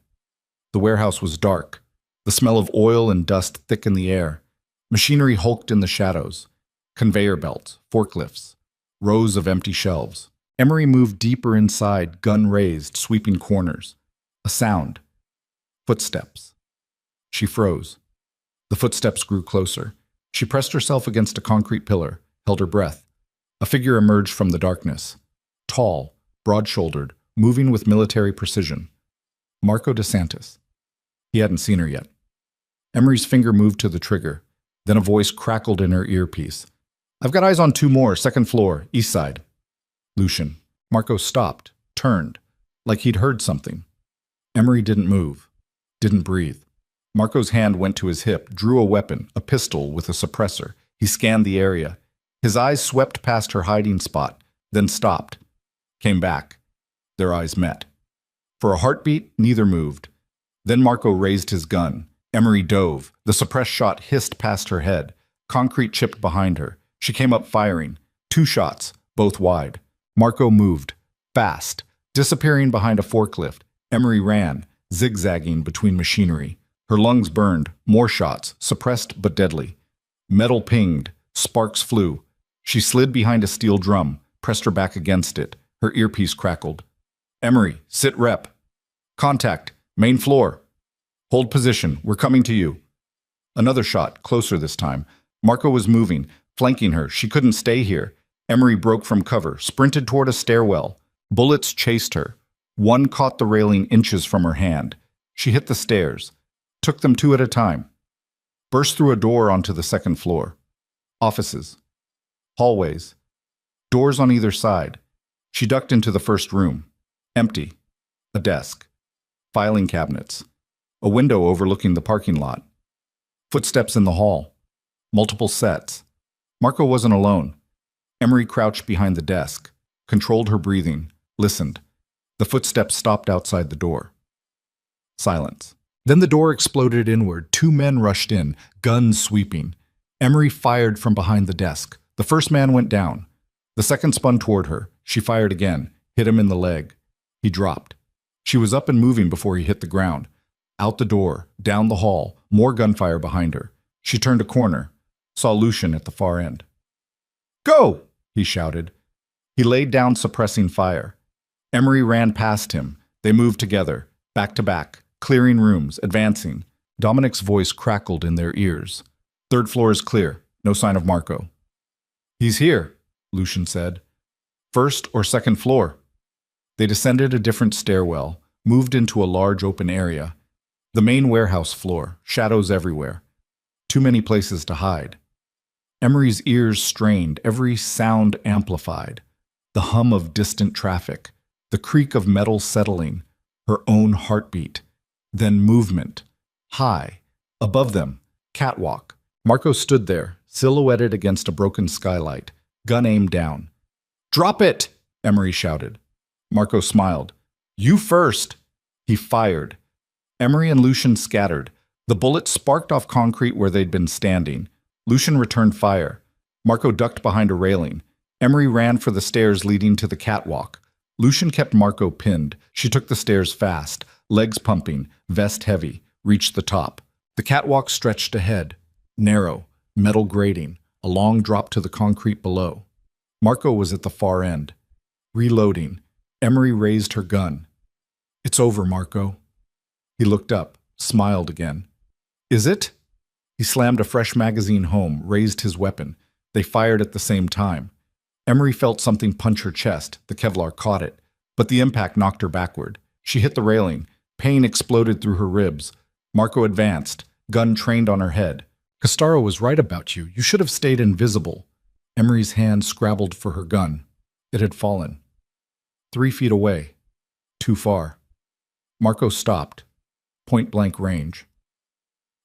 The warehouse was dark. The smell of oil and dust thick in the air. Machinery hulked in the shadows. Conveyor belts, forklifts, rows of empty shelves. Emery moved deeper inside, gun raised, sweeping corners. A sound. Footsteps. She froze. The footsteps grew closer. She pressed herself against a concrete pillar, held her breath. A figure emerged from the darkness. Tall, broad-shouldered, moving with military precision. Marco DeSantis. He hadn't seen her yet. Emery's finger moved to the trigger. Then a voice crackled in her earpiece. "I've got eyes on 2 more, 2nd floor, east side." Lucian. Marco stopped, turned, like he'd heard something. Emery didn't move, didn't breathe. Marco's hand went to his hip, drew a weapon, a pistol with a suppressor. He scanned the area. His eyes swept past her hiding spot, then stopped. Came back. Their eyes met. For a heartbeat, neither moved. Then Marco raised his gun. Emery dove. The suppressed shot hissed past her head. Concrete chipped behind her. She came up firing. 2 shots, both wide. Marco moved. Fast. Disappearing behind a forklift. Emery ran, zigzagging between machinery. Her lungs burned. More shots, suppressed but deadly. Metal pinged. Sparks flew. She slid behind a steel drum, pressed her back against it. Her earpiece crackled. "Emery, sit rep. Contact. Main floor. Hold position. We're coming to you." Another shot, closer this time. Marco was moving, flanking her. She couldn't stay here. Emery broke from cover, sprinted toward a stairwell. Bullets chased her. One caught the railing inches from her hand. She hit the stairs. Took them 2 at a time. Burst through a door onto the 2nd floor. Offices. Hallways. Doors on either side. She ducked into the 1st room. Empty. A desk. Filing cabinets. A window overlooking the parking lot. Footsteps in the hall. Multiple sets. Marco wasn't alone. Emery crouched behind the desk, controlled her breathing, listened. The footsteps stopped outside the door. Silence. Then the door exploded inward. 2 men rushed in, guns sweeping. Emery fired from behind the desk. The first man went down. The second spun toward her. She fired again, hit him in the leg. He dropped. She was up and moving before he hit the ground. Out the door, down the hall, more gunfire behind her. She turned a corner, saw Lucian at the far end. "Go!" he shouted. He laid down, suppressing fire. Emery ran past him. They moved together, back to back, clearing rooms, advancing. Dominic's voice crackled in their ears. "3rd floor is clear. No sign of Marco." "He's here," Lucian said. "1st or 2nd floor." They descended a different stairwell, moved into a large open area. The main warehouse floor, shadows everywhere. Too many places to hide. Emery's ears strained, every sound amplified. The hum of distant traffic, the creak of metal settling, her own heartbeat. Then movement. High. Above them. Catwalk. Marco stood there, silhouetted against a broken skylight, gun aimed down. "Drop it!" Emery shouted. Marco smiled. "You first!" He fired. Emery and Lucian scattered. The bullet sparked off concrete where they'd been standing. Lucian returned fire. Marco ducked behind a railing. Emery ran for the stairs leading to the catwalk. Lucian kept Marco pinned. She took the stairs fast, legs pumping, vest heavy, reached the top. The catwalk stretched ahead. Narrow, metal grating, a long drop to the concrete below. Marco was at the far end. Reloading. Emery raised her gun. "It's over, Marco." He looked up, smiled again. "Is it?" He slammed a fresh magazine home, raised his weapon. They fired at the same time. Emery felt something punch her chest. The Kevlar caught it, but the impact knocked her backward. She hit the railing. Pain exploded through her ribs. Marco advanced, gun trained on her head. "Castaro was right about you. You should have stayed invisible." Emery's hand scrabbled for her gun. It had fallen. 3 feet away. Too far. Marco stopped. Point-blank range.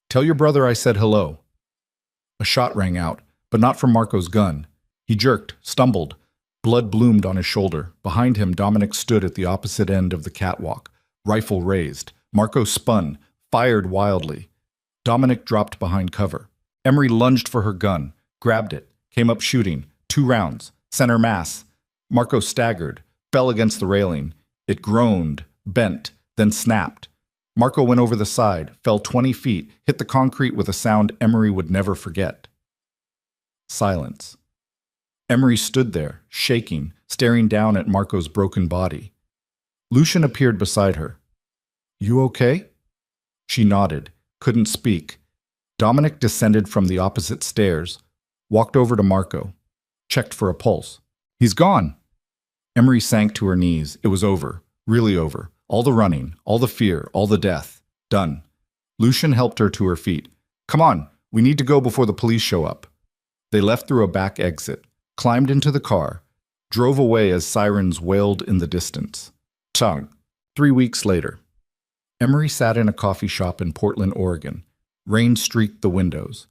"Tell your brother I said hello." A shot rang out, but not from Marco's gun. He jerked, stumbled. Blood bloomed on his shoulder. Behind him, Dominic stood at the opposite end of the catwalk, rifle raised. Marco spun, fired wildly. Dominic dropped behind cover. Emery lunged for her gun, grabbed it, came up shooting. 2 rounds, center mass. Marco staggered, fell against the railing. It groaned, bent, then snapped. Marco went over the side, fell 20 feet, hit the concrete with a sound Emery would never forget. Silence. Emery stood there, shaking, staring down at Marco's broken body. Lucian appeared beside her. "You okay?" She nodded, couldn't speak. Dominic descended from the opposite stairs, walked over to Marco, checked for a pulse. "He's gone." Emery sank to her knees. It was over, really over. All the running, all the fear, all the death. Done. Lucian helped her to her feet. "Come on, we need to go before the police show up." They left through a back exit, climbed into the car, drove away as sirens wailed in the distance. Tongue. 3 weeks later. Emery sat in a coffee shop in Portland, Oregon. Rain streaked the windows.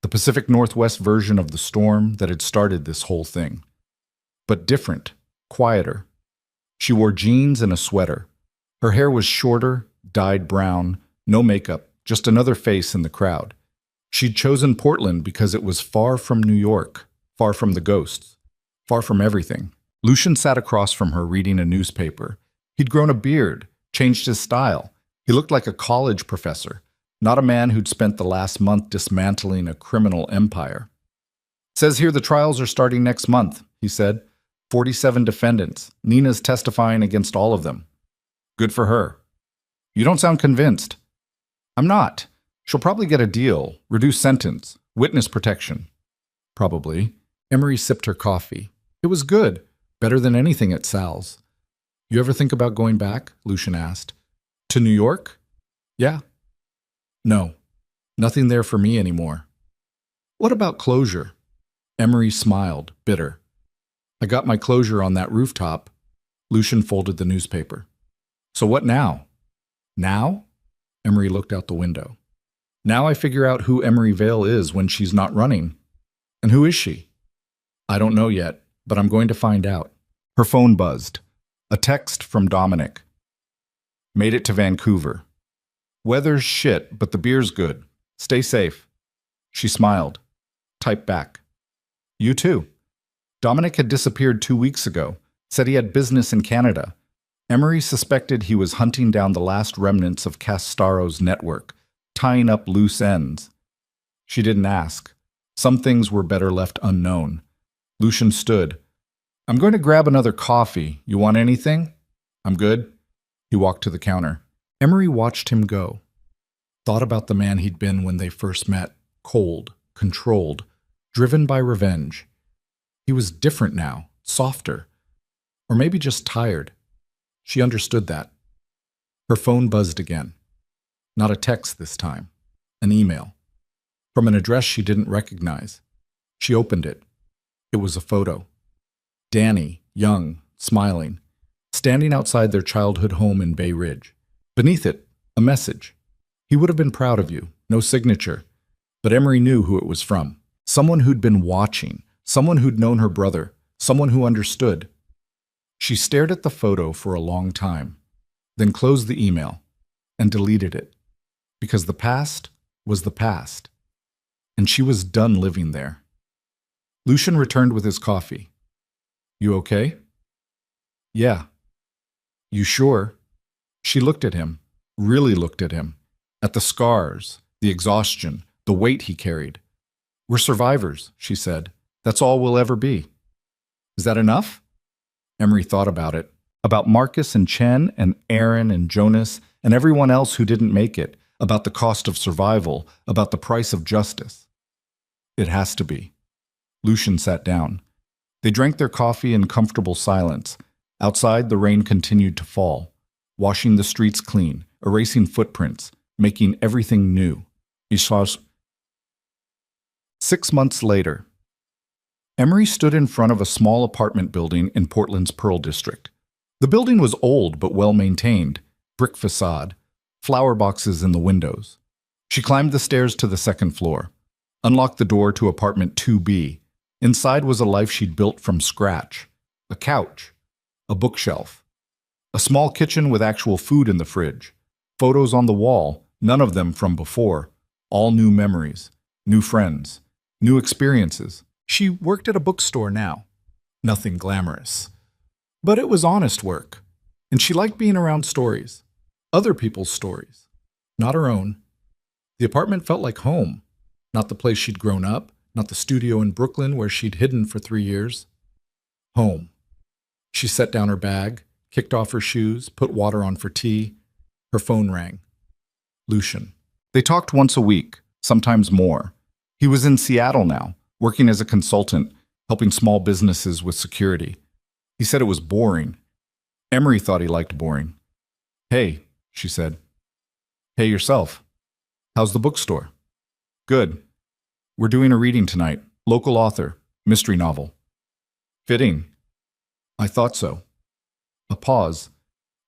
The Pacific Northwest version of the storm that had started this whole thing. But different, quieter. She wore jeans and a sweater. Her hair was shorter, dyed brown, no makeup, just another face in the crowd. She'd chosen Portland because it was far from New York, far from the ghosts, far from everything. Lucian sat across from her reading a newspaper. He'd grown a beard, changed his style. He looked like a college professor, not a man who'd spent the last month dismantling a criminal empire. "Says here the trials are starting next month," he said. 47 defendants. Nina's testifying against all of them. Good for her. "You don't sound convinced." "I'm not. She'll probably get a deal, reduced sentence, witness protection." "Probably." Emery sipped her coffee. "It was good. Better than anything at Sal's." "You ever think about going back?" Lucian asked. "To New York?" "Yeah." "No. Nothing there for me anymore." "What about closure?" Emery smiled, bitter. "I got my closure on that rooftop." Lucian folded the newspaper. "So what now?" "Now?" Emery looked out the window. "Now I figure out who Emery Vale is when she's not running." "And who is she?" "I don't know yet, but I'm going to find out." Her phone buzzed. A text from Dominic. "Made it to Vancouver. Weather's shit, but the beer's good. Stay safe." She smiled. Typed back. "You too." Dominic had disappeared 2 weeks ago, said he had business in Canada. Emery suspected he was hunting down the last remnants of Castaro's network, tying up loose ends. She didn't ask. Some things were better left unknown. Lucian stood. "I'm going to grab another coffee. You want anything?" "I'm good." He walked to the counter. Emery watched him go. Thought about the man he'd been when they first met, cold, controlled, driven by revenge. He was different now, softer, or maybe just tired. She understood that. Her phone buzzed again. Not a text this time. An email. From an address she didn't recognize. She opened it. It was a photo. Danny, young, smiling, standing outside their childhood home in Bay Ridge. Beneath it, a message. He would have been proud of you, no signature. But Emery knew who it was from. Someone who'd been watching, someone who'd known her brother, someone who understood. She stared at the photo for a long time, then closed the email and deleted it, because the past was the past, and she was done living there. Lucian returned with his coffee. "You okay?" "Yeah." "You sure?" She looked at him, really looked at him, at the scars, the exhaustion, the weight he carried. "We're survivors," she said. "That's all we'll ever be." "Is that enough?" Emery thought about it, about Marcus and Chen and Aaron and Jonas and everyone else who didn't make it, about the cost of survival, about the price of justice. It has to be. Lucian sat down. They drank their coffee in comfortable silence. Outside, the rain continued to fall, washing the streets clean, erasing footprints, making everything new. 6 months later, Emery stood in front of a small apartment building in Portland's Pearl District. The building was old but well-maintained, brick facade, flower boxes in the windows. She climbed the stairs to the second floor, unlocked the door to apartment 2B. Inside was a life she'd built from scratch. A couch, a bookshelf, a small kitchen with actual food in the fridge, photos on the wall, none of them from before, all new memories. new friends, new experiences. She worked at a bookstore now. Nothing glamorous. But it was honest work, and she liked being around stories. Other people's stories, not her own. The apartment felt like home, not the place she'd grown up, not the studio in Brooklyn where she'd hidden for 3 years. Home. She set down her bag, kicked off her shoes, put water on for tea. Her phone rang. Lucian. They talked once a week, sometimes more. He was in Seattle now, working as a consultant, helping small businesses with security. He said it was boring. Emery thought he liked boring. Hey, she said. Hey yourself. How's the bookstore? Good. We're doing a reading tonight. Local author. Mystery novel. Fitting. I thought so. A pause.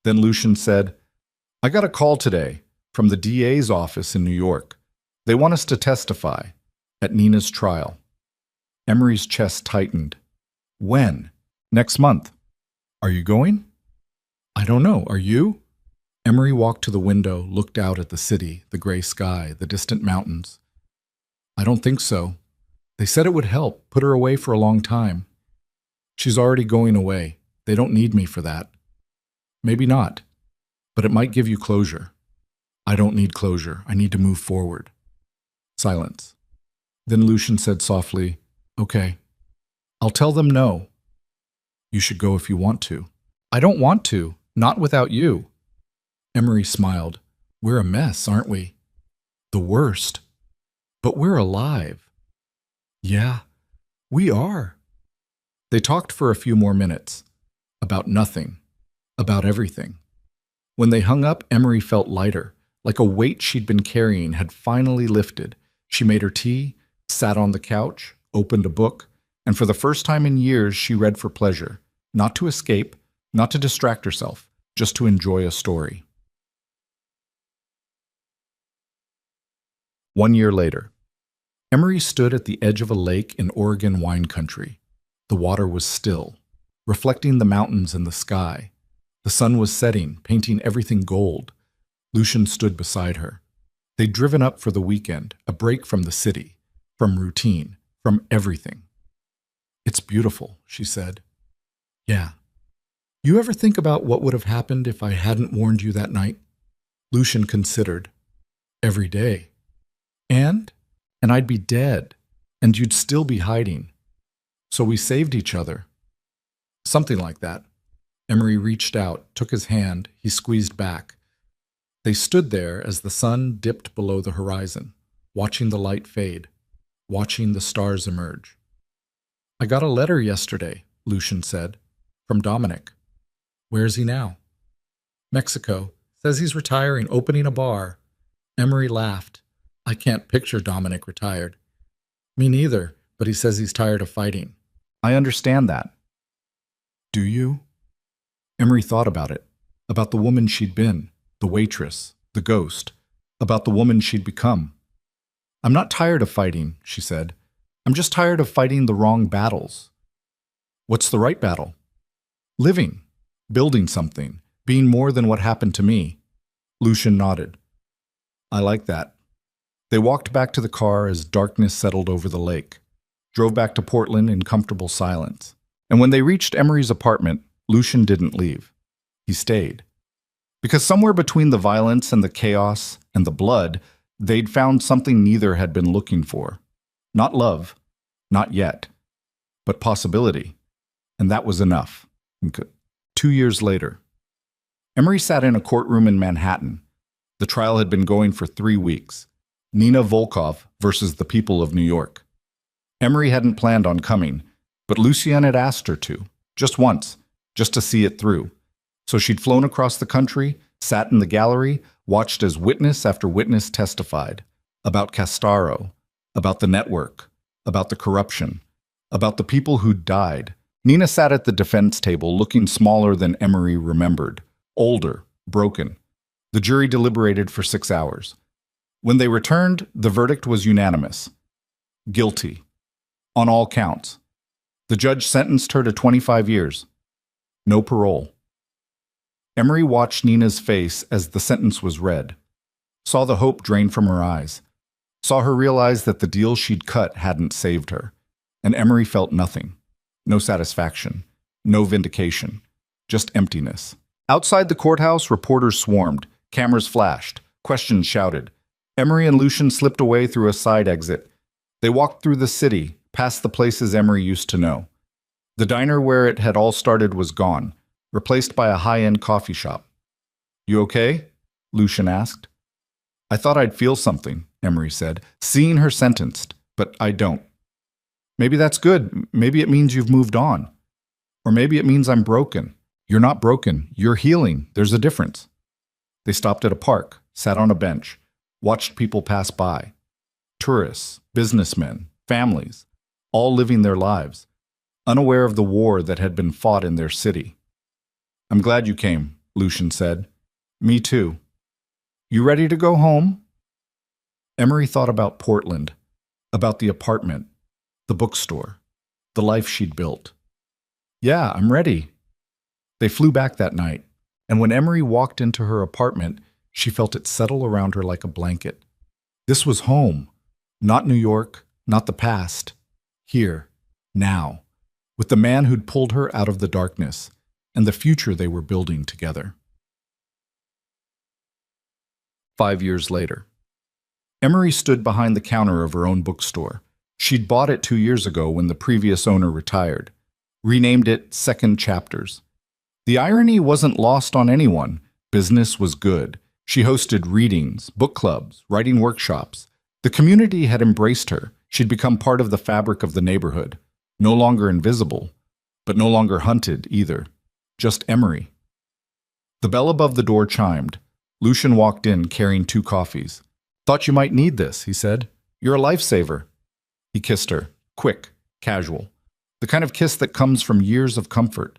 Then Lucian said, I got a call today from the DA's office in New York. They want us to testify at Nina's trial. Emery's chest tightened. When? Next month. Are you going? I don't know. Are you? Emery walked to the window, looked out at the city, the gray sky, the distant mountains. I don't think so. They said it would help, put her away for a long time. She's already going away. They don't need me for that. Maybe not, but it might give you closure. I don't need closure. I need to move forward. Silence. Then Lucian said softly, Okay. I'll tell them no. You should go if you want to. I don't want to. Not without you. Emery smiled. We're a mess, aren't we? The worst. But we're alive. Yeah, we are. They talked for a few more minutes. About nothing. About everything. When they hung up, Emery felt lighter, like a weight she'd been carrying had finally lifted. She made her tea, sat on the couch, opened a book, and for the first time in years she read for pleasure, not to escape, not to distract herself, just to enjoy a story. 1 year later, Emery stood at the edge of a lake in Oregon wine country. The water was still, reflecting the mountains and the sky. The sun was setting, painting everything gold. Lucian stood beside her. They'd driven up for the weekend, a break from the city, from routine, from everything. It's beautiful, she said. Yeah. You ever think about what would have happened if I hadn't warned you that night? Lucian considered. Every day. And I'd be dead, and you'd still be hiding. So we saved each other. Something like that. Emery reached out, took his hand, he squeezed back. They stood there as the sun dipped below the horizon, watching the light fade, watching the stars emerge. I got a letter yesterday, Lucian said, from Dominic. Where's he now? Mexico. Says he's retiring, opening a bar. Emery laughed. I can't picture Dominic retired. Me neither, but he says he's tired of fighting. I understand that. Do you? Emery thought about it, about the woman she'd been, the waitress, the ghost, about the woman she'd become. I'm not tired of fighting, she said. I'm just tired of fighting the wrong battles. What's the right battle? Living, building something, being more than what happened to me. Lucian nodded. I like that. They walked back to the car as darkness settled over the lake, drove back to Portland in comfortable silence. And when they reached Emery's apartment, Lucian didn't leave. He stayed. Because somewhere between the violence and the chaos and the blood, they'd found something neither had been looking for. Not love, not yet, but possibility. And that was enough. 2 years later, Emery sat in a courtroom in Manhattan. The trial had been going for 3 weeks. Nina Volkov versus the people of New York. Emery hadn't planned on coming, but Lucian had asked her to, just once, just to see it through. So she'd flown across the country, sat in the gallery, watched as witness after witness testified about Castaro, about the network, about the corruption, about the people who'd died. Nina sat at the defense table looking smaller than Emery remembered, older, broken. The jury deliberated for 6 hours. When they returned, the verdict was unanimous. Guilty. On all counts. The judge sentenced her to 25 years. No parole. Emery watched Nina's face as the sentence was read, saw the hope drain from her eyes. saw her realize that the deal she'd cut hadn't saved her. And Emery felt nothing. No satisfaction. No vindication. Just emptiness. Outside the courthouse, reporters swarmed. Cameras flashed. Questions shouted. Emery and Lucian slipped away through a side exit. They walked through the city, past the places Emery used to know. The diner where it had all started was gone, replaced by a high-end coffee shop. "You okay?" Lucian asked. "I thought I'd feel something," Emery said, seeing her sentenced, "but I don't." "Maybe that's good. Maybe it means you've moved on. Or maybe it means I'm broken." "You're not broken. You're healing. There's a difference." They stopped at a park, sat on a bench, watched people pass by. Tourists, businessmen, families, all living their lives, unaware of the war that had been fought in their city. "I'm glad you came," Lucian said. "Me too." "You ready to go home?" Emery thought about Portland, about the apartment, the bookstore, the life she'd built. "Yeah, I'm ready." They flew back that night, and when Emery walked into her apartment, she felt it settle around her like a blanket. This was home, not New York, not the past. Here, now, with the man who'd pulled her out of the darkness, and the future they were building together. 5 years later. Emery stood behind the counter of her own bookstore. She'd bought it 2 years ago when the previous owner retired, renamed it Second Chapters. The irony wasn't lost on anyone. Business was good. She hosted readings, book clubs, writing workshops. The community had embraced her. She'd become part of the fabric of the neighborhood. No longer invisible, but no longer hunted either. Just Emery. The bell above the door chimed. Lucian walked in carrying 2 coffees. "Thought you might need this," he said. "You're a lifesaver." He kissed her, quick, casual. The kind of kiss that comes from years of comfort.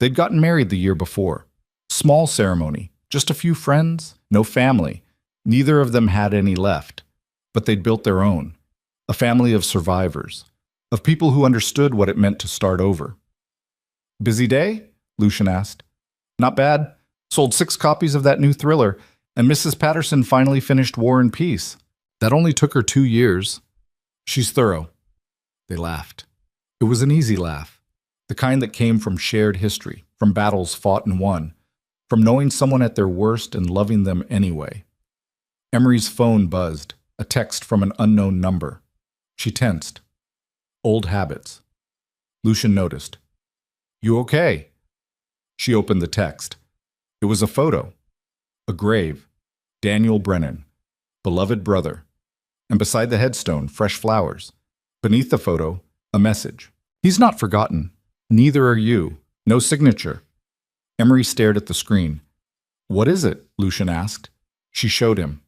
They'd gotten married the year before. Small ceremony, just a few friends, no family. Neither of them had any left. But they'd built their own. A family of survivors. Of people who understood what it meant to start over. "Busy day?" Lucian asked. "Not bad. Sold 6 copies of that new thriller, and Mrs. Patterson finally finished War and Peace. That only took her 2 years. She's thorough." They laughed. It was an easy laugh. The kind that came from shared history, from battles fought and won, from knowing someone at their worst and loving them anyway. Emery's phone buzzed, a text from an unknown number. She tensed. Old habits. Lucian noticed. "You okay?" She opened the text. It was a photo. A grave. Daniel Brennan. Beloved brother. And beside the headstone, fresh flowers. Beneath the photo, a message. "He's not forgotten. Neither are you. No signature." Emery stared at the screen. "What is it?" Lucian asked. She showed him.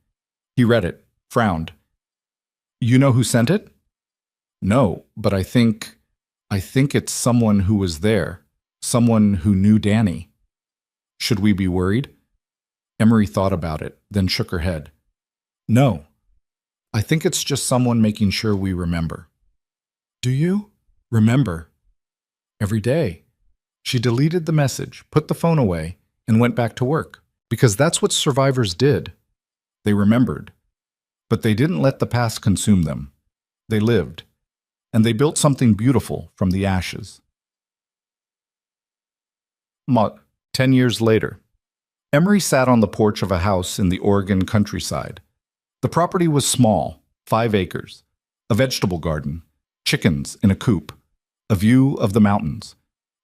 He read it, frowned. "You know who sent it?" "No, but I think it's someone who was there. Someone who knew Danny." "Should we be worried?" Emery thought about it, then shook her head. "No. I think it's just someone making sure we remember." "Do you?" "Remember." "Every day." She deleted the message, put the phone away, and went back to work. Because that's what survivors did. They remembered. But they didn't let the past consume them. They lived. And they built something beautiful from the ashes. 10 years later. Emery sat on the porch of a house in the Oregon countryside. The property was small, 5 acres, a vegetable garden, chickens in a coop, a view of the mountains.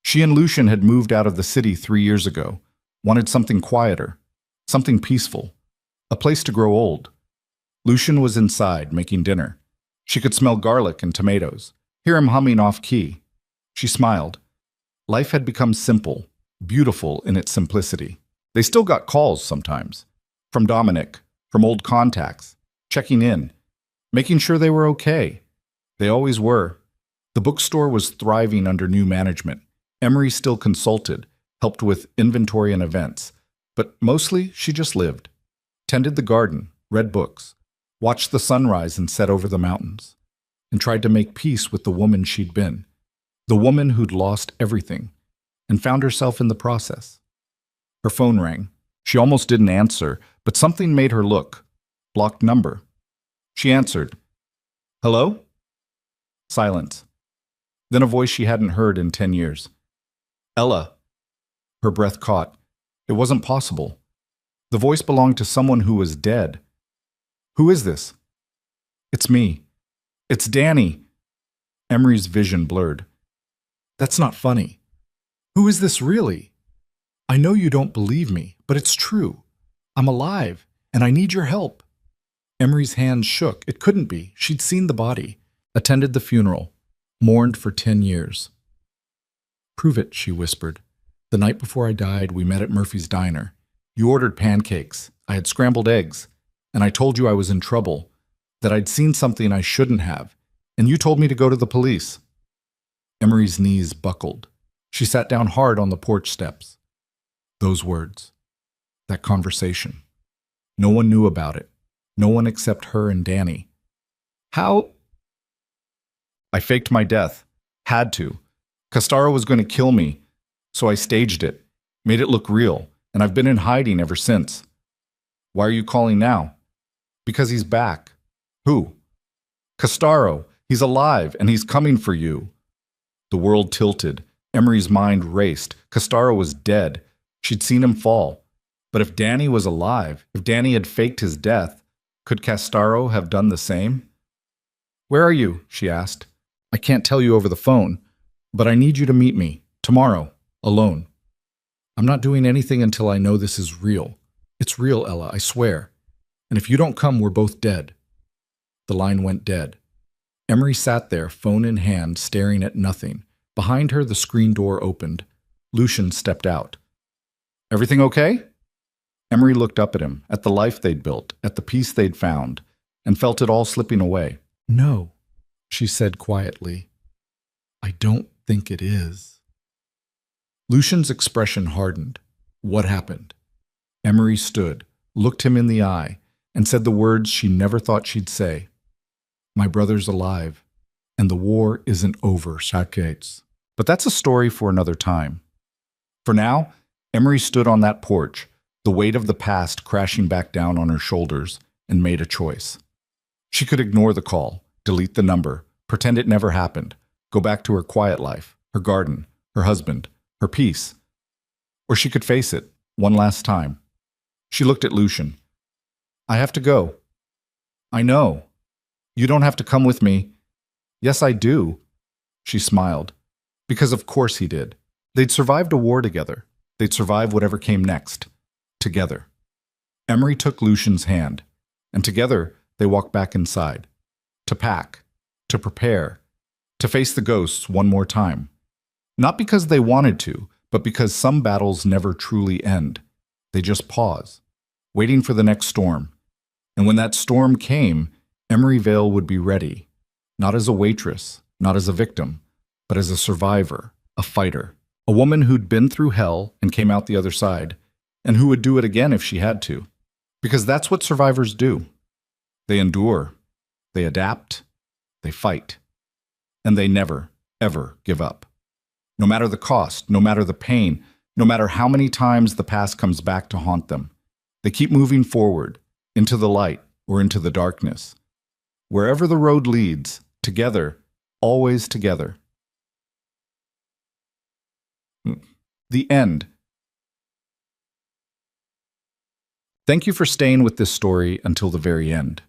She and Lucian had moved out of the city 3 years ago, wanted something quieter, something peaceful, a place to grow old. Lucian was inside, making dinner. She could smell garlic and tomatoes, hear him humming off-key. She smiled. Life had become simple, beautiful in its simplicity. They still got calls sometimes, from Dominic, from old contacts, checking in, making sure they were okay. They always were. The bookstore was thriving under new management. Emery still consulted, helped with inventory and events, but mostly she just lived. Tended the garden, read books, watched the sunrise and set over the mountains, and tried to make peace with the woman she'd been, the woman who'd lost everything, and found herself in the process. Her phone rang. She almost didn't answer, but something made her look. Blocked number. She answered, "Hello?" Silence. Then a voice she hadn't heard in 10 years. "Ella." Her breath caught. It wasn't possible. The voice belonged to someone who was dead. "Who is this?" "It's me. It's Danny." Emery's vision blurred. "That's not funny. Who is this really? I know you don't believe me, but it's true. I'm alive, and I need your help." Emery's hands shook. It couldn't be. She'd seen the body, attended the funeral, mourned for 10 years. "Prove it," she whispered. "The night before I died, we met at Murphy's Diner. You ordered pancakes. I had scrambled eggs. And I told you I was in trouble, that I'd seen something I shouldn't have. And you told me to go to the police." Emery's knees buckled. She sat down hard on the porch steps. Those words. That conversation. No one knew about it. No one except her and Danny. "How?" "I faked my death. Had to. Castaro was going to kill me, so I staged it, made it look real, and I've been in hiding ever since." "Why are you calling now?" "Because he's back." "Who?" "Castaro. He's alive, and he's coming for you." The world tilted. Emery's mind raced. Castaro was dead. She'd seen him fall. But if Danny was alive, if Danny had faked his death, could Castaro have done the same? "Where are you?" she asked. "I can't tell you over the phone, but I need you to meet me, tomorrow, alone. I'm not doing anything until I know this is real. It's real, Ella, I swear. And if you don't come, we're both dead." The line went dead. Emery sat there, phone in hand, staring at nothing. Behind her, the screen door opened. Lucian stepped out. "Everything okay?" Emery looked up at him, at the life they'd built, at the peace they'd found, and felt it all slipping away. "No," she said quietly. "I don't think it is." Lucian's expression hardened. What happened? Emery stood, looked him in the eye, and said the words she never thought she'd say. "My brother's alive, and the war isn't over, Shakates." But that's a story for another time. For now, Emery stood on that porch, the weight of the past crashing back down on her shoulders, and made a choice. She could ignore the call, delete the number, pretend it never happened, go back to her quiet life, her garden, her husband, her peace. Or she could face it, one last time. She looked at Lucian. "I have to go." "I know. You don't have to come with me." "Yes, I do." She smiled. Because of course he did. They'd survived a war together. They'd survive whatever came next. Together. Emery took Lucian's hand, and together they walked back inside. To pack. To prepare. To face the ghosts one more time. Not because they wanted to, but because some battles never truly end. They just pause, waiting for the next storm. And when that storm came, Emery Vale would be ready, not as a waitress, not as a victim, but as a survivor, a fighter, a woman who'd been through hell and came out the other side, and who would do it again if she had to. Because that's what survivors do. They endure, they adapt, they fight, and they never, ever give up. No matter the cost, no matter the pain, no matter how many times the past comes back to haunt them, they keep moving forward, into the light or into the darkness. Wherever the road leads, together, always together. The end. Thank you for staying with this story until the very end.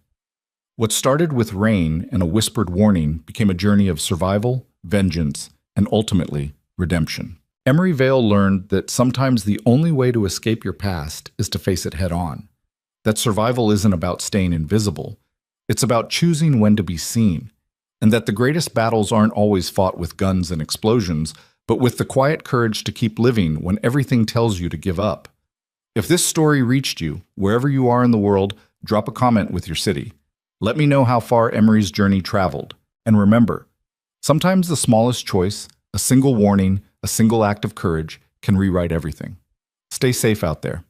What started with rain and a whispered warning became a journey of survival, vengeance, and ultimately, redemption. Emery Vale learned that sometimes the only way to escape your past is to face it head on. That survival isn't about staying invisible. It's about choosing when to be seen. And that the greatest battles aren't always fought with guns and explosions, but with the quiet courage to keep living when everything tells you to give up. If this story reached you, wherever you are in the world, drop a comment with your city. Let me know how far Emery's journey traveled. And remember, sometimes the smallest choice, a single warning, a single act of courage, can rewrite everything. Stay safe out there.